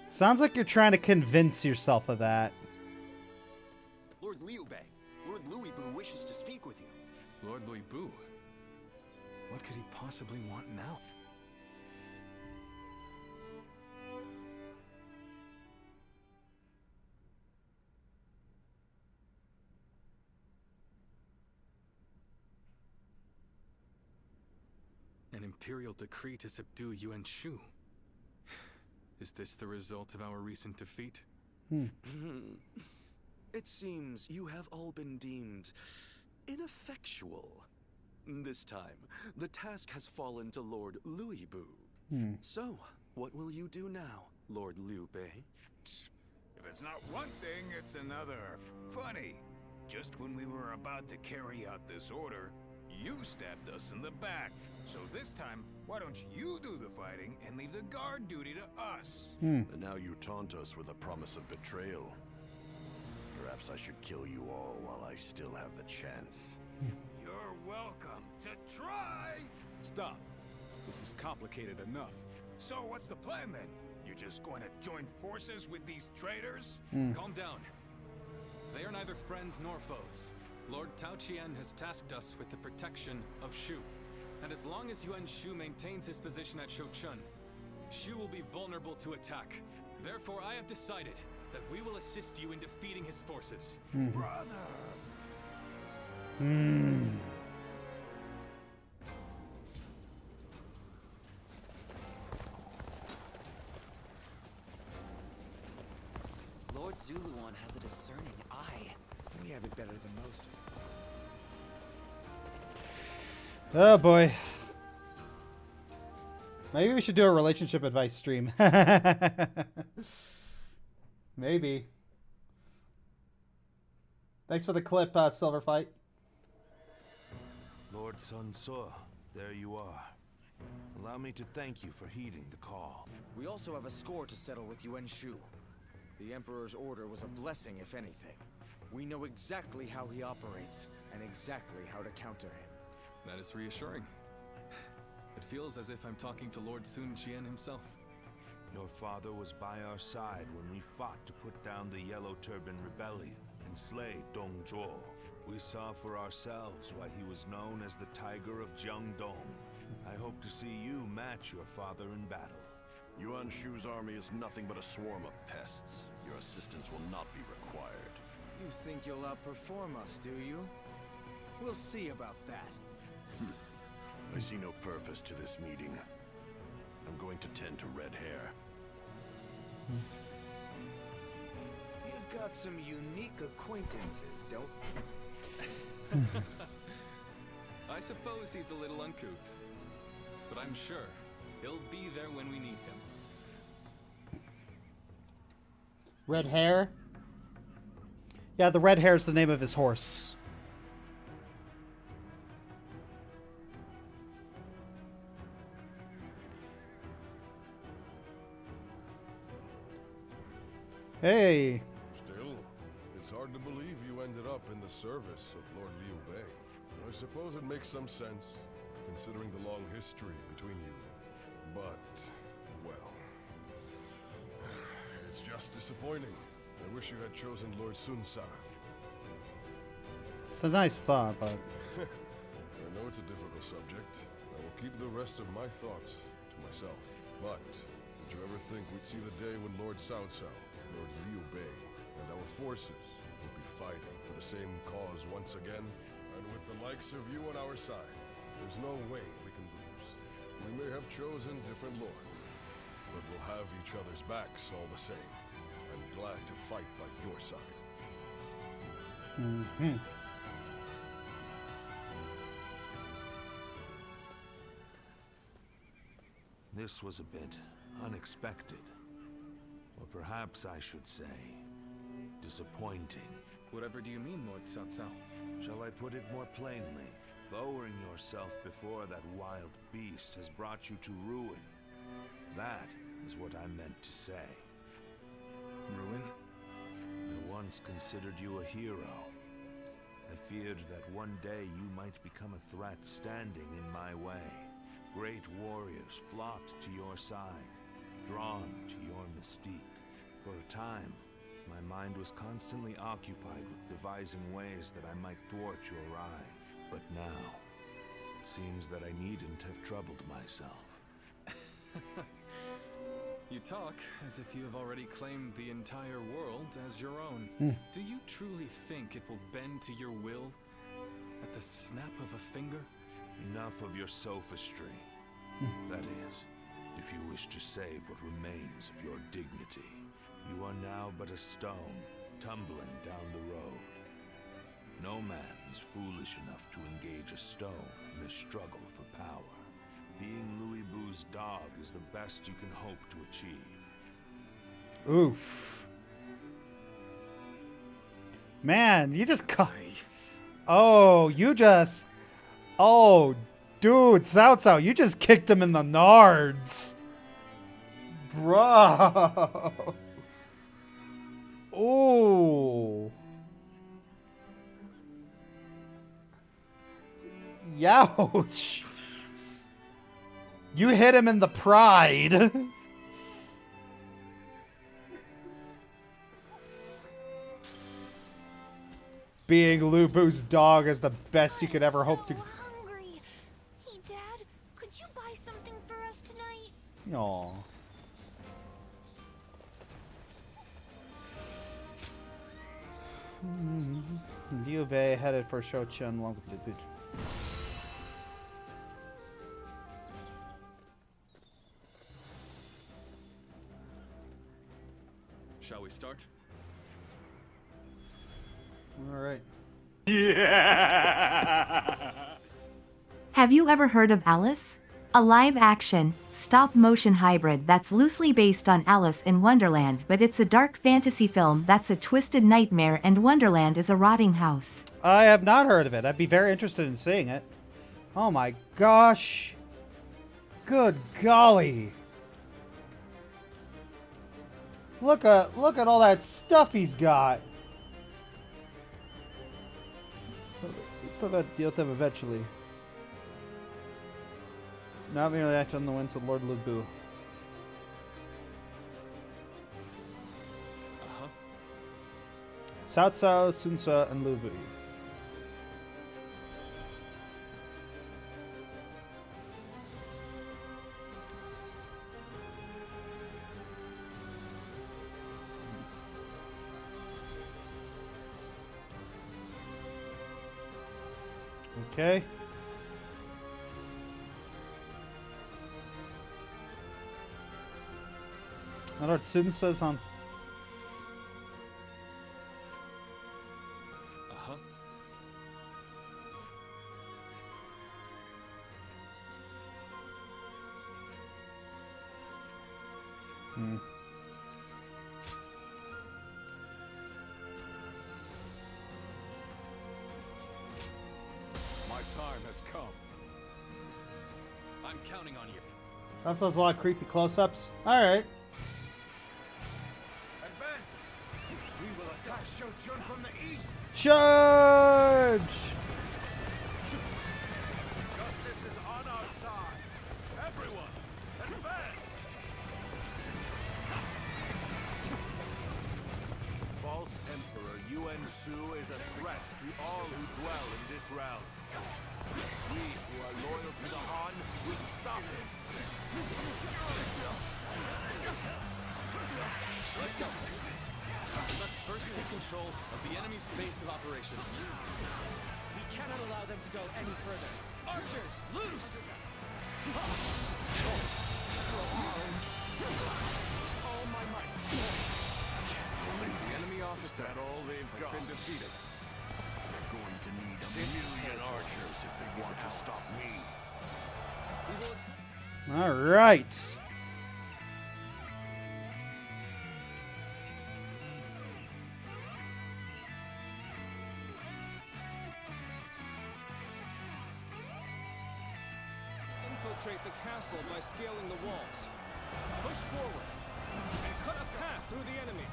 Sounds like you're trying to convince yourself of that. Lord Liu Bei, Lord Louis Boo wishes to speak with you. Lord Louis Boo? What could he possibly want now? An imperial decree to subdue Yuan Shu. Is this the result of our recent defeat? It seems you have all been deemed ineffectual. This time, the task has fallen to Lord Louis Boo. So, what will you do now, Lord Liu Bei? If it's not one thing, it's another. Funny, just when we were about to carry out this order, you stabbed us in the back. So this time, why don't you do the fighting and leave the guard duty to us? And now you taunt us with a promise of betrayal. Perhaps I should kill you all while I still have the chance. You're welcome to try! Stop. This is complicated enough. So what's the plan then? You're just going to join forces with these traitors? Calm down. They are neither friends nor foes. Lord Tao Qian has tasked us with the protection of Shu. And as long as Yuan Shu maintains his position at Shouchun, Shu will be vulnerable to attack. Therefore, I have decided that we will assist you in defeating his forces. Brother! Lord Zuluan has a discerning eye. We have it better than most. Oh boy. Maybe we should do a relationship advice stream. Maybe. Thanks for the clip, Silverfight. Lord Sun Ce, there you are. Allow me to thank you for heeding the call. We also have a score to settle with Yuan Shu. The Emperor's order was a blessing, if anything. We know exactly how he operates, and exactly how to counter him. That is reassuring. It feels as if I'm talking to Lord Sun Qian himself. Your father was by our side when we fought to put down the Yellow Turban Rebellion and slay Dong Zhuo. We saw for ourselves why he was known as the Tiger of Jiangdong. I hope to see you match your father in battle. Yuan Shu's army is nothing but a swarm of pests. Your assistance will not be required. You think you'll outperform us, do you? We'll see about that. I see no purpose to this meeting. I'm going to tend to red hair. You've got some unique acquaintances, don't you? I suppose he's a little uncouth, but I'm sure he'll be there when we need him. Red hair? Yeah, the red hair is the name of his horse. Hey. Still, it's hard to believe you ended up in the service of Lord Liu Bei. I suppose it makes some sense, considering the long history between you. But, well, it's just disappointing. I wish you had chosen Lord Sun Ce. It's a nice thought, but... I know it's a difficult subject. I will keep the rest of my thoughts to myself. But, did you ever think we'd see the day when Lord Cao Cao, Lord Liu Bei, and our forces would be fighting for the same cause once again? And with the likes of you on our side, there's no way we can lose. We may have chosen different lords, but we'll have each other's backs all the same. I'm glad to fight by your side. This was a bit unexpected. Or perhaps I should say, disappointing. Whatever do you mean, Lord Cao Cao? Shall I put it more plainly? Lowering yourself before that wild beast has brought you to ruin. That is what I meant to say. Ruin? I once considered you a hero. I feared that one day you might become a threat standing in my way. Great warriors flocked to your side, drawn to your mystique. For a time, my mind was constantly occupied with devising ways that I might thwart your ride. But now, it seems that I needn't have troubled myself. You talk as if you have already claimed the entire world as your own. Do you truly think it will bend to your will at the snap of a finger? Enough of your sophistry. That is, if you wish to save what remains of your dignity. You are now but a stone, tumbling down the road. No man is foolish enough to engage a stone in a struggle for power. Being Louis Boo's dog is the best you can hope to achieve. Oof. Man, you just cut. Oh, you just. Oh, dude, Cao Cao, you just kicked him in the nards. Bro. Ooh. Youch. You hit him in the pride. Being Lu Bu's dog is the best you could ever hope to. Hungry. Hey, Dad, could you buy something for us tonight? Aww. Liu Bei headed for Shouchun along with Lu Bu. Shall we start? All right. Have you ever heard of Alice? A live-action, stop-motion hybrid that's loosely based on Alice in Wonderland, but it's a dark fantasy film that's a twisted nightmare and Wonderland is a rotting house. I have not heard of it. I'd be very interested in seeing it. Oh my gosh. Good golly. Look at all that stuff he's got. We still got to deal with them eventually. Not merely act on the winds of Lord Lu Bu. Cao Cao, Sun Ce, and Lu Bu. Okay. I know what Sun says on. My time has come. I'm counting on you. Also has a lot of creepy close-ups. All right. Advance! We will attack Shouchun from the east! Charge! Justice is on our side! Everyone, advance! False Emperor Yuan Shu is a threat to all who dwell in this realm. We who are loyal to the Han will stop him! Let's go. We must first take control of the enemy's base of operations. We cannot allow them to go any further. Archers, loose! All my might. The enemy officer has been defeated. They're going to need a million archers if they want to stop me. All right. penetrate the castle by scaling the walls. Push forward and cut a path through the enemy.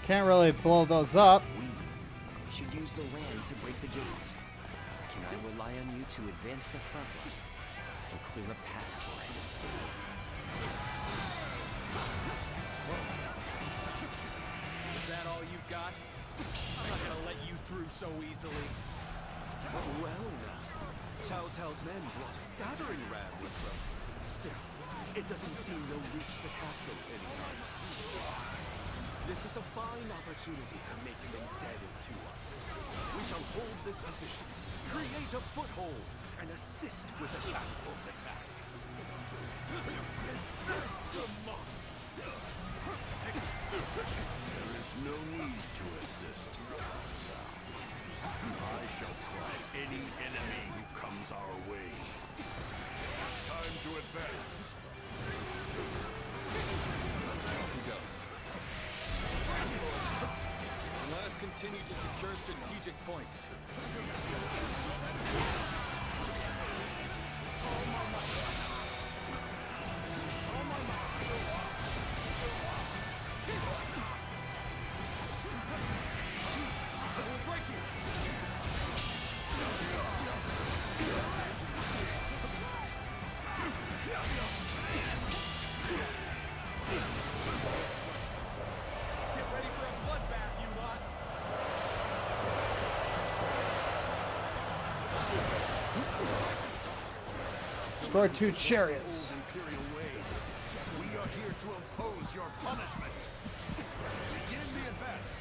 Can't really blow those up. We should use the ram to break the gates. Can I rely on you to advance the front line and clear a path for it? Is that all you've got? I'm not gonna let you through so easily. Well now, Telltale's men brought a battering ram with them. Still, it doesn't seem they'll reach the castle anytime soon. This is a fine opportunity to make them indebted to us. We shall hold this position, create a foothold, and assist with the catapult attack. There is no need to assist, I shall crush any enemy who comes our way. It's time to advance. Off he goes. Let us continue to secure strategic points. Destroy 2 chariots. Imperial ways. We are here to impose your punishment. Begin the advance.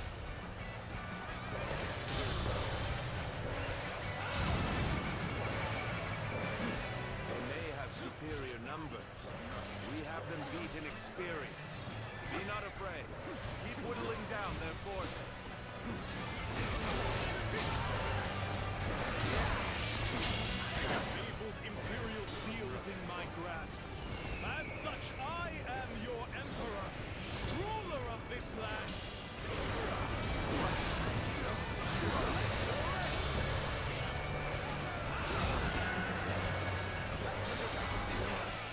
They may have superior numbers. We have them beat in experience. Be not afraid. Keep whittling down their forces. Imperial seal is in my grasp. As such, I am your emperor, ruler of this land.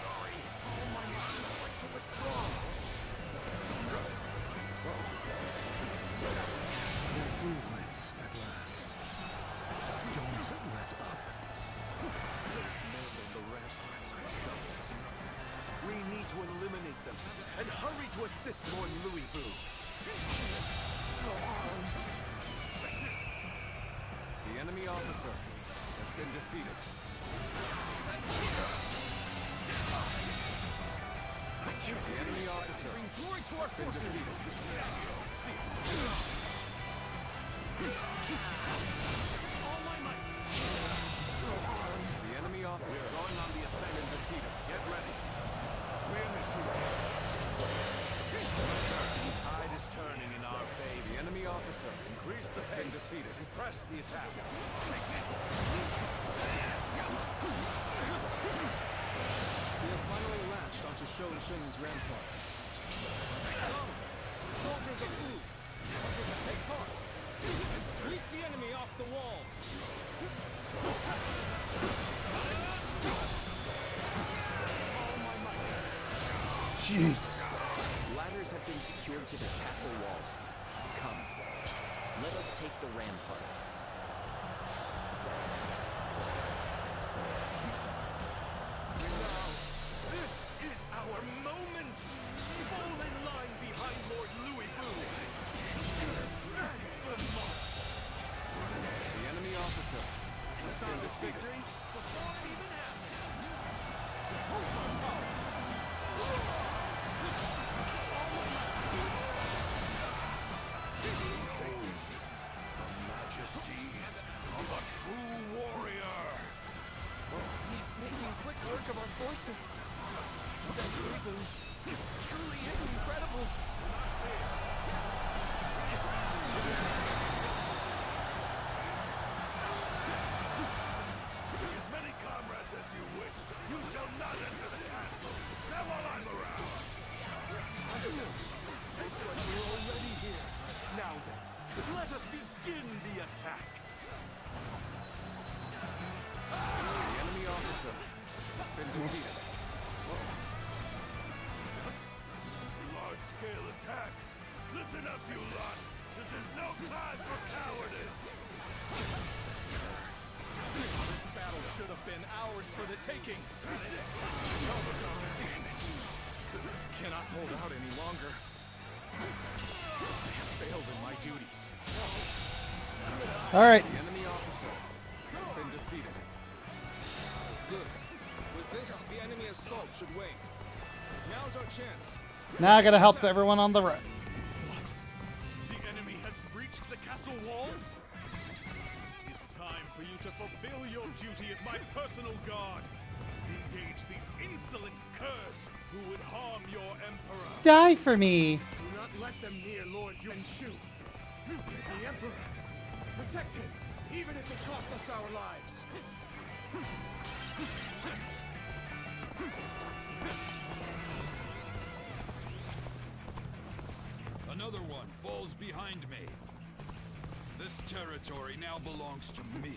Sorry. I'd like to withdraw. Improvement at last. Don't let up. Those men on the ramparts are troublesome. We need to eliminate them and hurry to assist Lord Louis Boo. The enemy officer has been defeated. The enemy officer Bring glory to our has been forces. defeated. See it. All my might. The enemy officer going on the offensive and defeated. Get ready. Win this here. The tide is turning in our favor. The enemy officer Increase the has pace been defeated. and press the attack. We have finally latched onto Shaman's ramparts. Come, soldiers of Wu. Take heart. And sweep the enemy off the walls. Jeez. Ladders have been secured to the castle walls. Come, let us take the ramparts. This is our moment! Fall in line behind Lord Louis Boo! That's the mark! The enemy officer has been defeated. Before it even happens. The majesty of a true warrior. He's making quick work of our forces. That Louis truly is incredible. attack! Listen up, you lot! This is no time for cowardice! This battle should have been ours for the taking. Cannot hold out any longer. I have failed in my duties. All right. The enemy officer has been defeated. Good. With this, the enemy assault should wane. Now's our chance. Now I gotta help everyone on the right. What? The enemy has breached the castle walls? It is time for you to fulfill your duty as my personal guard. Engage these insolent curs who would harm your emperor. Die for me. Do not let them near Lord Yuan-Shu. The Emperor. Protect him, even if it costs us our lives. Another one falls behind me. This territory now belongs to me.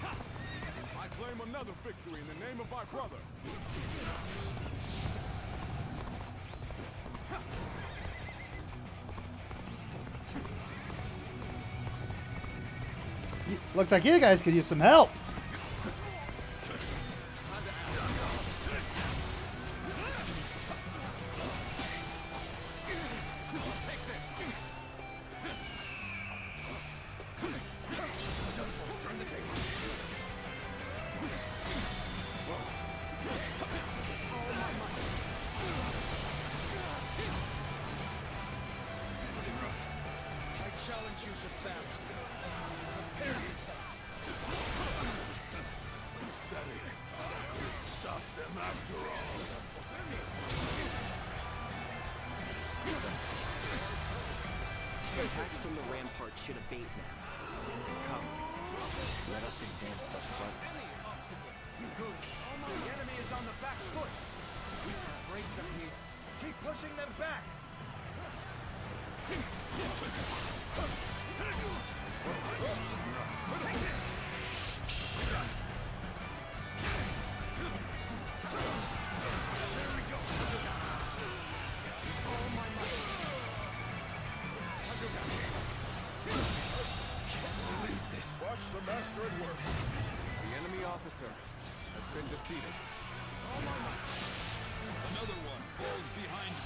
I claim another victory in the name of my brother. Looks like you guys could use some help. Attacks from the rampart should abate now. Come, let us advance the front. The enemy is on the back foot. We can break them here. Keep pushing them back. Take this. There we go. Oh my God. Watch the master at work. The enemy officer has been defeated. Another one falls behind me.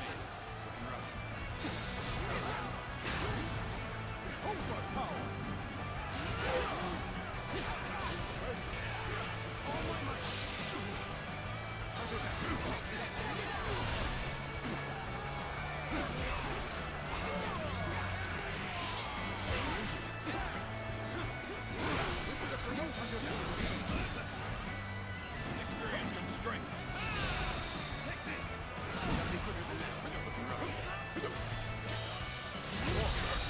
Experience constraint. Take this.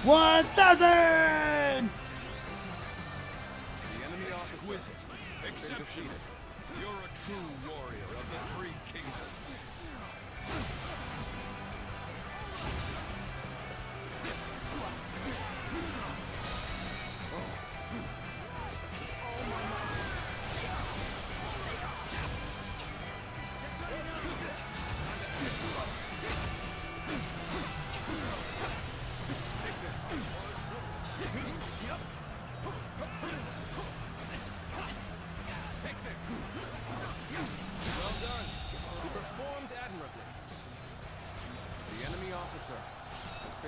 1,000! The enemy officer has been defeated. You're a true warrior of the Three Kingdoms.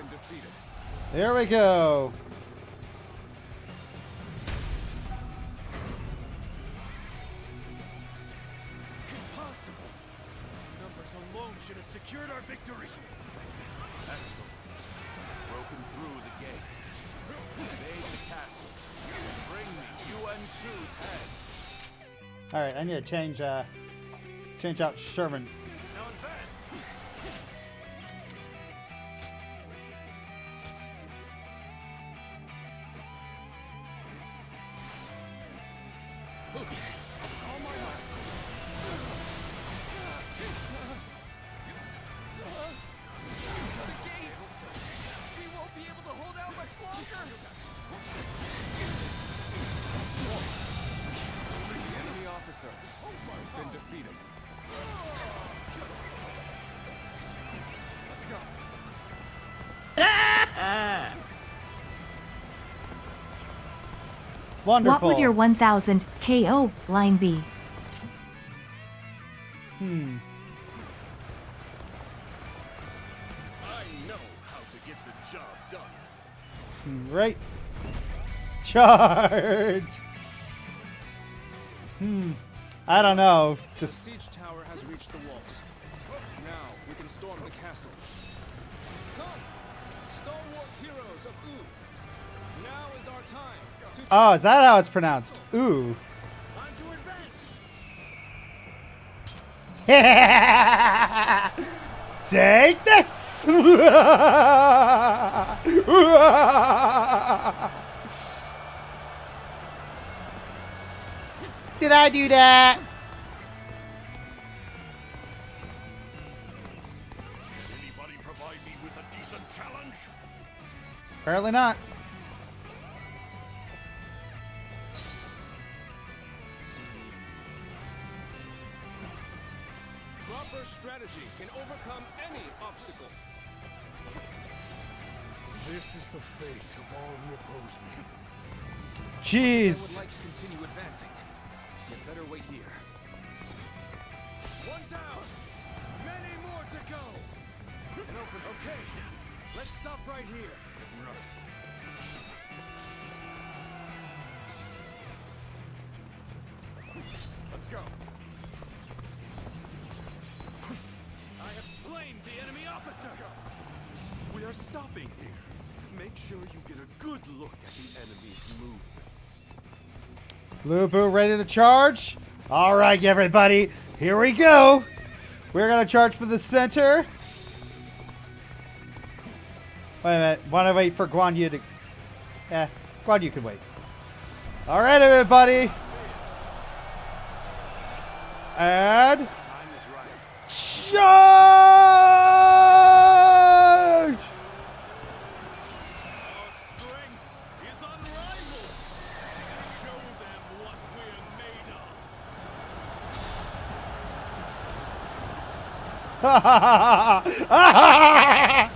Defeated. There we go. Impossible. Numbers alone should have secured our victory. Excellent. Broken through the gate. Invade the castle. Bring me Yuan-Shu's head. All right, I need to change out Sherman. Now advance. Has been defeated. Wonderful. What would your 1000 KO line be? I know how to get the job done. Right. Charge. I don't know. Just The siege tower has reached the walls. Now we can storm the castle. Come, stalwart heroes of Ooh. Now is our time to oh, is that how it's pronounced? Ooh. Time to advance. Take this. Did I do that? Anybody provide me with a decent challenge? Apparently not. proper strategy can overcome any obstacle. This is the fate of all who oppose me. Jeez. I would like to continue advancing. You better wait here. One down. Many more to go. An open. Okay. Let's stop right here. Let's go. I have slain the enemy officer. We are stopping here. Make sure you get a good look at the enemy's movements. Blue Boo ready to charge? All right, everybody. Here we go. We're going to charge for the center. Wait a minute. Want to wait for Guan Yu to... Yeah, Guan Yu can wait. All right, everybody. And... charge! Ha ha ha ha!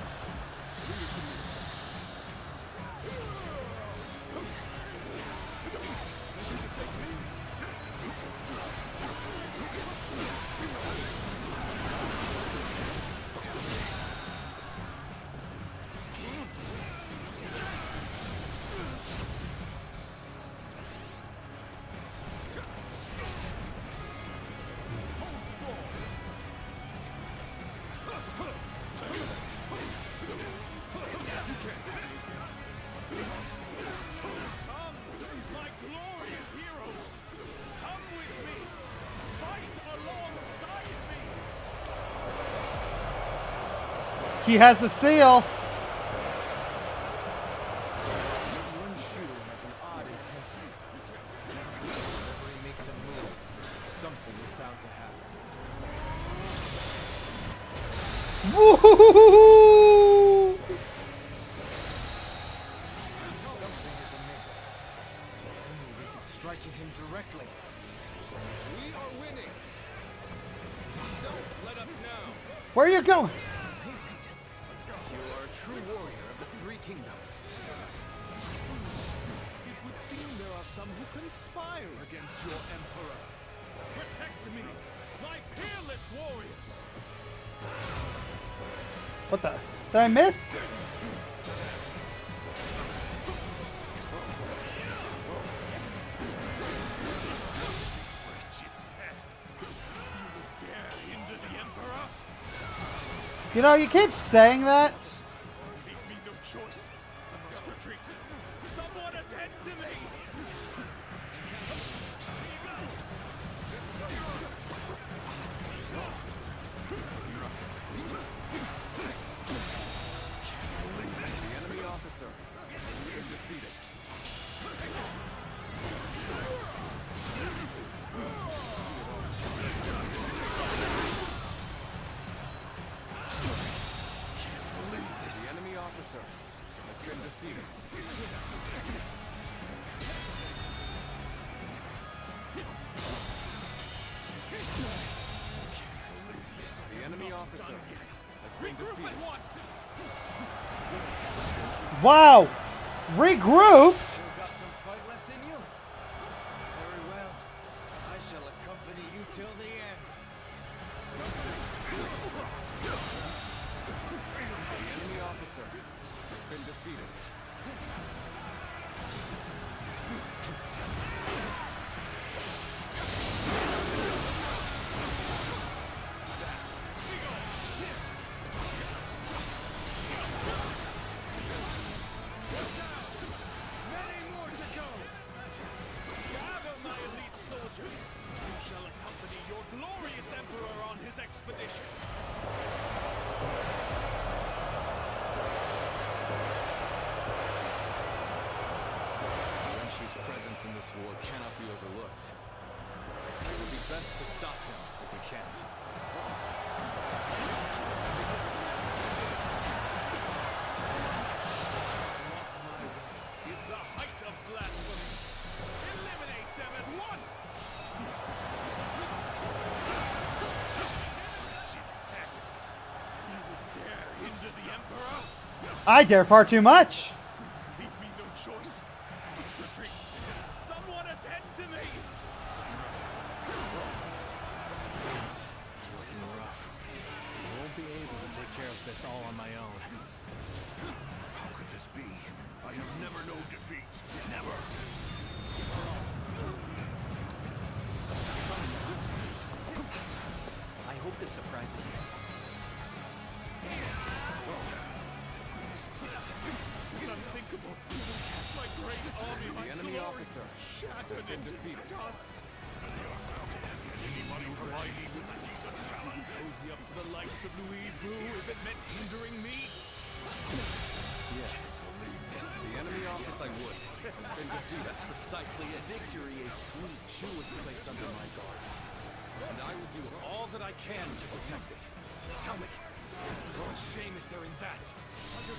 He has the seal. Yuan-Shu has an odd intensity. Whenever he makes a move, something is bound to happen. Woo-hoo-hoo-hoo-hoo! Something is amiss. Only we can strike at him directly. We are winning. Don't let up now. Where are you going? You are a true warrior of the Three Kingdoms. It would seem there are some who conspire against your emperor. Protect me, my peerless warriors. What the? Did I miss? Wretched pests. You would dare hinder the emperor? You know, you keep saying that. Leave me no choice. Let's go. Retreat. Someone attend to me. The enemy officer has been defeated. The enemy officer has been defeated. The enemy officer has been defeated. Wow. Regrouped? You've got some fight left in you? expedition. Yenshu's presence in this war cannot be overlooked. It would be best to stop him if we can. Is the height of blasphemy. Eliminate them at once! Pests! You would dare hinder the Emperor? I dare far too much. Leave me no choice. Must retreat. Someone attend to me! This is looking rough. I won't be able to take care of this all on my own. How could this be? I have never known defeat. Never. I hope this surprises you. It's unthinkable. My great army, my The enemy glory, officer shattered has been into defeated. dust. Anybody provide me with a decent challenge? Cozy up to the likes of Louis Boo if it meant hindering me? Yes. The enemy officer I would has been defeated. That's precisely it. Victory is sweet. Shu was placed under my guard. And I will do all that I can to protect it. Tell me, what shame is there in that? You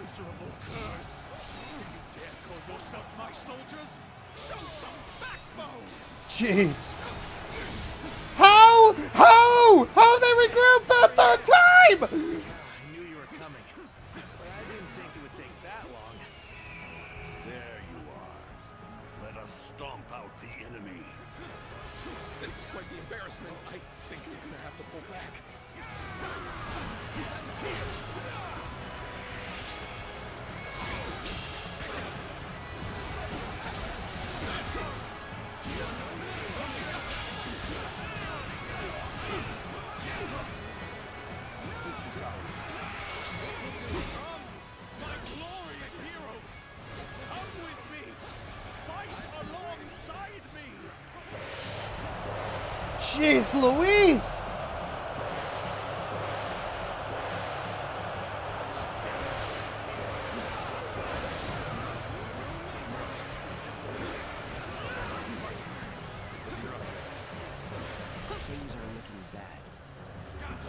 miserable curs! Do you dare call yourself my soldiers? Show some backbone! Jeez. How they regrouped for a third time? I knew you were coming, but I didn't think it would take that long. There you are. Let us stomp out the enemy. This is quite the embarrassment. I think you're gonna have to pull back. This is ours. My glorious heroes! Come with me! Fight alongside me! Jeez Louise! Things are looking bad,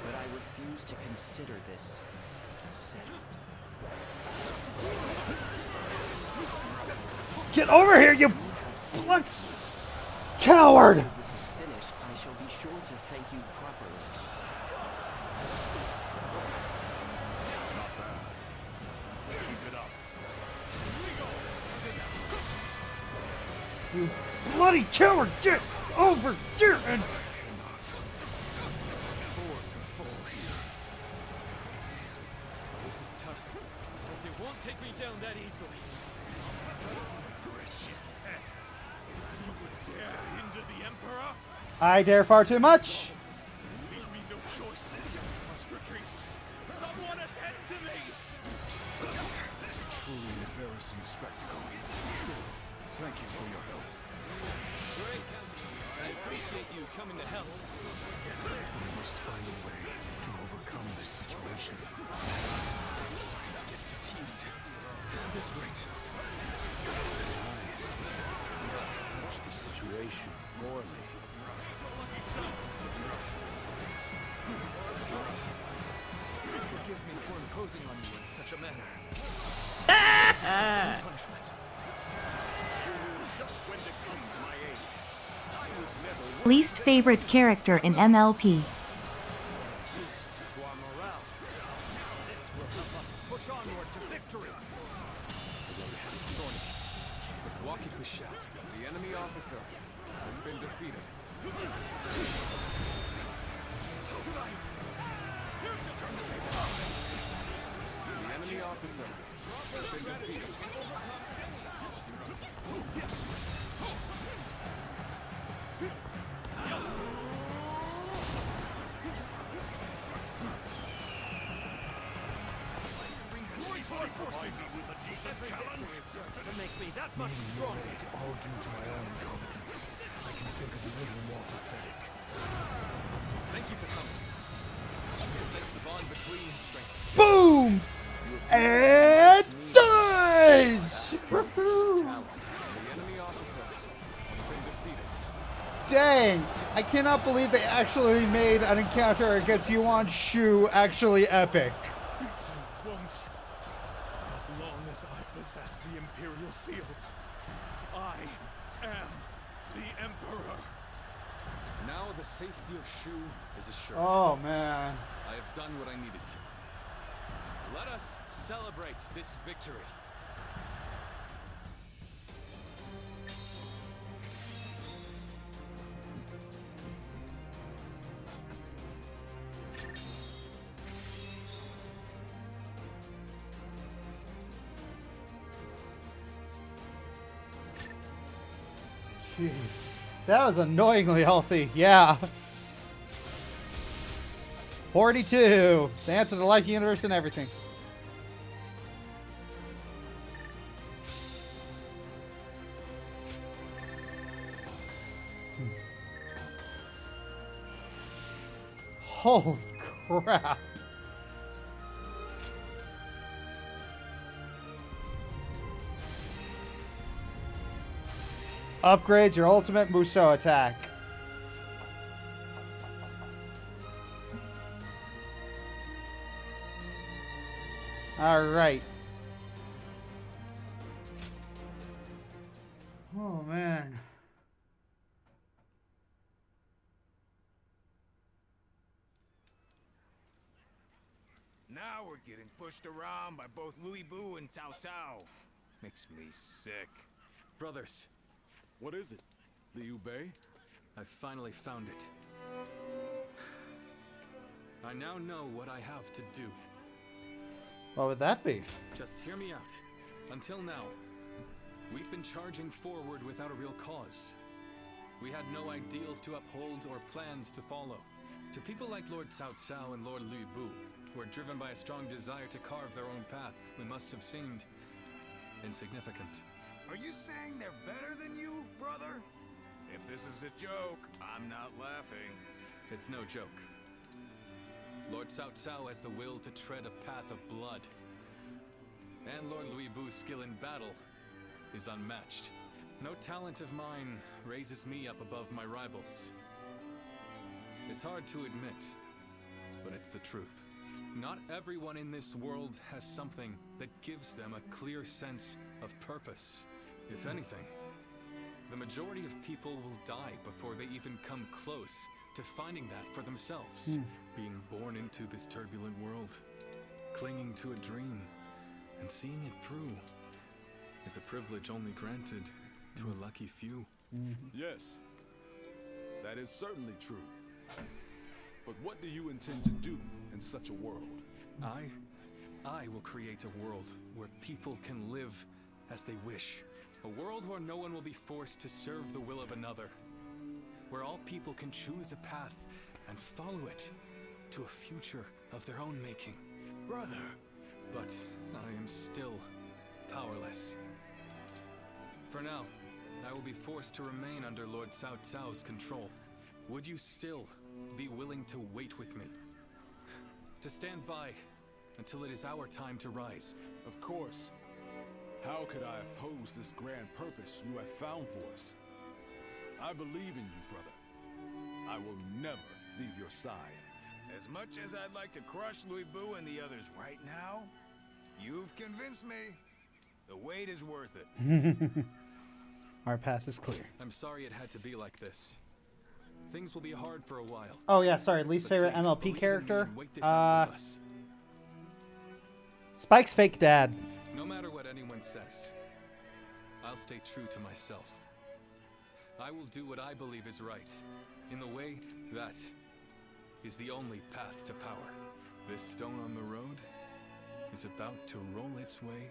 but I refuse to consider this settled. Get over here, you blood coward! When this is finished, I shall be sure to thank you properly. Not bad. Keep it up. You bloody coward! Get over here and... This is tough, but they won't take me down that easily. Wretched pests! You would dare hinder the Emperor? I dare far too much. Leave me no choice. Must retreat. Someone attend to me! It's a truly embarrassing spectacle. Still, thank you for your help. Great. I appreciate you coming to help. We must find a way to overcome this situation. I'm starting to get fatigued. At this rate. Watch the situation morally. Forgive me for imposing on you in such a manner. Punishment. You knew just when to come to my aid. I was never Least favorite character in MLP. boost to our morale. This will help us push onward to victory. The road ahead is thorny, but walk it we shall. The enemy officer has been defeated. The enemy officer has been defeated. To make me that much stronger. All due to my own incompetence. I can think of little more pathetic. Boom! And dies! Dang! I cannot believe they actually made an encounter against Yuan Shu actually epic. Won't. As long as I possess the Imperial Seal, I am the Emperor. Now the safety of Shu is assured. Oh, man. I have done what I needed to. Let us celebrate this victory. Jeez. That was annoyingly healthy. Yeah. 42. The answer to life, universe, and everything. Holy crap. Upgrades your ultimate Musou attack. All right. Oh, man. Now we're getting pushed around by both Louis Boo and Cao Cao. Makes me sick. Brothers, What is it? Liu Bei? I finally found it. I now know what I have to do. What would that be? Just hear me out. Until now, we've been charging forward without a real cause. We had no ideals to uphold or plans to follow. To people like Lord Cao Cao and Lord Lu Bu, who are driven by a strong desire to carve their own path, we must have seemed insignificant. Are you saying they're better than you, brother? If this is a joke, I'm not laughing. It's no joke. Lord Cao Cao has the will to tread a path of blood. And Lord Louis Bu's skill in battle is unmatched. No talent of mine raises me up above my rivals. It's hard to admit, but it's the truth. Not everyone in this world has something that gives them a clear sense of purpose. If anything, the majority of people will die before they even come close to finding that for themselves. Being born into this turbulent world, clinging to a dream, and seeing it through is a privilege only granted to a lucky few. Yes, that is certainly true. But what do you intend to do in such a world? I will create a world where people can live as they wish. A world where no one will be forced to serve the will of another. Where all people can choose a path and follow it to a future of their own making. Brother. But I am still powerless. For now, I will be forced to remain under Lord Cao Cao's control. Would you still be willing to wait with me? To stand by until it is our time to rise? Of course. How could I oppose this grand purpose you have found for us? I believe in you, brother. I will never leave your side. As much as I'd like to crush Louis Bu and the others right now, you've convinced me. The wait is worth it. Our path is clear. I'm sorry it had to be like this. Things will be hard for a while. Oh yeah, sorry. Least favorite MLP character. Spike's fake dad. No matter what anyone says, I'll stay true to myself. I will do what I believe is right, in the way that is the only path to power. This stone on the road is about to roll its way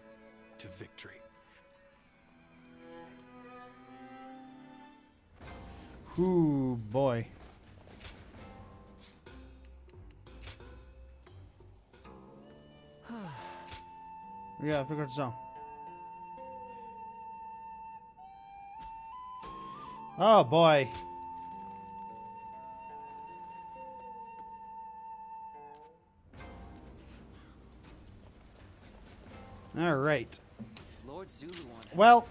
to victory. Ooh, boy. Yeah, figure it out. Oh boy. All right. Lord Zulu on Well,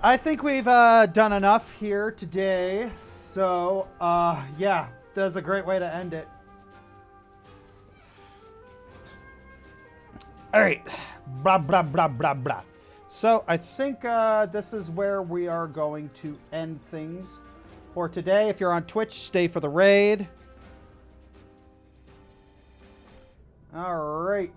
I think we've done enough here today. So, yeah, that's a great way to end it. All right. Blah, blah, blah, blah, blah. So, I think this is where we are going to end things for today. If you're on Twitch, stay for the raid. All right.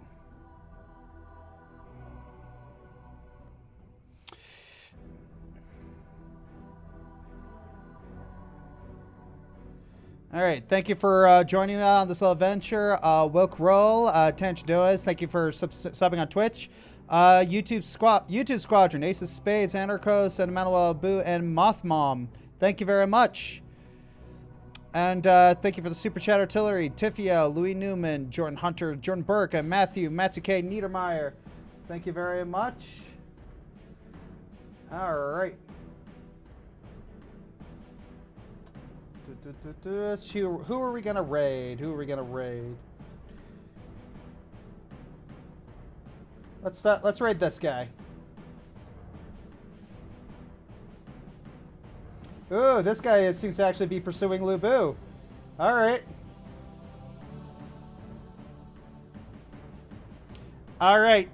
All right, thank you for joining me on this little adventure. Wilk Roll, Tench Doas, thank you for subbing on Twitch. YouTube Squadron, Ace of Spades, Anarcho, Sentimental Boo, and Moth Mom. Thank you very much. And thank you for the Super Chat Artillery, Tiffia, Louis Newman, Jordan Hunter, Jordan Burke, and Matthew K. Niedermeyer. Thank you very much. All right. Who are we gonna raid? Let's raid this guy. Ooh, this guy seems to actually be pursuing Lubu. All right. All right.